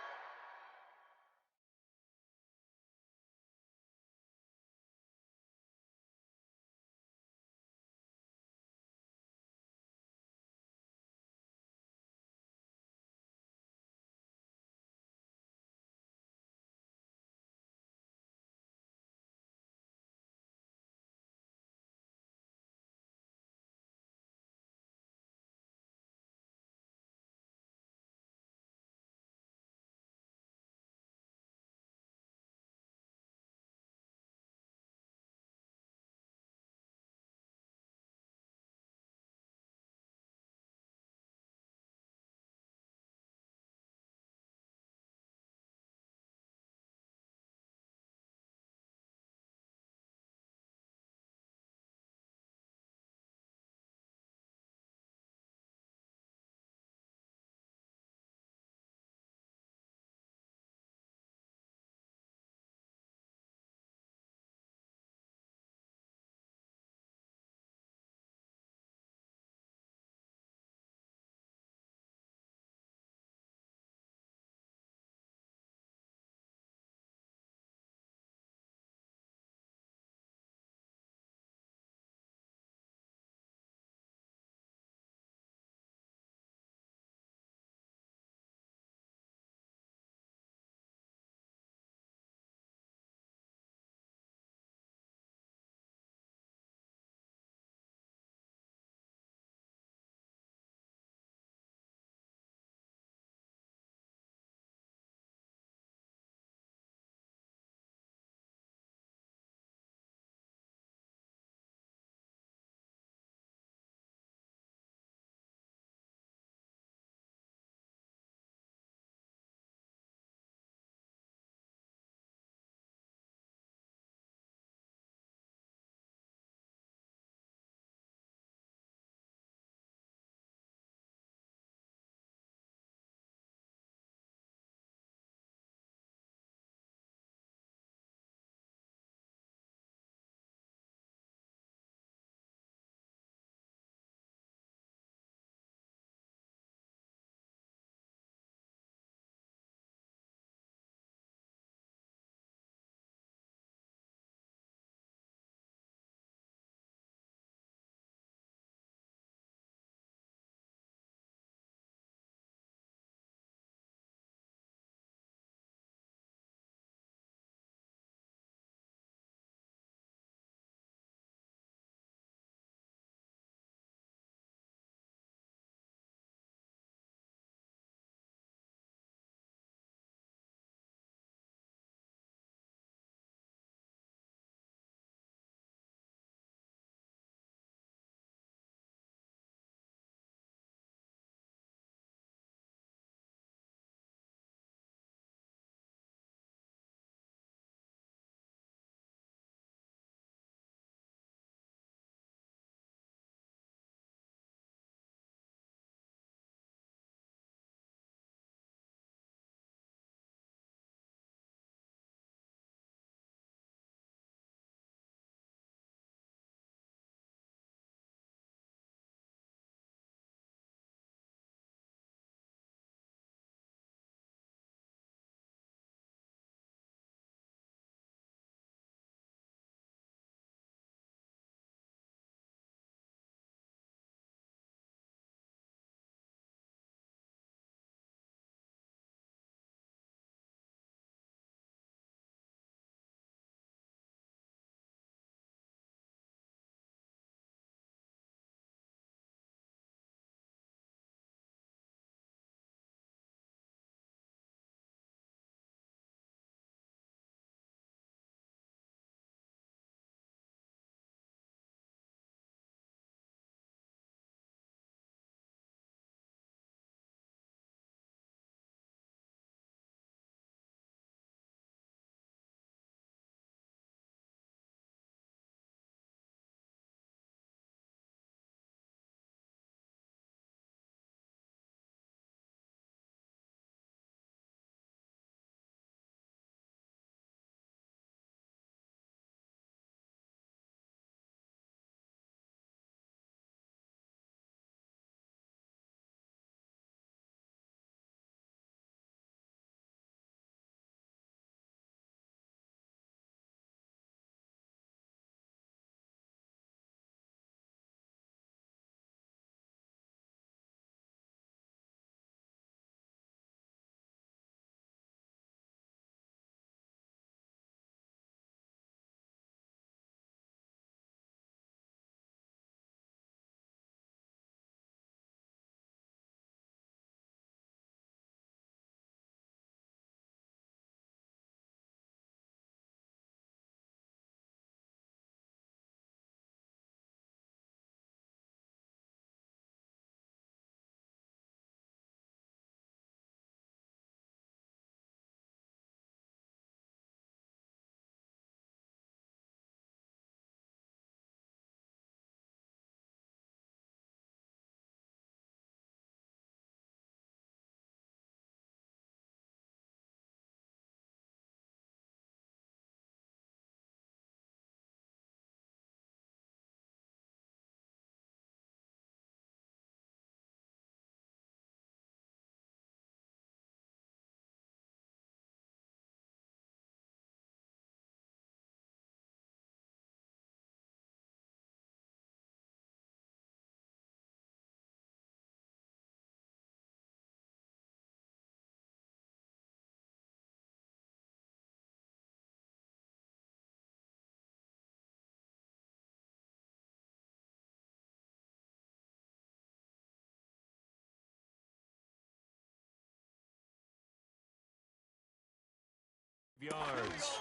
yards.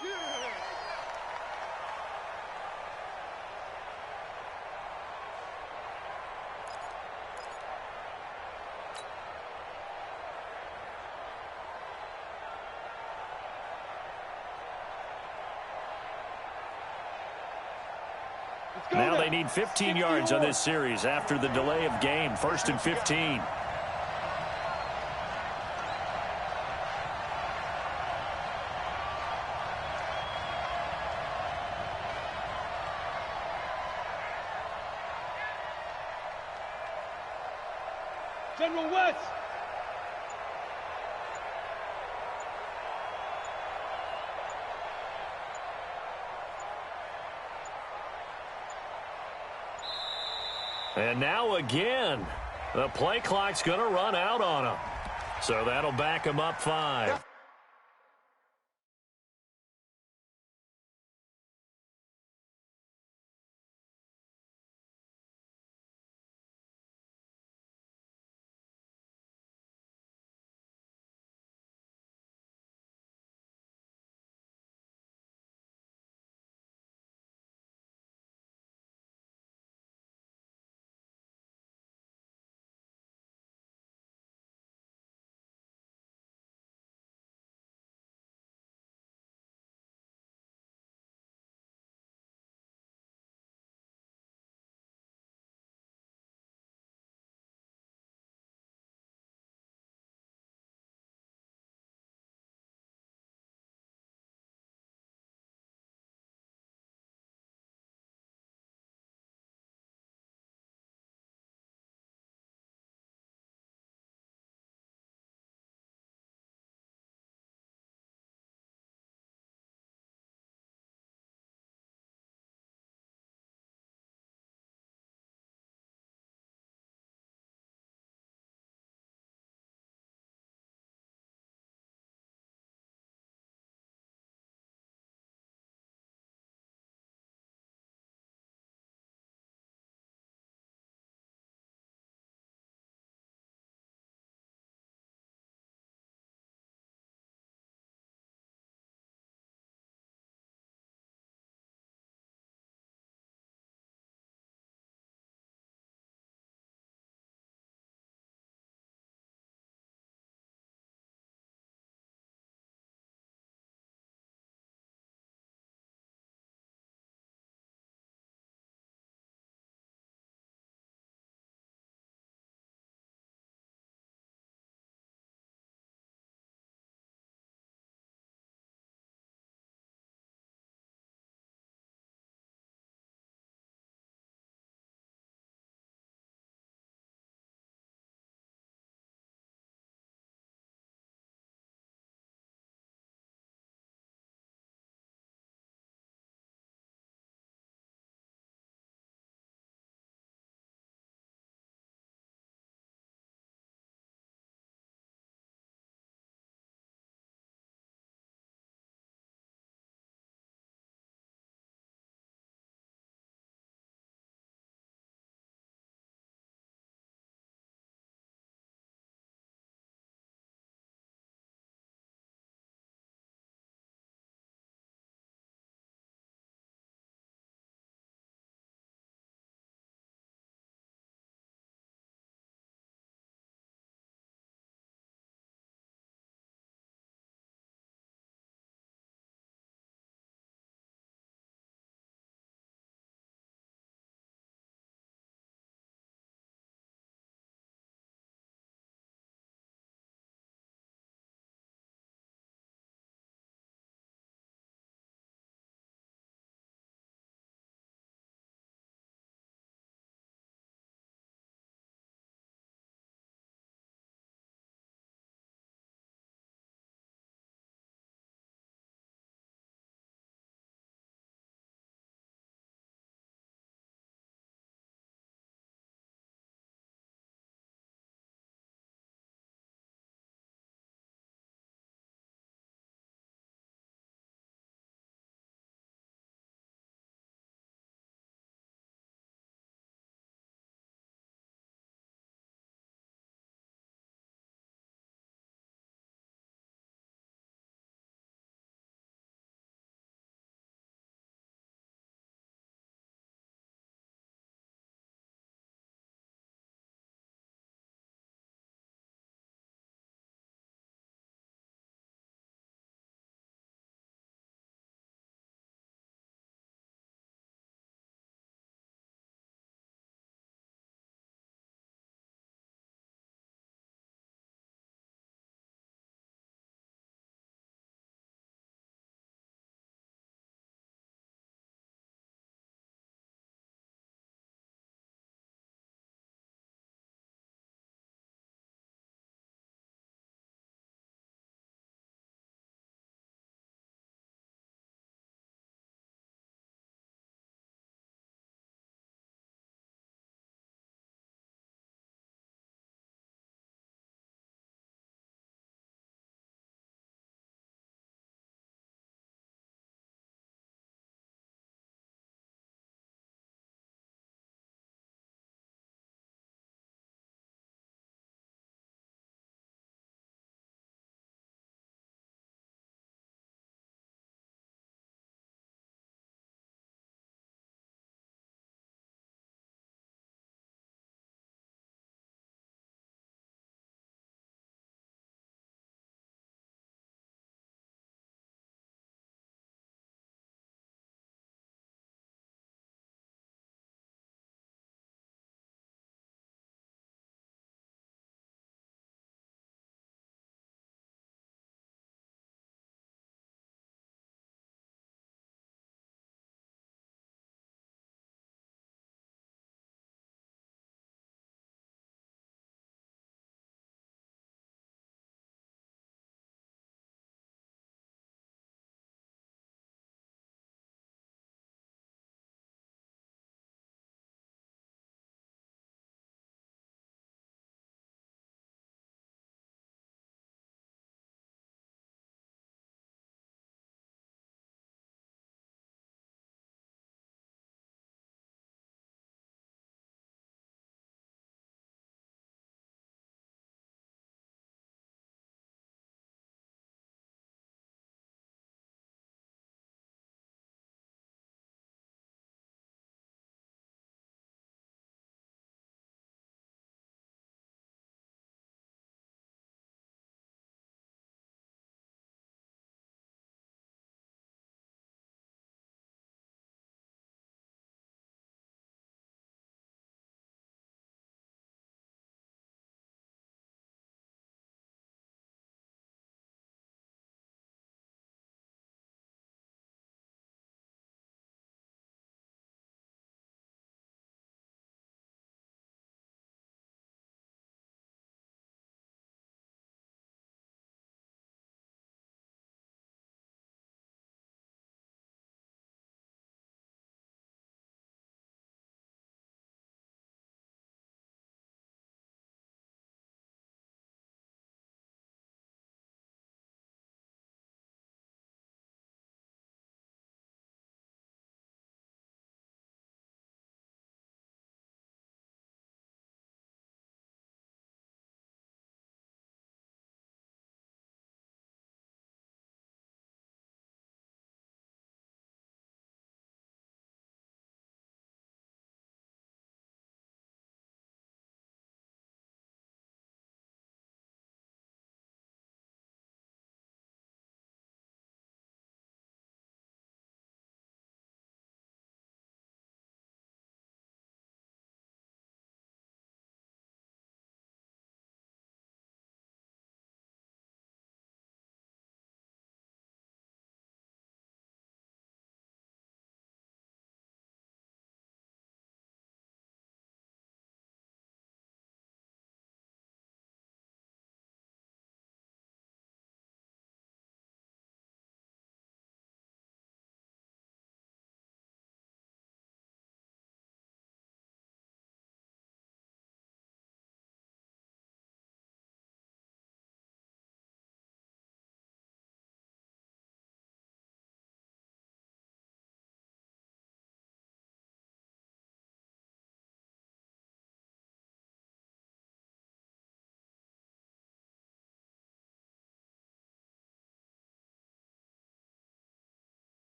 Now they need 15 yards on this series after the delay of game. 1st and 15. General West. And now again, the play clock's going to run out on him. So that'll back him up 5.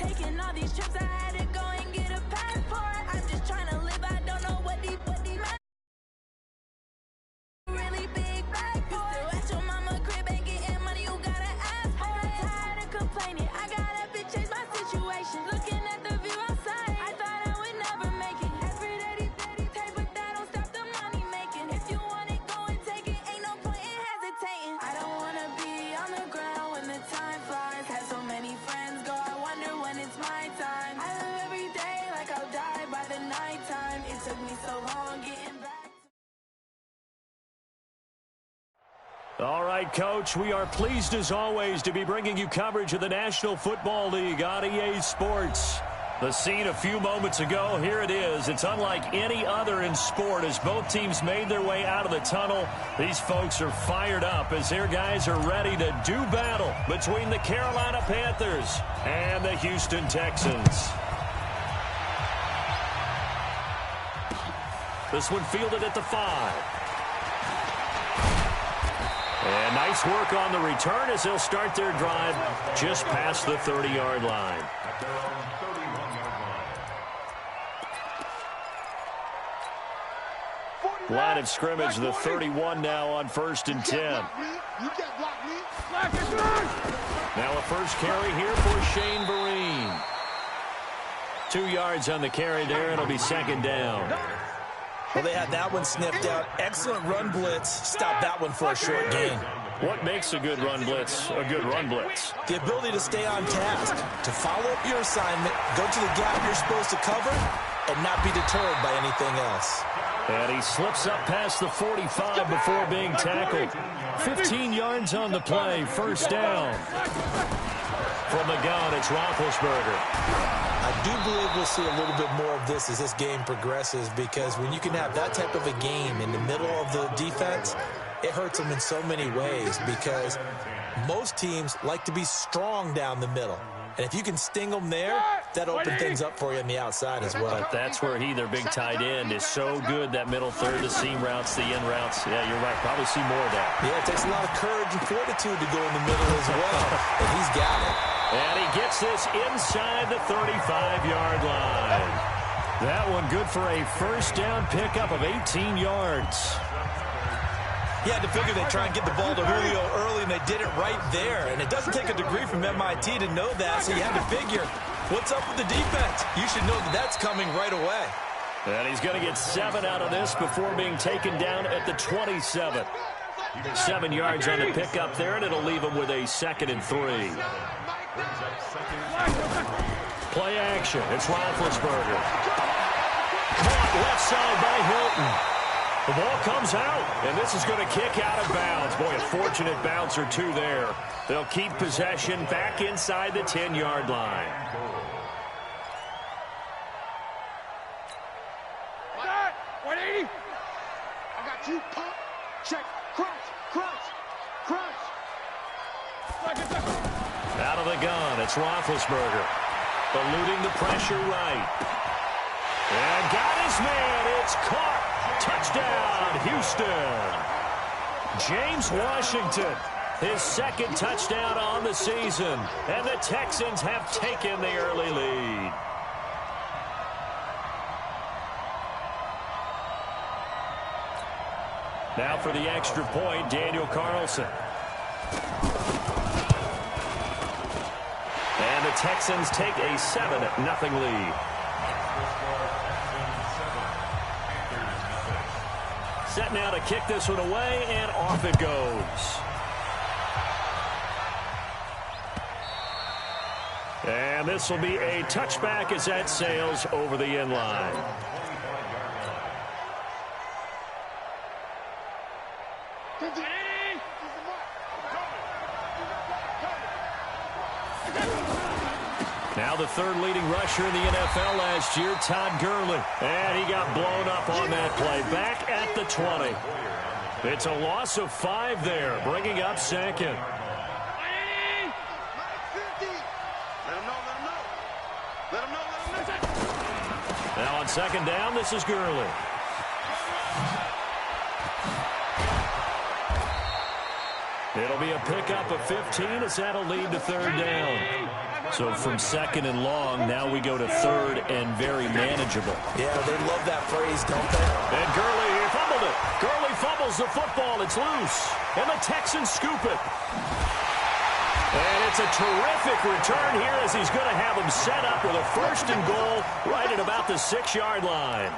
Taking all these trips, I had to go and get a passport. I'm just trying to live, I don't know what these really big bag for. Still at your mama crib, ain't getting money, you gotta ask for it. I'm tired of complaining, I gotta change my situation. Looking at the view outside, I thought I would never make it. Every day these take, but that don't stop the money making. If you want it, go and take it, ain't no point in hesitating. I don't wanna be on the ground when the time flies. Had so many friends go, I wonder when it's my time. I live every day like I'll die by the nighttime. It took me so long getting back. All right, Coach, we are pleased as always to be bringing you coverage of the National Football League on EA Sports. The scene a few moments ago, here it is. It's unlike any other in sport as both teams made their way out of the tunnel. These folks are fired up as their guys are ready to do battle between the Carolina Panthers and the Houston Texans. This one fielded at the 5. And nice work on the return as they'll start their drive just past the 30-yard line. Line of scrimmage, the 31 now on 1st and 10. Now a first carry here for Shane Vereen. 2 yards on the carry there. It'll be 2nd down. Well, they had that one sniffed out. Excellent run blitz. Stop that one for a short gain. What makes a good run blitz a good run blitz? The ability to stay on task, to follow up your assignment, go to the gap you're supposed to cover, and not be deterred by anything else. And he slips up past the 45 before being tackled. 15 yards on the play, 1st down. From the gun, it's Roethlisberger. I do believe we'll see a little bit more of this as this game progresses, because when you can have that type of a game in the middle of the defense, it hurts them in so many ways, because most teams like to be strong down the middle. And if you can sting them there, that'll open things up for you on the outside as well. But that's where their big tight end, is so good, that middle third, the seam routes, the in routes. Yeah, you're right. Probably see more of that. Yeah, it takes a lot of courage and fortitude to go in the middle as well. And he's got it. And he gets this inside the 35-yard line. That one good for a 1st down pickup of 18 yards. He had to figure they'd try and get the ball to Julio early, and they did it right there. And it doesn't take a degree from MIT to know that, so you had to figure, what's up with the defense? You should know that that's coming right away. And he's going to get 7 out of this before being taken down at the 27. 7 yards on the pickup there, and it'll leave him with a 2nd and 3. Play action. It's Roethlisberger. Caught left side by Hilton. The ball comes out, and this is going to kick out of bounds. Boy, a fortunate bounce or two there. They'll keep possession back inside the 10-yard line. Got 180. I got you. Pump. Check. Crunch. Crunch. Crunch. Out of the gun, it's Roethlisberger. Eluding the pressure right. And got his man. It's caught. Touchdown, Houston. James Washington, his 2nd touchdown on the season. And the Texans have taken the early lead. Now for the extra point, Daniel Carlson. And the Texans take a 7-0 lead. Set now to kick this one away, and off it goes. And this will be a touchback as that sails over the end line. Now the 3rd leading rusher in the NFL last year, Todd Gurley. And he got blown up on that play. Back at the 20. It's a loss of 5 there, bringing up 2nd. Now on 2nd down, this is Gurley. It'll be a pickup of 15 as that'll lead to 3rd down. So from second and long, now we go to third and very manageable. Yeah, they love that phrase, don't they? And Gurley fumbled it. Gurley fumbles the football. It's loose. And the Texans scoop it. And it's a terrific return here as he's going to have them set up with a first and goal right at about the 6-yard line.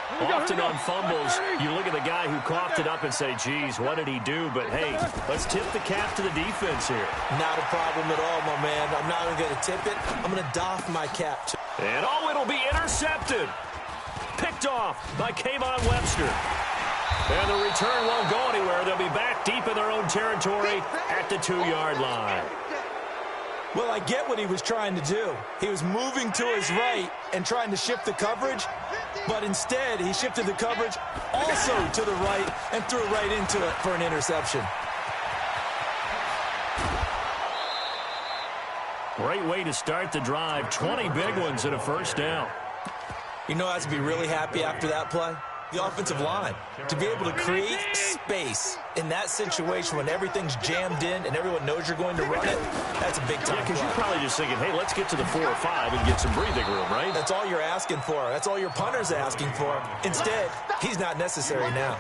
Often on fumbles, you look at the guy who coughed it up and say, geez, what did he do? But, hey, let's tip the cap to the defense here. Not a problem at all, my man. I'm not even going to tip it. I'm going to doff my cap. And, it'll be intercepted. Picked off by Kayvon Webster. And the return won't go anywhere. They'll be back deep in their own territory at the 2-yard line. Well, I get what he was trying to do. He was moving to his right and trying to shift the coverage, but instead he shifted the coverage also to the right and threw right into it for an interception. Great way to start the drive. 20 big ones and a first down. You know, I have to be really happy after that play. The offensive line, to be able to create space in that situation when everything's jammed in and everyone knows you're going to run it, that's a big time. Because you're probably just thinking, hey, let's get to the 4 or 5 and get some breathing room, right? That's all you're asking for. That's all your punter's asking for. Instead, he's not necessary now.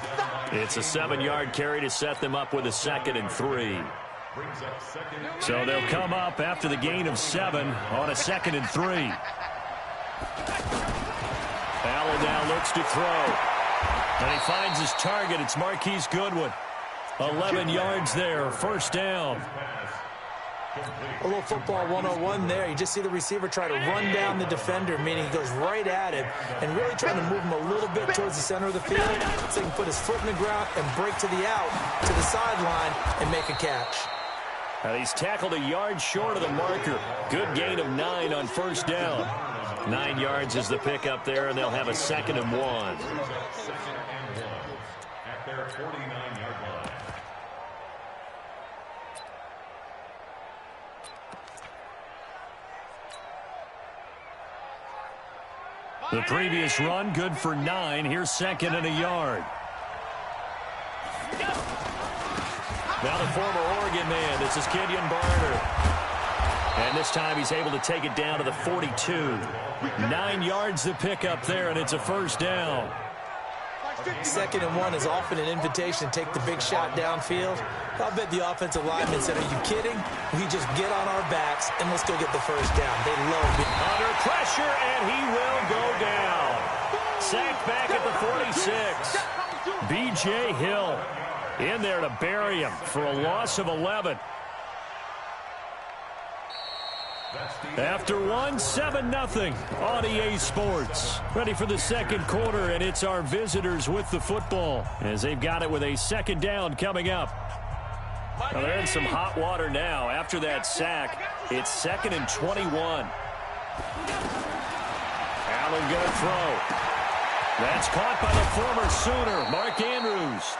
It's a 7-yard carry to set them up with a 2nd and 3. So they'll come up after the gain of 7 on a 2nd and 3. Allen now looks to throw. And he finds his target. It's Marquise Goodwin. 11 yards there. First down. A little football 101 there. You just see the receiver try to run down the defender, meaning he goes right at him and really trying to move him a little bit towards the center of the field so he can put his foot in the ground and break to the out, to the sideline, and make a catch. And he's tackled a yard short of the marker. Good gain of 9 on first down. 9 yards is the pickup there, and they'll have a 2nd and 1. At their 49-yard line. The previous run, good for 9. Here's 2nd and a yard. Now the former Oregon man. This is Kenyon Barner. And this time he's able to take it down to the 42. 9 yards to pick up there, and it's a first down. 2nd and 1 is often an invitation to take the big shot downfield. I'll bet the offensive lineman said, are you kidding? We just get on our backs and let's go get the first down. They love it. Under pressure, and he will go down. Sacked back at the 46. B.J. Hill in there to bury him for a loss of 11. After 1, 7-0 on EA Sports. Ready for the second quarter, and it's our visitors with the football as they've got it with a 2nd down coming up. Well, they're in some hot water now. After that sack, it's 2nd and 21. Allen going to throw. That's caught by the former Sooner, Mark Andrews.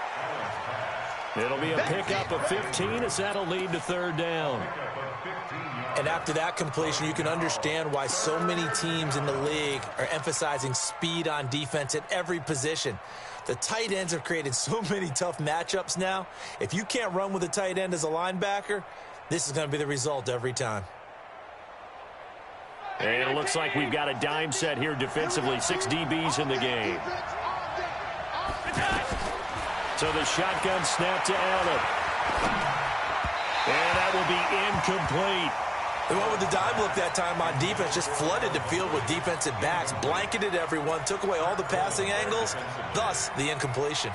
It'll be a pickup of 15 as that'll lead to 3rd down. And after that completion, you can understand why so many teams in the league are emphasizing speed on defense at every position. The tight ends have created so many tough matchups now. If you can't run with a tight end as a linebacker, this is going to be the result every time. And it looks like we've got a dime set here defensively. 6 DBs in the game. So the shotgun snap to Allen. And that will be incomplete. The one with the dime look that time on defense just flooded the field with defensive backs, blanketed everyone, took away all the passing angles, thus the incompletion.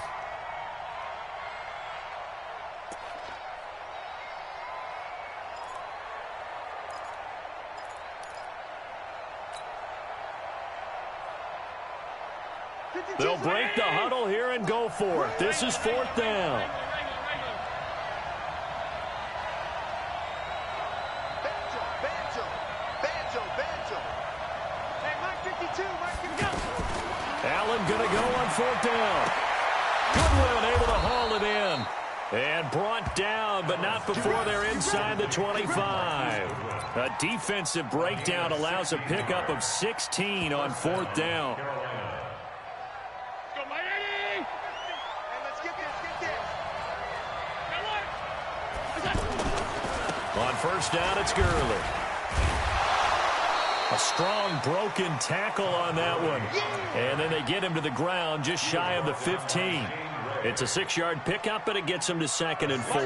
They'll break the huddle here and go for it. This is 4th down. Allen going to go on 4th down. Goodwin able to haul it in. And brought down, but not before they're inside the 25. A defensive breakdown allows a pickup of 16 on 4th down. On first down, it's Gurley. A strong broken tackle on that one. And then they get him to the ground just shy of the 15. It's a 6-yard pickup, but it gets him to 2nd and 4.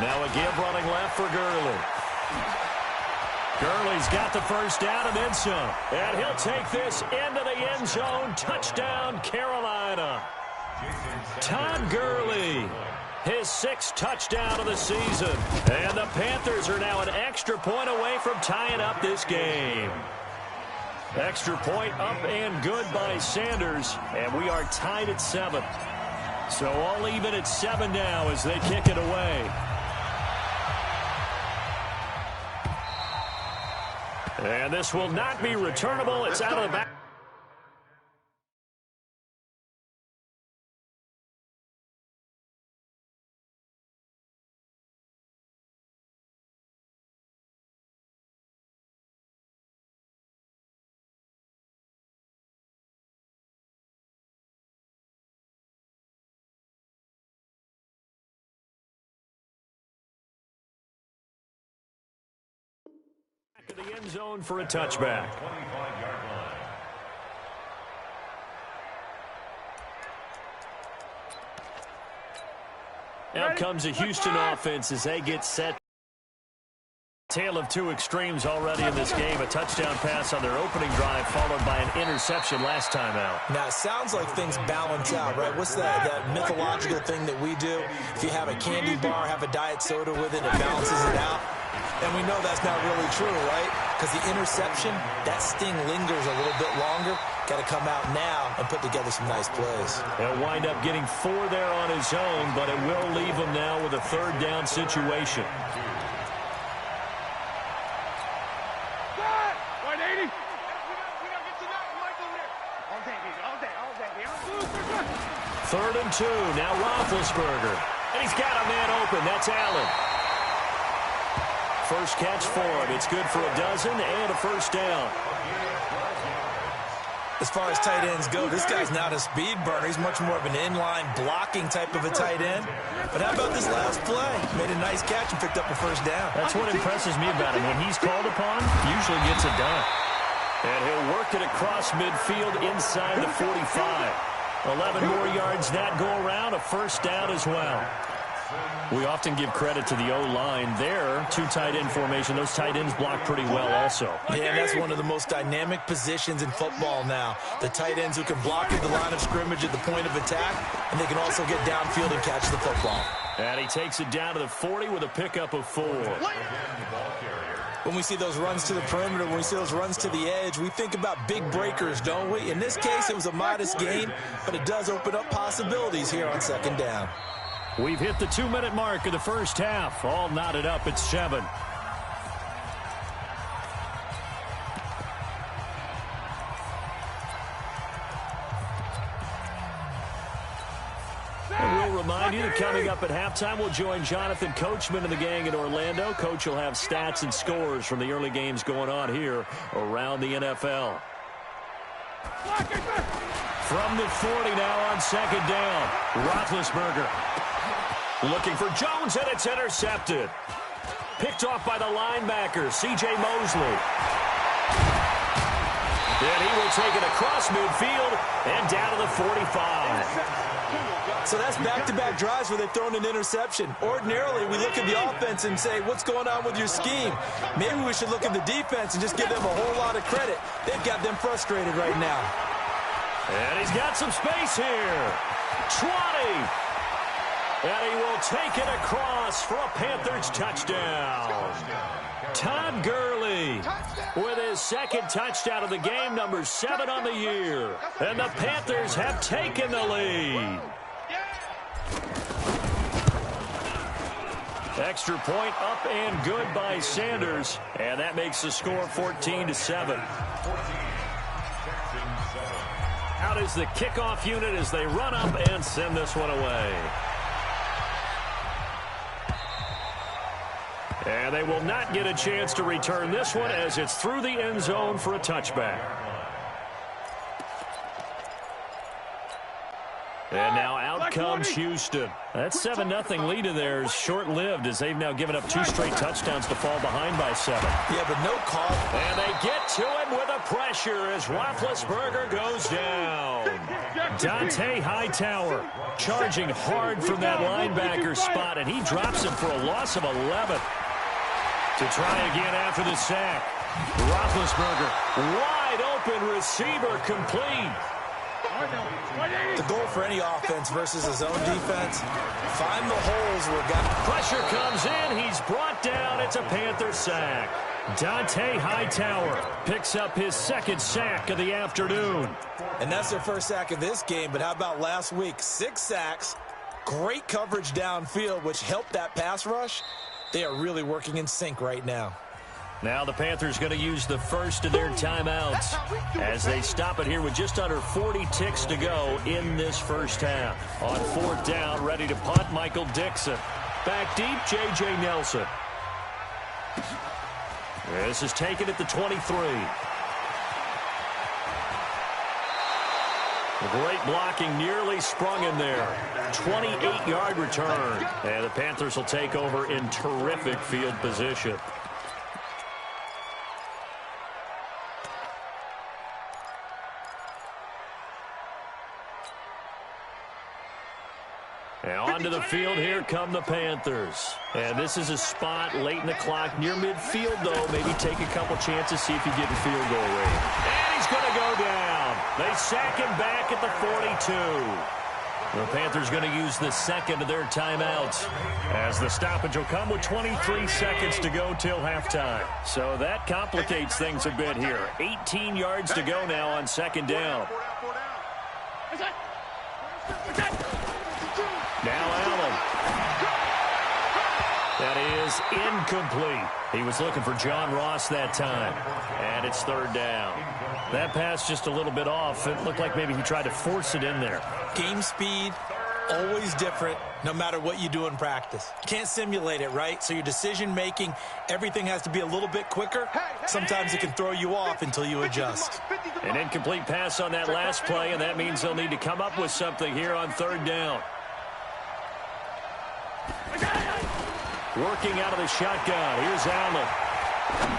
Now a give running left for Gurley. Gurley's got the first down and then some. And he'll take this into the end zone. Touchdown, Carolina. Todd Gurley, his 6th touchdown of the season. And the Panthers are now an extra point away from tying up this game. Extra point up and good by Sanders. And we are tied at 7. So all even at 7 now as they kick it away. And this will not be returnable. It's out of the back. To the end zone for a touchback. Out comes the Houston offense as they get set. Tale of two extremes already in this game. A touchdown pass on their opening drive followed by an interception last time out. Now, it sounds like things balance out, right? What's that mythological thing that we do? If you have a candy bar, have a diet soda with it, it balances it out. And we know that's not really true, right? Because the interception, that sting lingers a little bit longer. Got to come out now and put together some nice plays. He'll wind up getting 4 there on his own, but it will leave him now with a 3rd down situation. 3rd and 2. Now Roethlisberger. And he's got a man open. That's Allen. First catch for him. It's good for a dozen and a first down. As far as tight ends go, this guy's not a speed burner. He's much more of an inline blocking type of a tight end. But how about this last play? Made a nice catch and picked up a first down. That's what impresses me about him. When he's called upon, usually gets it done. And he'll work it across midfield inside the 45. 11 more yards that go around, a first down as well. We often give credit to the O-line there. 2 tight end formation. Those tight ends block pretty well also. Yeah, and that's one of the most dynamic positions in football now. The tight ends who can block at the line of scrimmage at the point of attack, and they can also get downfield and catch the football. And he takes it down to the 40 with a pickup of 4. When we see those runs to the perimeter, when we see those runs to the edge, we think about big breakers, don't we? In this case, it was a modest gain, but it does open up possibilities here on 2nd down. We've hit the 2-minute mark of the first half. All knotted up at 7. And we'll remind you that coming up at halftime, we'll join Jonathan Coachman and the gang in Orlando. Coach will have stats and scores from the early games going on here around the NFL. From the 40 now on 2nd down. Roethlisberger looking for Jones, and it's intercepted. Picked off by the linebacker, C.J. Mosley. And he will take it across midfield and down to the 45. So that's back-to-back drives where they've thrown an interception. Ordinarily, we look at the offense and say, what's going on with your scheme? Maybe we should look at the defense and just give them a whole lot of credit. They've got them frustrated right now. And he's got some space here. 20. And he will take it across for a Panthers touchdown. Todd Gurley with his 2nd touchdown of the game, number 7 on the year. And the Panthers have taken the lead. Extra point up and good by Sanders. And that makes the score 14-7. Out is the kickoff unit as they run up and send this one away. And they will not get a chance to return this one as it's through the end zone for a touchback. And now out comes Houston. That 7-0 lead of theirs short-lived as they've now given up 2 straight touchdowns to fall behind by 7. Yeah, but no call. And they get to him with a pressure as Roethlisberger goes down. Dante Hightower charging hard from that linebacker spot, and he drops him for a loss of 11. To try again after the sack. Roethlisberger, wide open receiver, complete. The goal for any offense versus his own defense, find the holes where pressure comes in. He's brought down. It's a Panther sack. Dante Hightower picks up his 2nd sack of the afternoon. And that's their 1st sack of this game, but how about last week? 6 sacks, great coverage downfield, which helped that pass rush. They are really working in sync right now. Now the Panthers going to use the first of their timeouts as they stop it here with just under 40 ticks to go in this first half. On 4th down, ready to punt, Michael Dixon. Back deep, J.J. Nelson. This is taken at the 23. Great blocking, nearly sprung in there. 28-yard return. And the Panthers will take over in terrific field position. And onto the field, here come the Panthers. And this is a spot late in the clock, near midfield, though. Maybe take a couple chances, see if you get in field goal range. And he's going to go down. They sack him back at the 42. The Panthers going to use the 2nd of their timeouts as the stoppage will come with 23 seconds to go till halftime. So that complicates things a bit here. 18 yards to go now on 2nd down. Now Allen. That is incomplete. He was looking for John Ross that time. And it's 3rd down. That pass just a little bit off. It looked like maybe he tried to force it in there. Game speed, always different, no matter what you do in practice. Can't simulate it, right? So your decision-making, everything has to be a little bit quicker. Sometimes it can throw you off until you adjust. An incomplete pass on that last play, and that means they'll need to come up with something here on 3rd down. Working out of the shotgun. Here's Allen.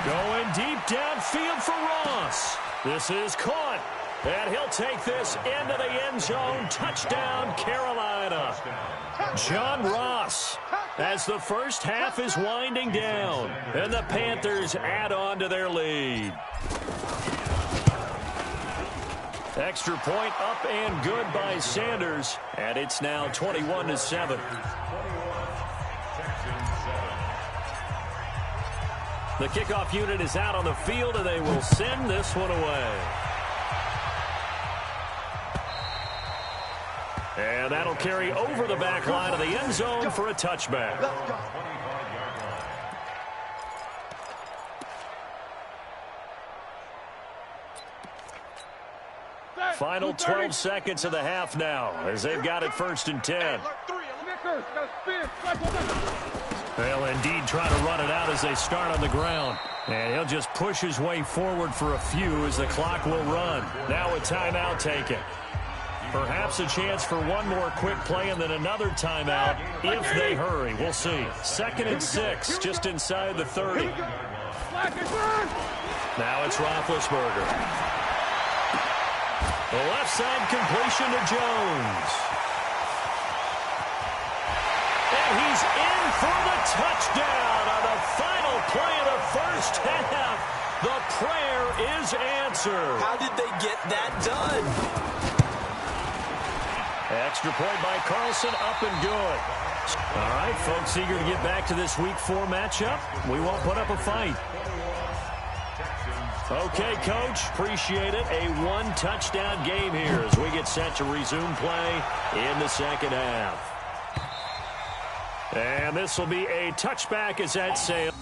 Going deep downfield for Ross. This is caught. And he'll take this into the end zone. Touchdown, Carolina. John Ross, as the first half is winding down. And the Panthers add on to their lead. Extra point up and good by Sanders. And it's now 21-7. The kickoff unit is out on the field, and they will send this one away. And that'll carry over the back line of the end zone for a touchback. Final 12 seconds of the half now as they've got it 1st and 10. They'll indeed try to run it out as they start on the ground. And he'll just push his way forward for a few as the clock will run. Now a timeout taken. Perhaps a chance for one more quick play and then another timeout if they hurry. We'll see. 2nd and 6, just inside the 30. Now it's Roethlisberger. The left side completion to Jones. And he's in for the touchdown on the final play of the first half. The prayer is answered. How did they get that done? Extra point by Carlson, up and good. All right, folks, eager to get back to this Week 4 matchup. We won't put up a fight. Okay, Coach, appreciate it. A one-touchdown game here as we get set to resume play in the second half. And this will be a touchback as that sails.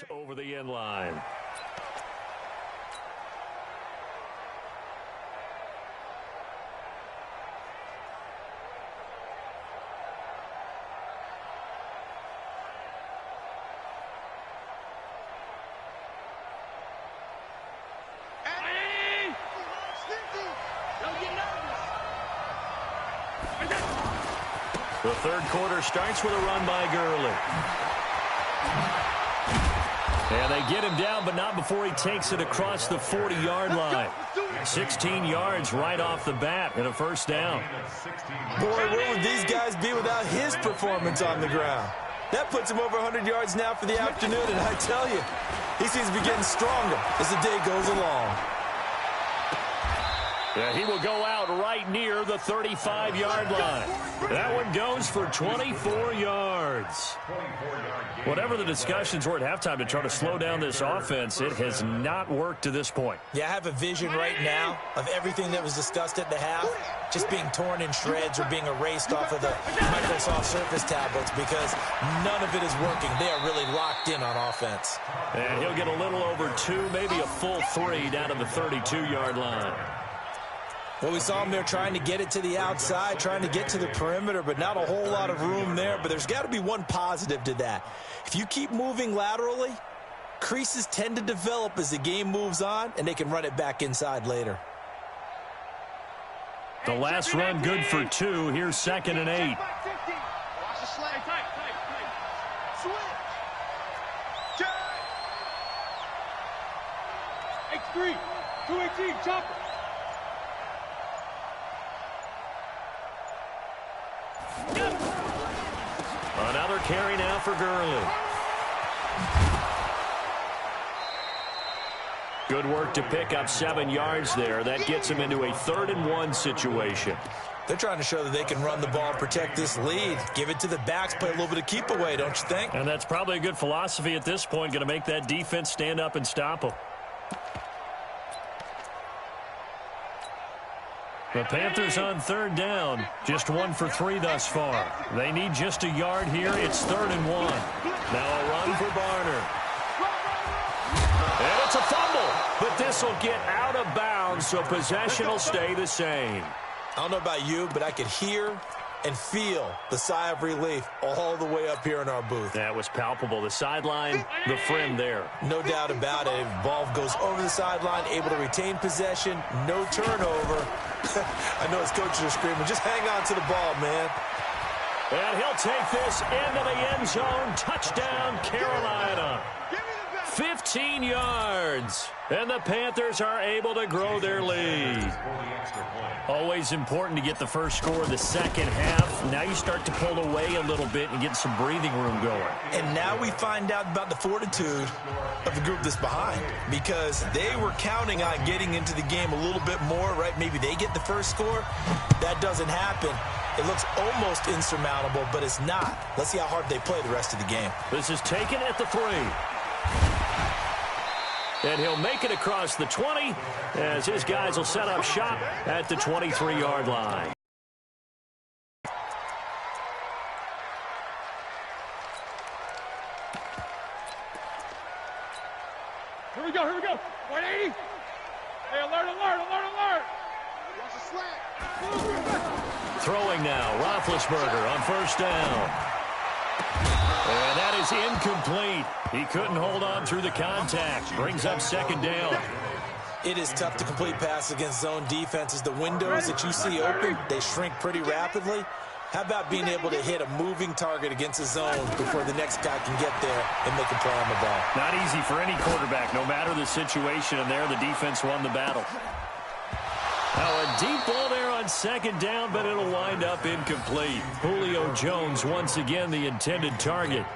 Over the end line. The third quarter starts with a run by Gurley. And they get him down, but not before he takes it across the 40-yard line. 16 yards right off the bat and a first down. Boy, where would these guys be without his performance on the ground? That puts him over 100 yards now for the afternoon, and I tell you, he seems to be getting stronger as the day goes along. Yeah, he will go out right near the 35-yard line. That one goes for 24 yards. Whatever the discussions were at halftime to try to slow down this offense, it has not worked to this point. Yeah, I have a vision right now of everything that was discussed at the half just being torn in shreds or being erased off of the Microsoft Surface tablets because none of it is working. They are really locked in on offense. And he'll get a little over 2, maybe a full 3 down to the 32-yard line. Well, we saw him there trying to get it to the outside, trying to get to the perimeter, but not a whole lot of room there. But there's got to be one positive to that. If you keep moving laterally, creases tend to develop as the game moves on, and they can run it back inside later. The last run good for 2. Here's 2nd and 8. Watch the slide. Tight. Switch. Check. X3. 218. Chopper. Another carry now for Gurley. Good work to pick up 7 yards there. That gets him into a 3rd and 1 situation. They're trying to show that they can run the ball, protect this lead. Give it to the backs, play a little bit of keep away, don't you think? And that's probably a good philosophy at this point, going to make that defense stand up and stop them. The Panthers on 3rd down. Just 1 for 3 thus far. They need just a yard here. It's 3rd and 1. Now a run for Barner. And it's a fumble. But this will get out of bounds, so possession will stay the same. I don't know about you, but I could hear and feel the sigh of relief all the way up here in our booth. That was palpable. The sideline, the friend there. No doubt about it. Ball goes over the sideline, able to retain possession, no turnover. I know his coaches are screaming, just hang on to the ball, man. And he'll take this into the end zone. Touchdown, Carolina. 15 yards. And the Panthers are able to grow their lead. Always important to get the first score of the second half. Now you start to pull away a little bit and get some breathing room going. And now we find out about the fortitude of the group that's behind, because they were counting on getting into the game a little bit more, right? Maybe they get the first score. That doesn't happen. It looks almost insurmountable, but it's not. Let's see how hard they play the rest of the game. This is taken at the 3. And he'll make it across the 20 as his guys will set up shop at the 23-yard line. Here we go. 180. Hey, alert. Watch the slant. Throwing now, Roethlisberger on 1st down. And that is incomplete. He couldn't hold on through the contact. Brings up 2nd down. It is tough to complete passes against zone defenses. The windows that you see open, they shrink pretty rapidly. How about being able to hit a moving target against a zone before the next guy can get there and make a play on the ball? Not easy for any quarterback, no matter the situation. And there, the defense won the battle. Now a deep ball there on 2nd down, but it'll wind up incomplete. Julio Jones once again the intended target.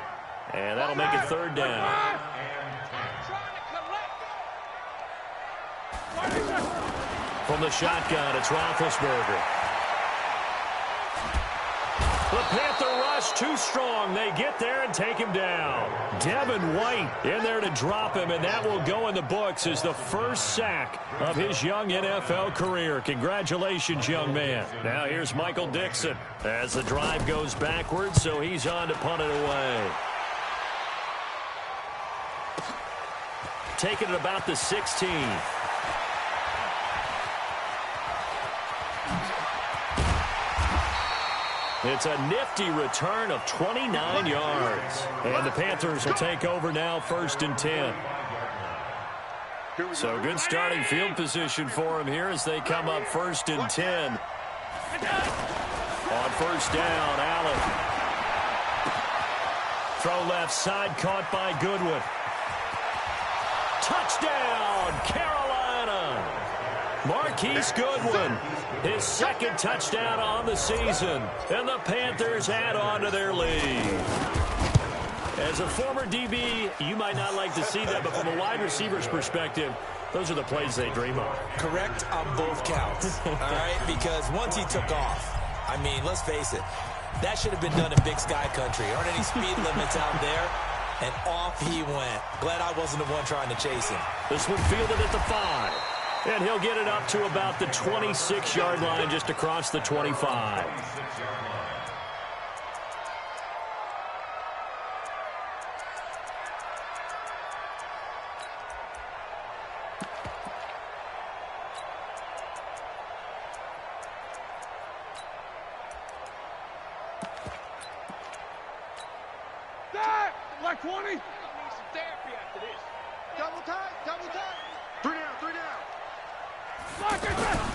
And that'll make it 3rd down. From the shotgun, it's Roethlisberger. The Panther rush too strong. They get there and take him down. Devin White in there to drop him, and that will go in the books as the first sack of his young NFL career. Congratulations, young man. Now here's Michael Dixon as the drive goes backwards, so he's on to punt it away. taken at about the 16. It's a nifty return of 29 yards. And the Panthers will take over now, 1st and 10. So good starting field position for them here as they come up 1st and 10. On 1st down, Allen. Throw left side, caught by Goodwin. Touchdown, Carolina! Marquise Goodwin, his 2nd touchdown on the season, and the Panthers add on to their lead. As a former DB, you might not like to see that, but from a wide receiver's perspective, those are the plays they dream of. Correct on both counts, all right? Because once he took off, I mean, let's face it, that should have been done in Big Sky Country. Aren't any speed limits out there? And off he went. Glad I wasn't the one trying to chase him. This one fielded at the 5. And he'll get it up to about the 26-yard line, just across the 25. Like 20. Need some therapy after this. Double tight, double tight. 3 down, 3 down. Lock it down.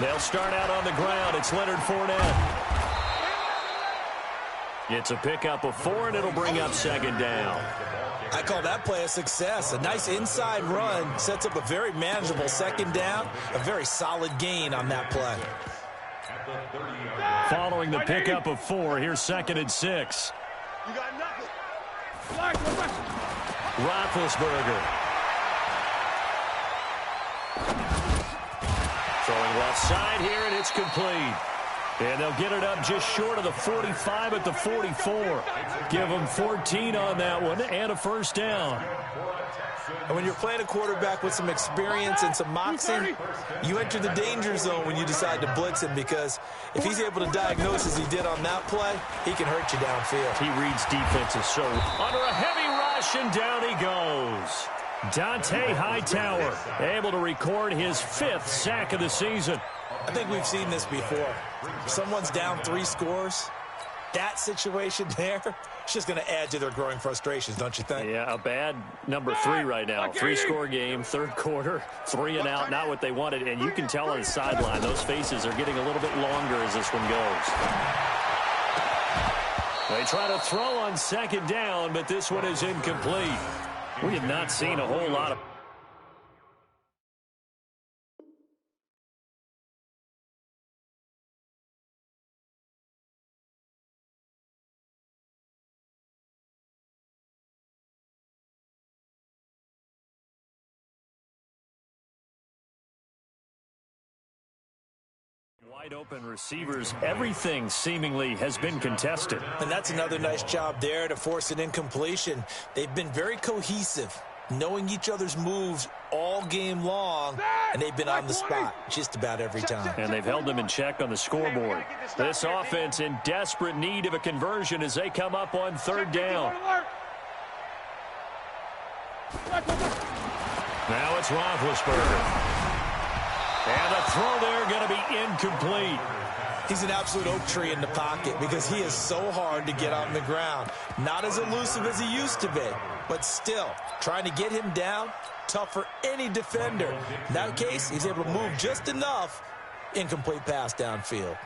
They'll start out on the ground. It's Leonard Fournette. It's a pickup of 4, and it'll bring up 2nd down. I call that play a success. A nice inside run sets up a very manageable 2nd down. A very solid gain on that play. Following the pickup of 4, here's 2nd and 6. You got nothing. Roethlisberger. Throwing left side here, and it's complete. And they'll get it up just short of the 45 at the 44. Give them 14 on that one and a 1st down. And when you're playing a quarterback with some experience and some moxie, you enter the danger zone when you decide to blitz him, because if he's able to diagnose as he did on that play, he can hurt you downfield. He reads defenses so under a heavy rush, and down he goes. Dante Hightower able to record his 5th sack of the season. I think we've seen this before. Someone's down 3 scores. That situation there, it's just going to add to their growing frustrations, don't you think? Yeah, a bad number 3 right now. 3-score game, 3rd quarter, 3 and out, not what they wanted. And you can tell on the sideline, those faces are getting a little bit longer as this one goes. They try to throw on 2nd down, but this one is incomplete. We have not seen a whole lot of... Wide open receivers, everything seemingly has been contested. And that's another nice job there to force an incompletion. They've been very cohesive, knowing each other's moves all game long, and they've been on the spot just about every time. And they've held them in check on the scoreboard. This offense in desperate need of a conversion as they come up on 3rd down. Now it's Roethlisberger. And the throw there going to be incomplete. He's an absolute oak tree in the pocket because he is so hard to get on the ground. Not as elusive as he used to be, but still, trying to get him down, tough for any defender. In that case, he's able to move just enough. Incomplete pass downfield.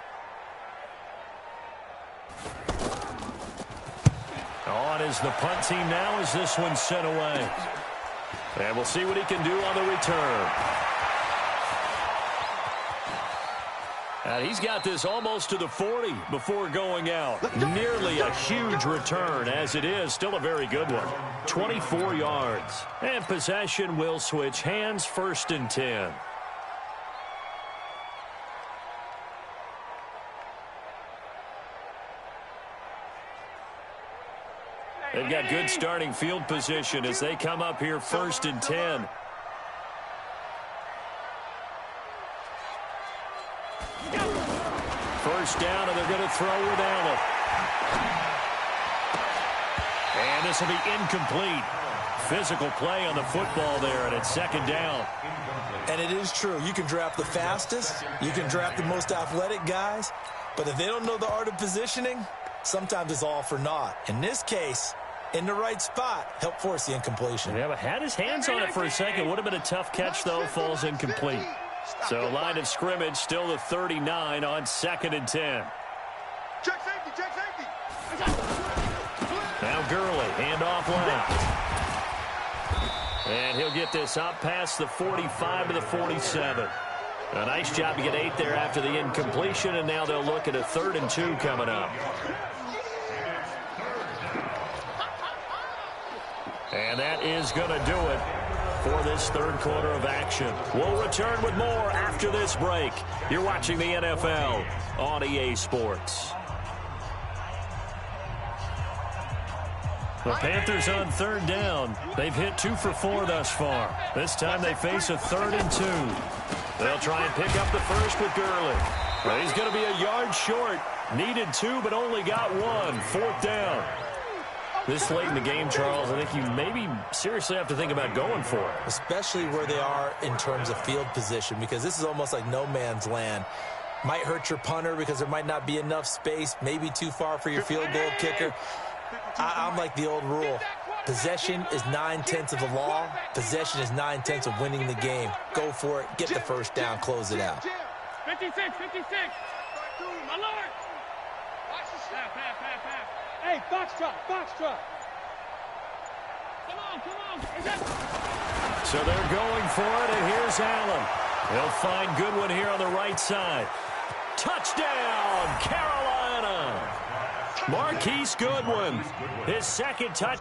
On is the punt team now as this one's sent away. And we'll see what he can do on the return. And he's got this almost to the 40 before going out. Nearly a huge return as it is. Still a very good one. 24 yards. And possession will switch hands, 1st and 10. They've got good starting field position as they come up here 1st and 10. First down, and they're going to throw with Allen. And this will be incomplete. physical play on the football there, and it's second down. And it is true. You can draft the fastest. You can draft the most athletic guys. But if they don't know the art of positioning, sometimes it's all for naught. In this case, in the right spot, help force the incompletion. Yeah, but had his hands on it for a second. Would have been a tough catch, though. Falls incomplete. So line of scrimmage still the 39 on 2nd and 10. Check safety, check safety. Now Gurley, handoff left. And he'll get this up past the 45 to the 47. A nice job to get 8 there after the incompletion, and now they'll look at a 3rd and 2 coming up. And that is going to do it for this third quarter of action. We'll return with more after this break. You're watching the NFL on EA Sports. The Panthers on 3rd down. They've hit 2 for 4 thus far. This time they face a 3rd and 2. They'll try and pick up the first with Gurley. Well, he's going to be a yard short. Needed 2, but only got 1. 4th down. This late in the game, Charles, I think you maybe seriously have to think about going for it. Especially where they are in terms of field position, because this is almost like no man's land. Might hurt your punter because there might not be enough space, maybe too far for your field goal kicker. I'm like the old rule. Possession is 9/10 of the law. Possession is 9/10 of winning the game. Go for it. Get the first down. Close it out. 56, 56. My lord. Watch the snap, pass. Hey, box truck. Come on. So they're going for it, and here's Allen. He'll find Goodwin here on the right side. Touchdown, Carolina. Marquise Goodwin, his second touch.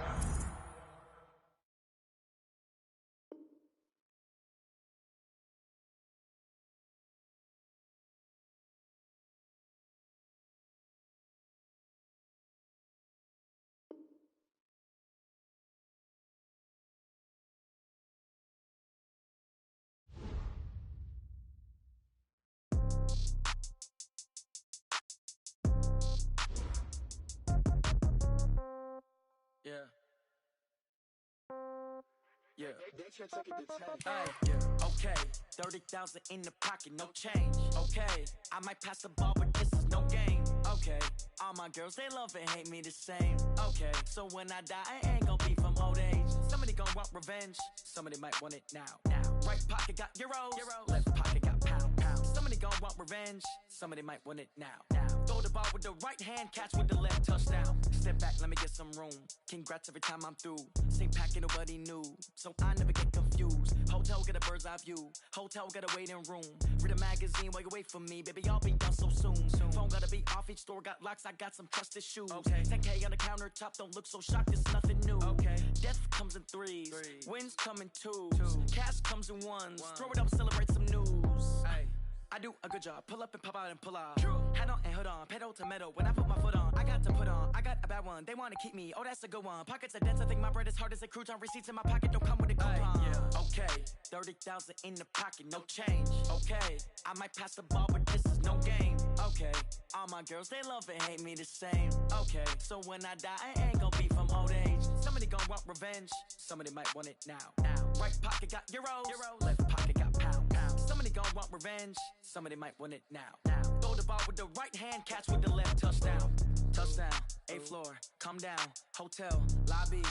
Yeah. Okay, 30,000 in the pocket, no change. Okay, I might pass the ball, but this is no game. Okay, all my girls, they love and hate me the same. Okay, so when I die, I ain't gon' be from old age. Somebody gon' want revenge, somebody might want it now. Right pocket got euros, left pocket got pound. Somebody gon' want revenge, somebody might want it now. Throw the ball with the right hand, catch with the left, touchdown. Step back, let me get some room. Congrats every time I'm through. Same packet, nobody knew, so I never get confused. Hotel get a bird's eye view, hotel got a waiting room. Read a magazine while you wait for me, baby, I'll be done so soon. Phone gotta be off, each store got locks, I got some trusted shoes. 10K on the countertop, don't look so shocked, it's nothing new. Death comes in threes, wins come in twos, cash comes in ones. Throw it up, celebrate some news. I do a good job, pull up and pop out and pull out. Head on and hood on, pedal to metal. When I put my foot on, I got to put on. I got a bad one, they wanna keep me, oh that's a good one. Pockets are dense, I think my bread is hard as a crouton. Receipts in my pocket don't come with a coupon. Okay, 30,000 in the pocket, no change. Okay, I might pass the ball, but this is no game. Okay, all my girls, they love and hate me the same. Okay, so when I die, I ain't gon' be from old age. Somebody gon' want revenge, somebody might want it now. Right pocket got euros, left pocket got pound. Somebody gon' want revenge, somebody might want it now. Throw the ball with the right hand, catch with the left, touchdown. Touchdown, 8th floor, come down, hotel, lobby.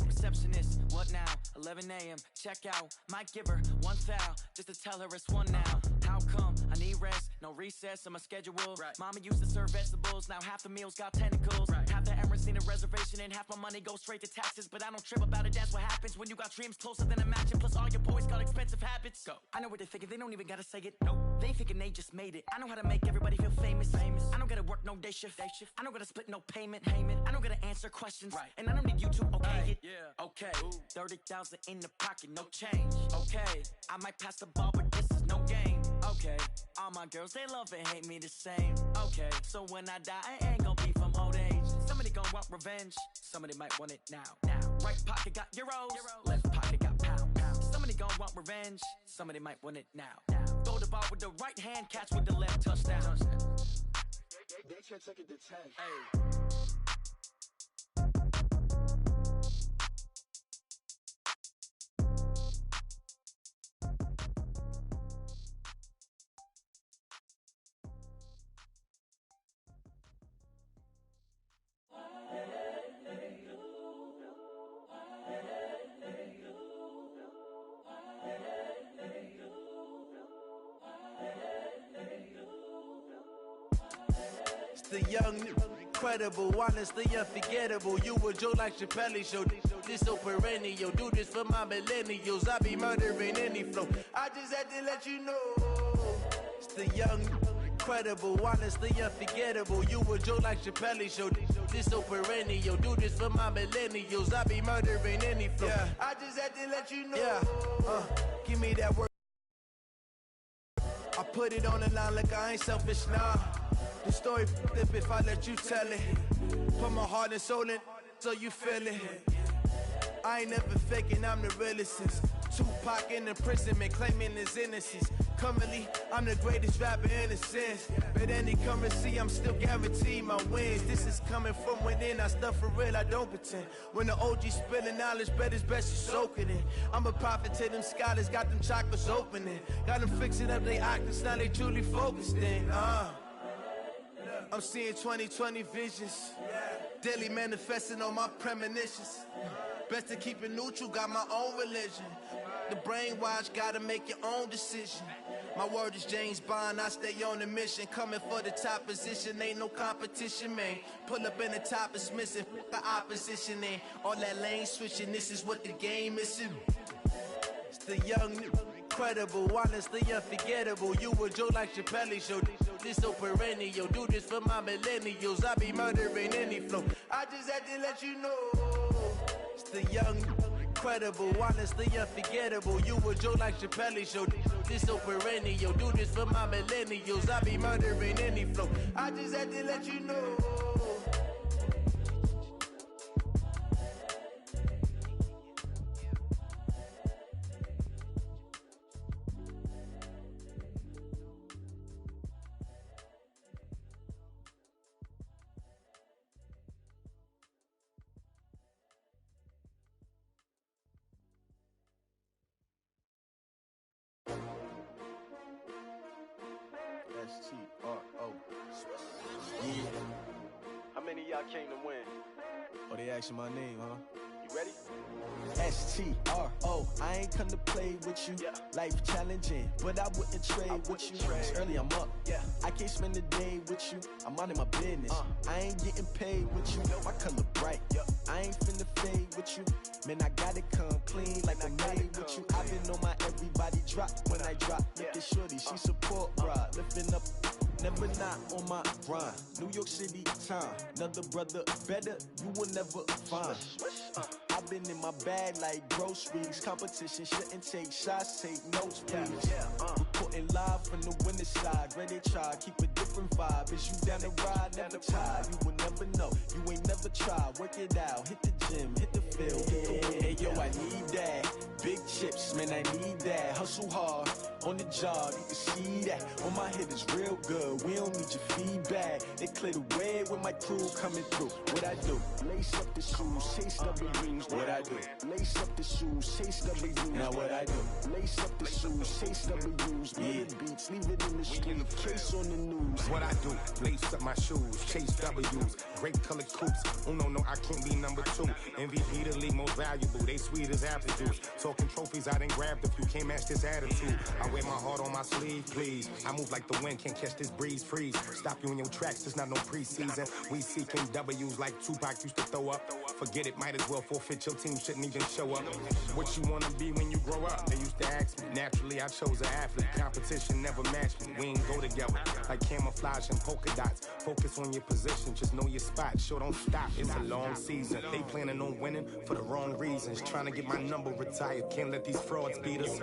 Receptionist, what now? 11 a.m., check out. Might give her one foul, just to tell her it's one now. How come? I need rest, no recess on my schedule. Mama used to serve vegetables, now half the meals got tentacles. Half the errands need a reservation and half my money goes straight to taxes. But I don't trip about it, that's what happens when you got dreams closer than a match. And plus all your boys got expensive habits. Go. I know what they're thinking, they don't even gotta say it. Nope. They thinking they just made it. I know how to make everybody feel famous. I don't gotta work no day shift. I don't gotta split no payment. I don't gotta answer questions. And I don't need you to okay it. Okay, 30,000 in the pocket, no change. Okay, I might pass the ball, but this is no game. Okay, all my girls, they love and hate me the same. Okay, so when I die, I ain't gon' be from old age. Somebody gon' want revenge, somebody might want it now. Right pocket got euros, left pocket got pound. Somebody gon' want revenge, somebody might want it now. Throw the ball with the right hand, catch with the left, touchdown. They can't take it to 10. the young, incredible, honestly unforgettable. You a Joe like Chappelle show. This so perennial. Do this for my millennials. I be murdering any flow. I just had to let you know. It's the young, incredible, honestly unforgettable. You a Joe like Chappelle show. This so perennial. Do this for my millennials. I be murdering any flow. Yeah. I just had to let you know. Yeah. Give me that word. I put it on the line like I ain't selfish, nah. The story flip if I let you tell it. Put my heart and soul in so you feel it. I ain't never faking, I'm the realest since Tupac in imprisonment, claiming his innocence. Currently, I'm the greatest rapper in a sense. But any currency, I'm still guaranteed my wins. This is coming from within, I stuff for real, I don't pretend. When the OG spilling knowledge, bet it's best you soak it in. I'm a prophet to them scholars, got them chakras opening. Got them fixing up they octaves, now they truly focused in. I'm seeing 2020 visions. Daily manifesting on my premonitions. Best to keep it neutral, got my own religion. The brainwash, gotta make your own decision. My word is James Bond, I stay on the mission. Coming for the top position, ain't no competition, man. Pull up in the top, it's missing, the opposition ain't. All that lane switching, this is what the game is. It's the young, incredible, honestly unforgettable. You a Joe like Chappelle show. This so perennial. Do this for my millennials. I be murdering any flow. I just had to let you know. It's the young, incredible, honestly unforgettable. You a Joe like Chappelle show. This so perennial. Do this for my millennials. I be murdering any flow. I just had to let you know. S-T-R-O. Yeah. How many of y'all came to win? Oh, they asking my name, huh? You ready? S-T-R-O. I ain't come to play with you. Life challenging, but I wouldn't trade with you. It's early, I'm up. I can't spend the day with you. I'm out of my business. I ain't getting paid with you. My color bright. I ain't finna fade with you. Man, I gotta come clean like I made with you. I've been on my everybody drop when I drop. Look at shorty, she support ride. Lifting up, never not on my grind. New York City time, another brother better, you will never find. I've been in my bag like groceries. Competition shouldn't take shots, take notes, please. Reporting live from the winter side. Ready to try, keep a different vibe. Is you down the ride, never tired. You will never know, you ain't never tried. Work it out, hit the gym, hit the field, hit the win. Hey yo, I need that. Big chips, man, I need that. Hustle hard, on the job, you can see that. On my head is real good, we don't need your feedback. They clear the way with my crew coming through. What I do? Lace up the shoes, chase W's. What I do? Lace up the shoes, chase W's. Now what I do? Lace up the shoes, chase W's. Mid beats, leave it in the street, case on the news. What I do? Lace up my shoes, chase W's. Great colored coops. Oh no, I can't be number 2. MVP the league most valuable. They sweet as apple juice. Talking trophies, I done grabbed a few. Can't match this attitude. I wear my heart on my sleeve, please. I move like the wind, can't catch this breeze. Freeze. Stop you in your tracks. It's not no preseason. We seeking W's like Tupac used to throw up. Forget it, might as well forfeit. Your team shouldn't even show up. What you wanna be when you grow up? They used to ask me. Naturally, I chose an athlete. Competition never matched me. We ain't go together like camouflage and polka dots. Focus on your position, just know your spot. Sure, don't stop. It's a long season. They planning on winning for the wrong reasons. Trying to get my number retired. Can't let these frauds beat us.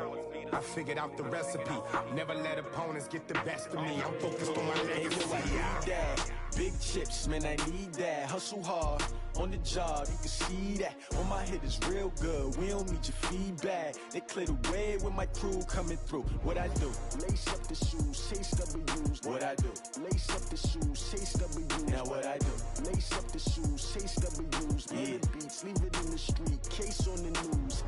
I figured out the recipe. Never let opponents get the best of me. I'm focused on my legacy. I need that. Big chips, man, I need that. Hustle hard, on the job, you can see that. On my head is real good, we don't need your feedback. They clear the way with my crew coming through. What I do? Lace up the shoes, chase W's. What I do? Lace up the shoes, chase W's. Now what I do? Lace up the shoes, chase W's. Mid beats, leave it in the street, case on the news.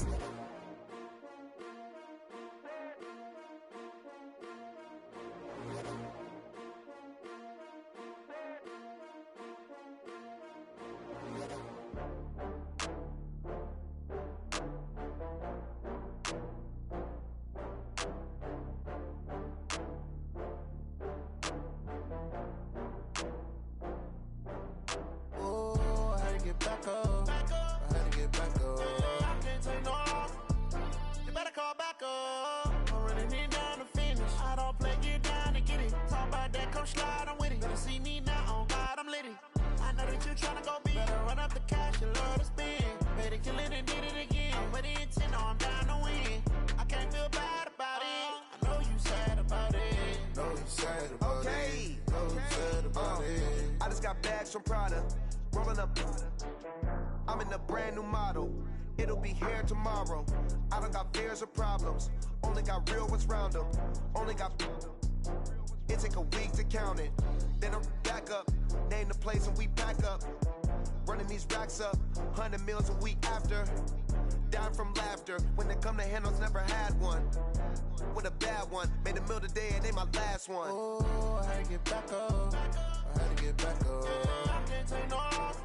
back up. I had to get back up. I can't take no loss. You better call back up. I'm running it down to finish. I don't play, get down to get it. Talk about that, come slide, I'm with it. Better see me now, on God, I'm litty. I know that you tryna go big. Better run up the cash, you love to spend. Better kill it and did it again. I'm with the intent, no, I'm down to win. I can't feel bad about it. I know you sad about it. Know you sad about it. Know you sad about it. I just got bags from Prada, rolling up. I'm in a brand new model. It'll be here tomorrow. I don't got fears or problems. Only got real ones round them. Only got. It take a week to count it. Then I'm back up. Name the place and we pack up. Running these racks up. 100 meals a week after. Down from laughter. When they come to handles, never had one. With a bad one. Made a meal today and ain't my last one. Oh, I had to get back up. I had to get back up. I can't take no loss.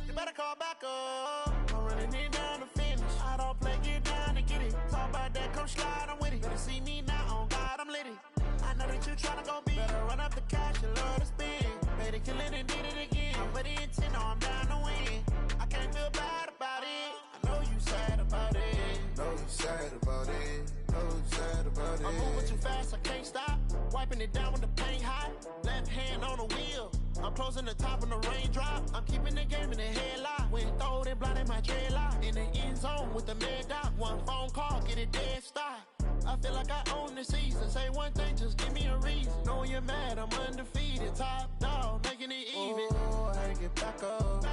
You better call back up. I'm running it down to finish. I don't play, get down to get it. Talk about that, come slide, I'm with it. Better see me now, on God, I'm litty. I know that you tryna go big. Better run up the cash, you love to spend. Better kill it and did it again. I'm with the intent, no, I'm down to win. I can't feel bad about it. I know you sad about it. Know you sad about it. Know you sad about it. I'm moving too fast, I can't stop. Wiping it down with the paint hot. Left hand on the wheel. I'm closing the top when the raindrop. I'm keeping the game in the headlock. When throwed and blinded my dreadlock. In the end zone with the mad dot. One phone call, get it dead stop. I feel like I own the season. Say one thing, just give me a reason. Knowing you're mad, I'm undefeated. Top dog, making it even. Oh, I had to get back up. I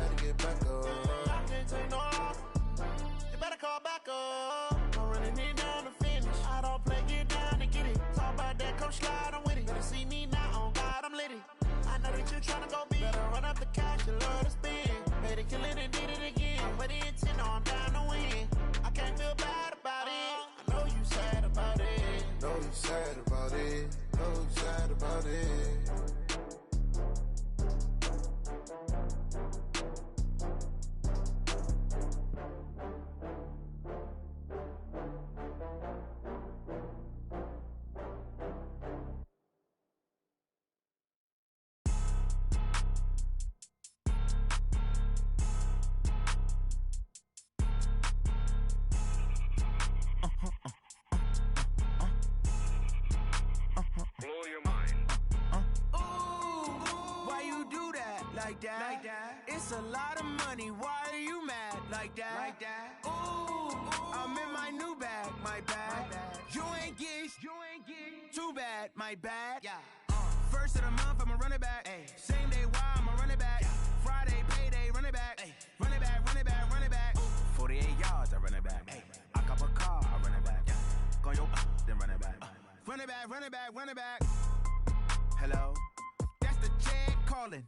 had to get back up. I can't take no loss. You better call back up. I'm running it down to finish. I don't play, get down to get it. Talk about that, come slide, I'm with it. Better see me now, on God, I'm litty. I know that you tryna go big. Better run up the cash, you love to spend. Better kill it and did it again. I'm with the intent, no, I'm down to win. I can't feel bad about it. I know you sad about it. Know you sad about it. Know you sad about it. It's a lot of money, why are you mad like that? Ooh, I'm in my new bag, my bad. You ain't get too bad, my bad. First of the month, I'ma run it back. Same day, why I'ma run it back. Friday, payday, run it back. Run it back, run it back, run it back. 48 yards, I run it back. I cop a car, I run it back. Go yo, then run it back. Run it back, run it back, run it back. Hello? That's the jag calling.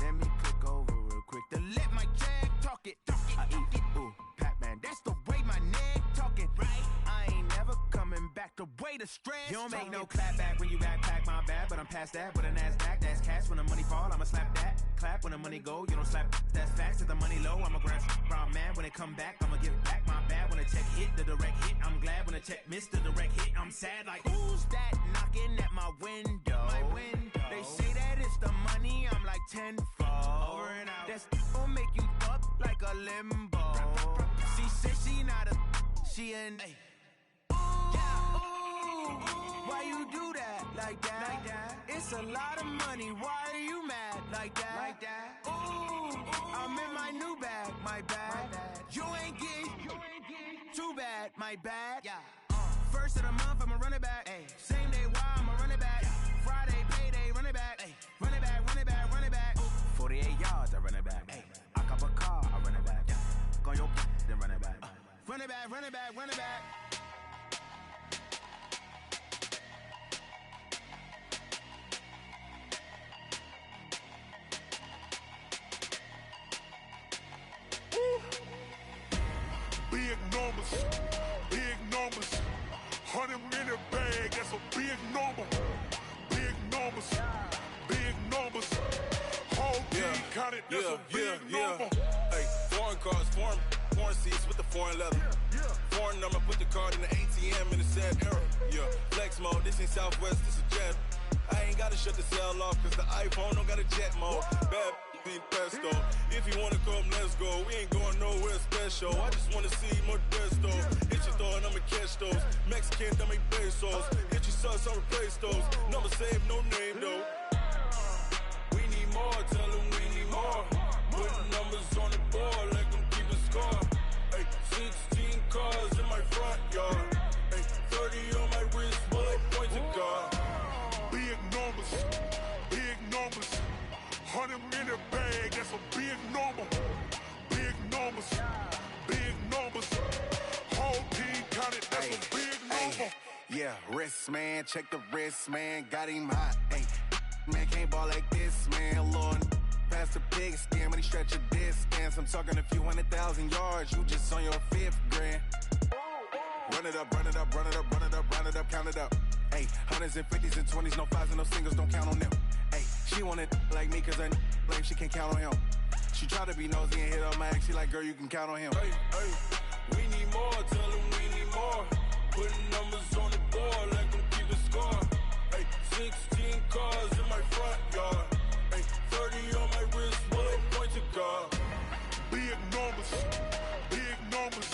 Let me click over real quick to let my jag talk it. I eat it, ooh, Pac-Man. That's the way my neck talking. Right? I ain't never coming back. The way the stress. You don't make no clap back when you backpack, my bad. But I'm past that with a NASDAQ. That's cash when the money fall. I'ma slap that. Clap when the money go. You don't slap. That's facts. If the money low, I'ma grab brown man. When it come back, I'ma give it back. My bad when the check hit the direct hit. I'm glad when the check missed the direct hit. I'm sad like who's that knocking at my window? My window. They say that it's the money. I'm like tenfold. Over and out. That's gon' make you up like a limbo. She said she not a. She an. Why you do that like that? It's a lot of money. Why are you mad like that? Ooh, I'm in my new bag, my bad. You ain't get too bad, my bad. First of the month, I'ma run it back. Same day, why I'ma run it back. Friday, payday, run it back. Run it back, run it back, run it back. 48 yards, I run it back. I cop a car, I run it back. Go yo, then run it back. Run it back, run it back, run it back. Big numbers, 100-minute bag, that's a big number. Big numbers, whole team counted, that's a big number. Hey, foreign cars, foreign seats with the foreign leather. Foreign number, put the card in the ATM in the sad era. Yeah, flex mode, this ain't Southwest, this is jet. I ain't gotta shut the cell off, cause the iPhone don't got a jet mode. Bad think pesto. If you wanna come, let's go. We ain't going nowhere special. I just wanna see Modesto. Hit your thought, I'ma catch those. Mexican, I make pesos. Hit your sus, I'll replace those. Number save, no name though. We need more, tell them we need more. Putting numbers on the board, let them keep a score. Ay, 16 cars in my front yard. Ay, 30 on my wrist, bullet point to God. Big numbers, big numbers. 100 in the bag, that's a big number. Big numbers, big numbers. Whole team counted, that's a big number. Yeah, wrist man, check the wrist man, got him hot. Ay, man can't ball like this, man. Lord, past the big skin when he stretch a distance. I'm talking a few 100,000 yards, you just on your 5th grand. Run it up, run it up, run it up, run it up, run it up, count it up. Ay, hundreds and 50s and 20s, no 5s and no singles, don't count on them. Ay, she want it like me, cause her lame, she can't count on him. She try to be nosy and hit on my ex, she like, girl, you can count on him. Hey, hey, we need more, tell them we need more. Putting numbers on the board, let them keep a score. Hey, 16 cars in my front yard. Hey, 30 on my wrist, bullet point to God. Big numbers, big numbers.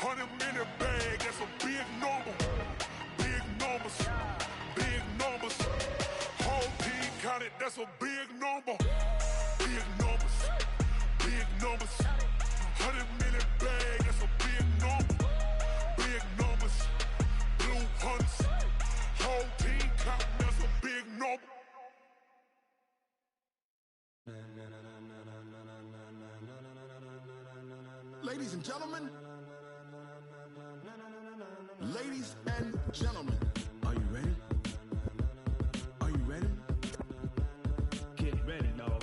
100 in the bag, that's a big number. Big numbers, big numbers. Whole team counted, that's a big number. Big numbers, big numbers. 100 in the bag, that's a big number. Big numbers, blue hunts. Whole team counting, that's a big number. Ladies and gentlemen, ladies and gentlemen, are you ready? Are you ready? Get ready, dog.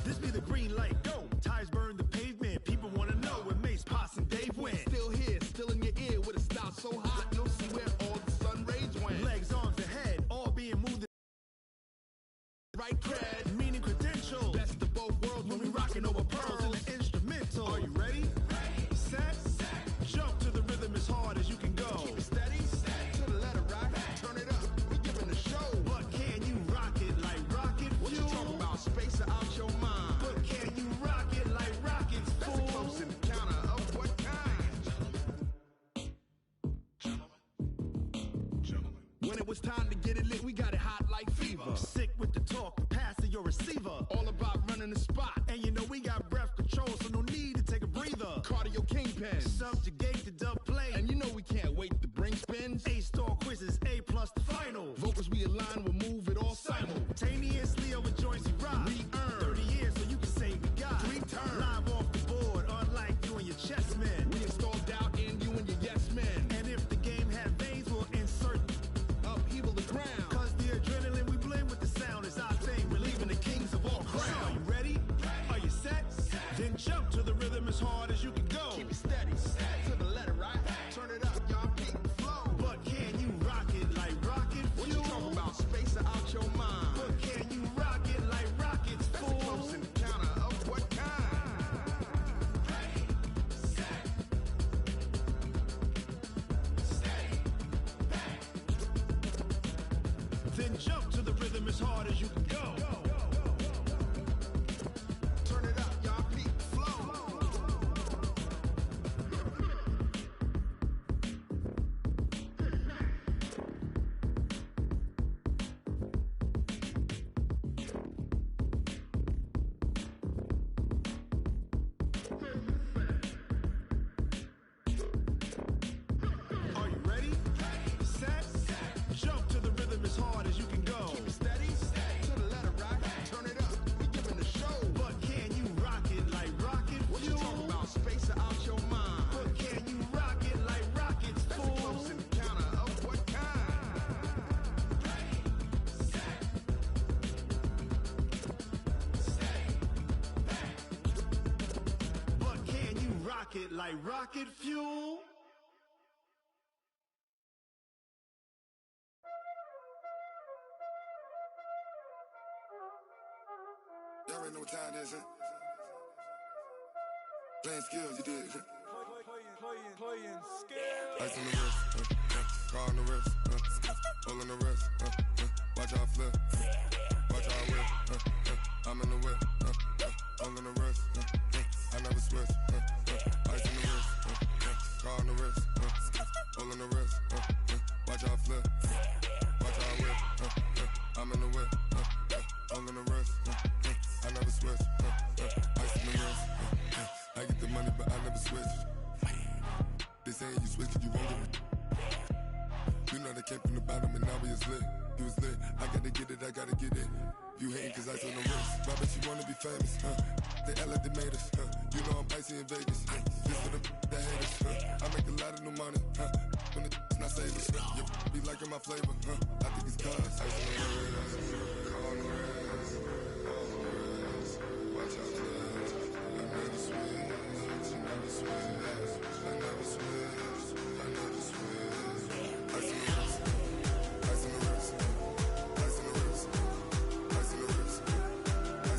This be the green light, go. Tires burn the pavement. People wanna know where Mace, Potts, and Dave went. Still here, still in your ear with a style so hot, you'll see where all the sun rays went. Legs, arms, ahead, all being moved. Right cred, meaning credential. Best of both worlds when we rockin' over pearls in the instrumental. Are you ready? Set, jump to the rhythm as hard as you can go. Keep it steady, to the letter right. Turn it up, we giving the show. But can you rock it like rocket fuel? What you talking about? Space out your mind. But can you rock it like rockets, fool? That's a close encounter of what kind? When it was time to get it lit, we got it hot like fever. Sick with the talk, pass to your receiver. All about running the spot. And you know we got breath control, so no need to take a breather. Cardio kingpin, subjugate the dub play. And you know we can't wait to bring spins. A-star quizzes, A+ the final. Vocals we align, we'll move it all simultaneously over joints we rock. We earn 30 years so you can say we got 3 turns. Live off the board, unlike you and your chess men. We install doubt in you and your yes men. And if the game had veins, we'll insert upheaval the ground. Cause the adrenaline we blend with the sound is our thing, relieving the kings of all crowns. So are you ready? Are you set? Then jump to the rhythm as hard as you can go. Keep it steady, to the letter right. Turn it up, y'all peak the flow. But can you rock it like rocket fuel? What you talking about? Space out your mind. But can you rock it like rockets, fool? That's a close encounter of what kind? Then jump to the rhythm as hard as you can go. Turn it up, y'all peak the flow. Are you ready? Set, jump to the rhythm as hard as you can go. Keep it steady, to the letter right. Turn it up, we giving the show. But can you rock it like rocket fuel? What you talking about? Space out your mind. But can you rock it like rockets, fool? That's a close encounter of what kind? But can you rock it like rocket fuel? already know what time it is, huh? Playing skills, you did. Playing skills. Ice on the wrist, car on the wrist, hole in the wrist, watch how I flip, watch how I whip, I'm in the whip, hole in the wrist, I never switch, ice on the wrist, car on the wrist, hole in the wrist, watch how I flip, watch how I whip, I'm in the whip, hole in the wrist, I never switch, ice on the wrist, I get the money but I never switch. They saying you switch and you won't get it. You know they came from the bottom and now we is lit. You was lit, I gotta get it, I gotta get it. You hating cause ice on the wrist. Why bet you wanna be famous, huh? They act like they made us, huh? You know I'm icy in Vegas, just for the haters, huh? I make a lot of new money, huh? When it's not savers, you be liking my flavor, huh? I think it's cause ice on the wrist, car on the wrist, all on the wrist. Watch out for that, I never switch, I never switch. I never switch, I never switch. Ice on the wrist, ice on the wrist, ice on the wrist, ice on the wrist, ice on the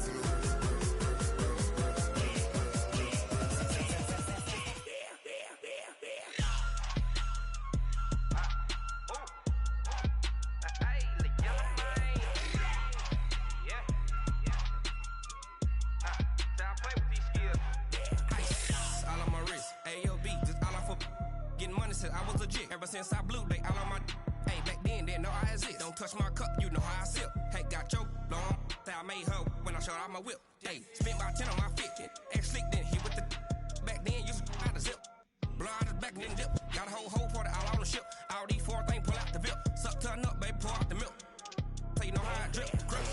wrist, I was legit. Ever since I blew, they all on my hey, back then, didn't know I exist. Don't touch my cup, you know how I sip. Hey, got your long, say I made her when I showed out my whip. Hey, spent about 10 on my 50. Ex slick, then hit with the back then, used to out the zip. Blow out his back, then dip. Got a whole party all on the ship. All these 4 things, pull out the VIP. Suck, turn up, baby, pour out the milk. So you know how I drip. Crush.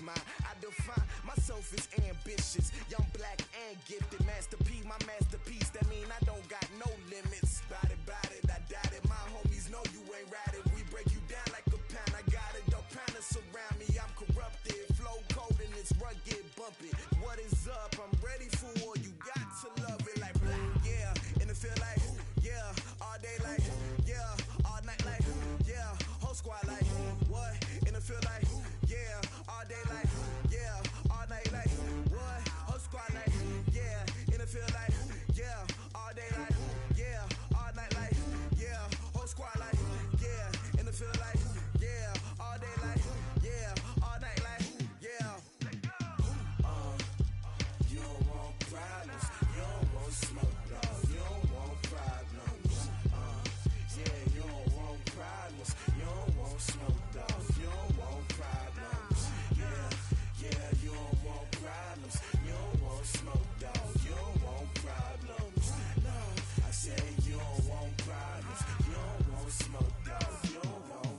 mine. I define myself as ambitious, young, black, and gifted. Master P, my masterpiece. That mean I don't got no limits. Bout it, I doubt it. My homies know you ain't ratted. We break you down like a pound. I got it, don't pound to surround me. I'm corrupted, flow cold and it's rugged, bump it. What is up? I'm ready for war. You got to love it like black, yeah. And it feel like, yeah. All day like, yeah. All night like, yeah. Whole squad like, what? And it feel like, yeah. All day like, yeah. All night like, what? Whole squad like, yeah. And it feel like, yeah. All day like, yeah. All night like, yeah. Whole squad like, yeah. And it feel like, yeah. All day like, yeah. All night like, yeah. You don't want problems. You don't want smoke, dog. You don't want problems. Yeah, you don't want problems. You don't want smoke, dog. You don't want problems. Yeah, you don't want problems. You don't want smoke, dog. You don't want problems. No, I said you don't want problems. You don't want smoke, dog. You don't want.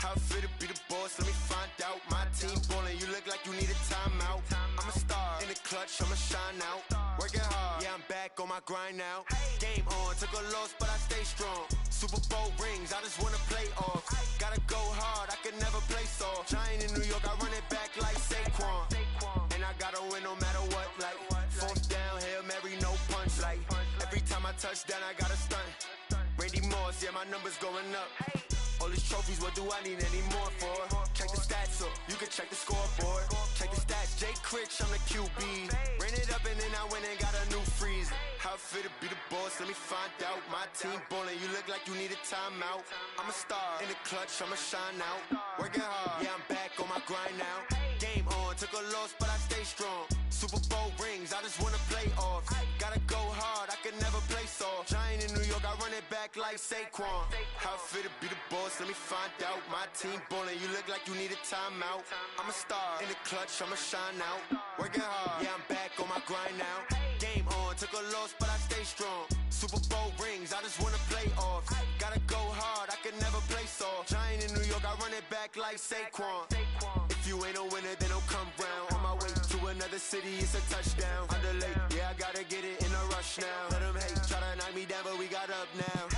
How fit to be the boss? Let me find out. My team ballin', you look like you need a timeout. I'm a star in the clutch, I'ma shine out. Working hard, yeah, I'm back on my grind now. Game on, took a loss, but I stay strong. Super Bowl rings, I just wanna play off. Gotta go hard, I can never play soft. Giant in New York, I run it back like Saquon. And I gotta win no matter what, like fourth down, Hail Mary, no punch. Like every time I touch down, I gotta stunt. Randy Moss, yeah, my numbers going up. All these trophies, what do I need any more for? Check the stats up, you can check the scoreboard. Check the stats, Jay Critch, I'm the QB. Ran it up and then I went and got a new freeze. How fit to be the boss, let me find out. My team ballin', you look like you need a timeout. I'm a star in the clutch, I'ma shine out. Working hard, yeah, I'm back on my grind now. Game on, took a loss, but I stay strong. Super Bowl rings, I just wanna play off. Gotta go hard, I can never play soft. Giant in New York, I run it back like Saquon. How fit to be the boss, let me find out. My team ballin', you look like you need a timeout. I'm a star in the clutch, I'ma shine out. Working hard, yeah, I'm back on my grind now. Game on, took a loss, but I stay strong. Super Bowl rings, I just wanna play off. Gotta go hard, I can never play soft. Giant in New York, I run it back like Saquon. If you ain't a winner, then don't come round. On my way to another city, it's a touchdown. Underlay, yeah, I gotta get it in a rush now. Let them hate, try to knock me down, but we got up now.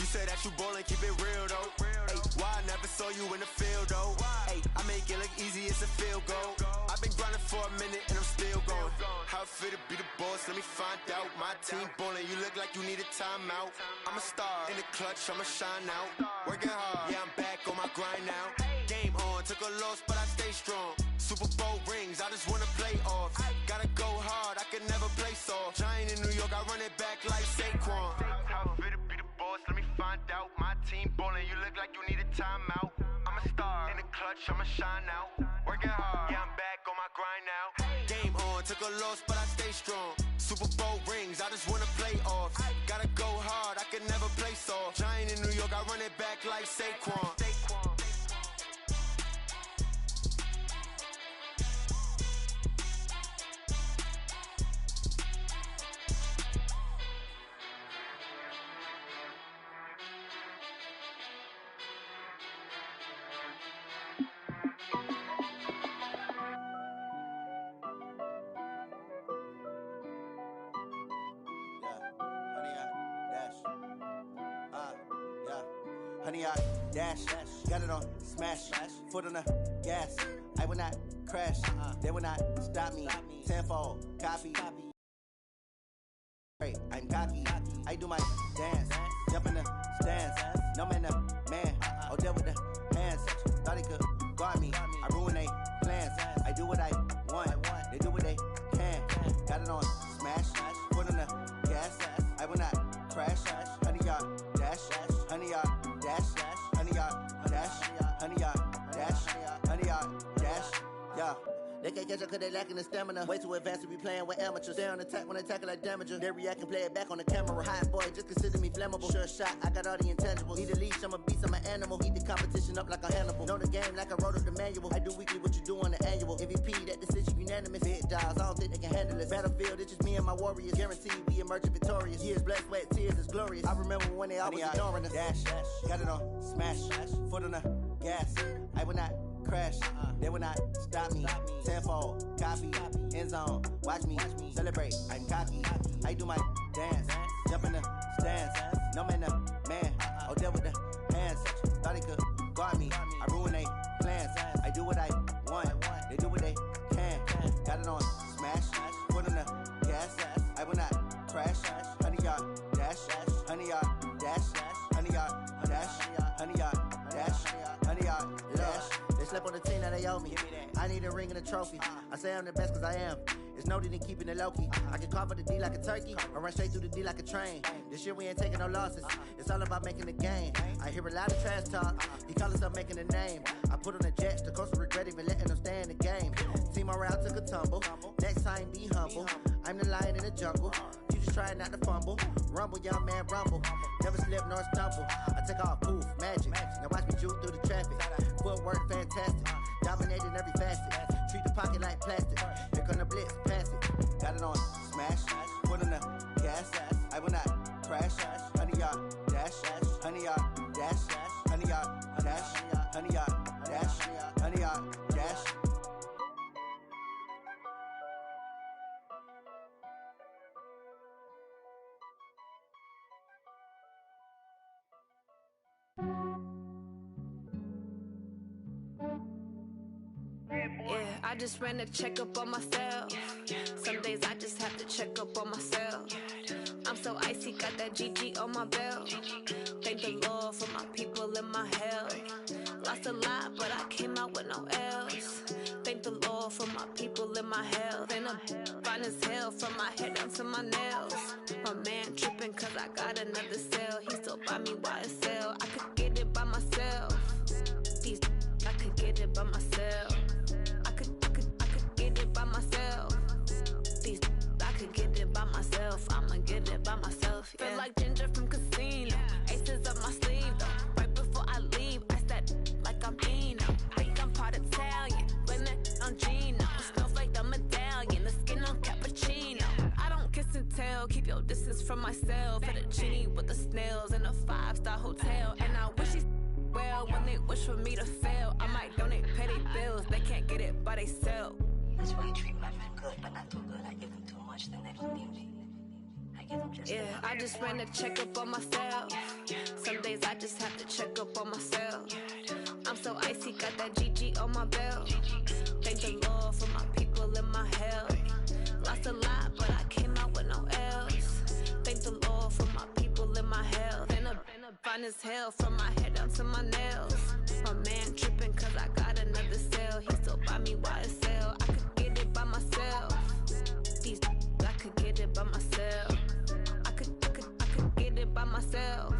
You said that you ballin', keep it real though. Hey, why I never saw you in the field though? Hey, I make it look easy, it's a field goal. I've been grinding for a minute and I'm still going. How fit to be the boss, let me find out. My team ballin', you look like you need a timeout. I'm a star in the clutch, I'ma shine out. Working hard, yeah, I'm back on my grind now. Game on, took a loss, but I stay strong. Super Bowl rings, I just wanna play off. Gotta go hard, I can never play soft. Giant in New York, I run it back like Saquon. How fit to be the boss, let me find out. My team ballin', you look like you need a timeout. I'm a star in the clutch, I'ma shine out. Working hard, yeah, I'm back on my grind now. Game on, took a loss, but I stay strong. Super Bowl rings, I just wanna play off. Gotta go hard, I can never play soft. Giant in New York, I run it back like Saquon. Honey, I dash, got it on smash, foot on the gas. I will not crash, they will not stop me. Tenfold, copy. I'm cocky, I do my dance, jump in the stands. No man, the man, oh, deal with the hands. Thought he could guard me, I ruin they plans. I do what I want, they do what they can. Got it on smash, foot on the gas. I will not crash, honey, y'all dash, honey, y'all dash, honey, y'all dash, honey, y'all dash, honey, y'all dash, They can't catch up cause they lacking the stamina. Way too advanced to be playing with amateurs. Stay on attack when they tackle like damager. They react and play it back on the camera. Hot boy, just consider me flammable. Sure shot, I got all the intangibles. Need a leash, I'm a beast, I'm an animal. Heat the competition up like a Hannibal. Know the game like I wrote up the manual. I do weekly what you do on the annual. MVP, that decision unanimous. Big dials, I don't think they can handle it. Battlefield, it's just me and my warriors. Guaranteed we emerging victorious. Years, blood, sweat, tears, is glorious. I remember when they always ignoring us. Dash, got it on, smash, foot on the gas. I will not crash, they will not stop me. Tenfold, copy, end zone, watch me celebrate. I'm cocky, I do my dance, jump in the stands. No man, man, oh there with the hands. Thought he could guard me, I ruin they plans. I do what I want, they do what they can. Got it on, smash, foot on the gas. I will not crash, 100-yard dash, 100-yard dash, 100-yard dash, 100-yard dash, 100-yard dash. They slept on the team that they owe me. I need a ring and a trophy. I say I'm the best cause I am. It's noted in keeping it low-key. I can carve for the D like a turkey, or run straight through the D like a train. This year we ain't taking no losses. It's all about making the game. I hear a lot of trash talk. He call himself making a name. I put on the Jets. The coach will regret even letting them stay in the game. Team morale took a tumble. Next time be humble. I'm the lion in the jungle. You just try not to fumble. Rumble, young man, rumble. Never slip nor stumble. I take off, poof, magic. Now watch me juke through the traffic. Footwork fantastic. Dominating every facet. Treat the pocket like plastic. Here come the blitz, pass it. Got it on, smash. Put on the gas. I will not crash. 100-yard dash. 100-yard dash. 100-yard dash. 100-yard dash. 100-yard dash. Yeah, I just ran a checkup on myself. Some days I just have to check up on myself. I'm so icy, got that GG on my belt. Thank the Lord for my people in my health. Lost a lot, but I came out with no L's. Thank the Lord for my people in my health. And I'm fine as hell from my head down to my nails. My man tripping cause I got another cell. He still buy me YSL. I could get it by myself. I could get it by myself. I could get it by myself. I could get it by myself. I'ma get it by myself. Yeah. Feel like Ginger from Casino. Aces up my sleeve though. Right before I leave, I said like I'm Dino. Think I'm part Italian. Blame it on Gino. Snowflake the medallion. The skin on cappuccino. I don't kiss and tell. Keep your distance from myself. At a genie with the snails in a 5-star hotel. And I wish he's well when they wish for me to fail. I might donate, pay their bills. They can't get it by they self. That's why you treat my men good, but not too good. I give them too much, then they don't need me. I give them just I just ran a checkup on myself. Some days I just have to check up on myself. I'm so icy, got that GG on my belt. Thank the Lord for my people in my health. Lost a lot, but I came out with no L's. Thank the Lord for my people in my health. And I'm fine as hell from my head down to my nails. My man tripping cause I got another cell. He still buy me YSL. I could get it by myself. I could get it by myself. I could get it by myself.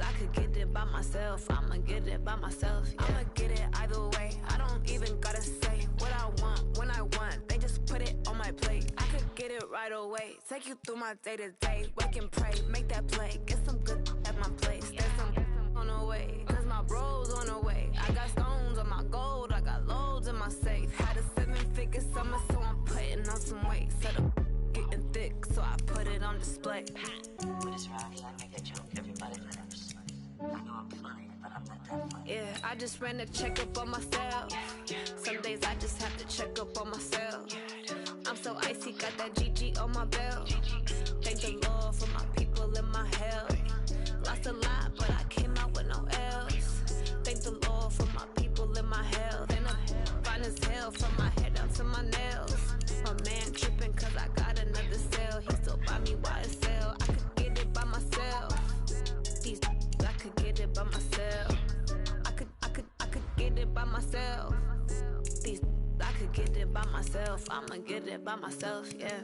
I could get it by myself. I'ma get it by myself. Yeah. I'ma get it either way. I don't even gotta say what I want when I want. They just put it on my plate. I could get it right away. Take you through my day to day. Wake and pray, make that play. Get some good at my place. There's some on the way. Cause my bros on the way. I got stones on my gold. I got loads in my safe. Had a 7-figure summer, so I'm putting on some weight. Set up getting thick, so I put it on display. With this round here, I make a joke. Everybody laughs. I know I'm funny, but I'm not that funny. Yeah, I just ran a checkup on myself. Some days I just have to check up on myself. I'm so icy, got that GG on my belt. Thank the Lord for my people in my health. Lost a lot, but I came out with no L's. Thank the Lord for my people in my health. And I'm fine as hell from my head down to my nails. My man tripping cause I got another cell. He still buy me YSL. I could get it by myself. I could get it by myself. I could get it by myself. I could get it by myself. I'ma get it by myself, yeah.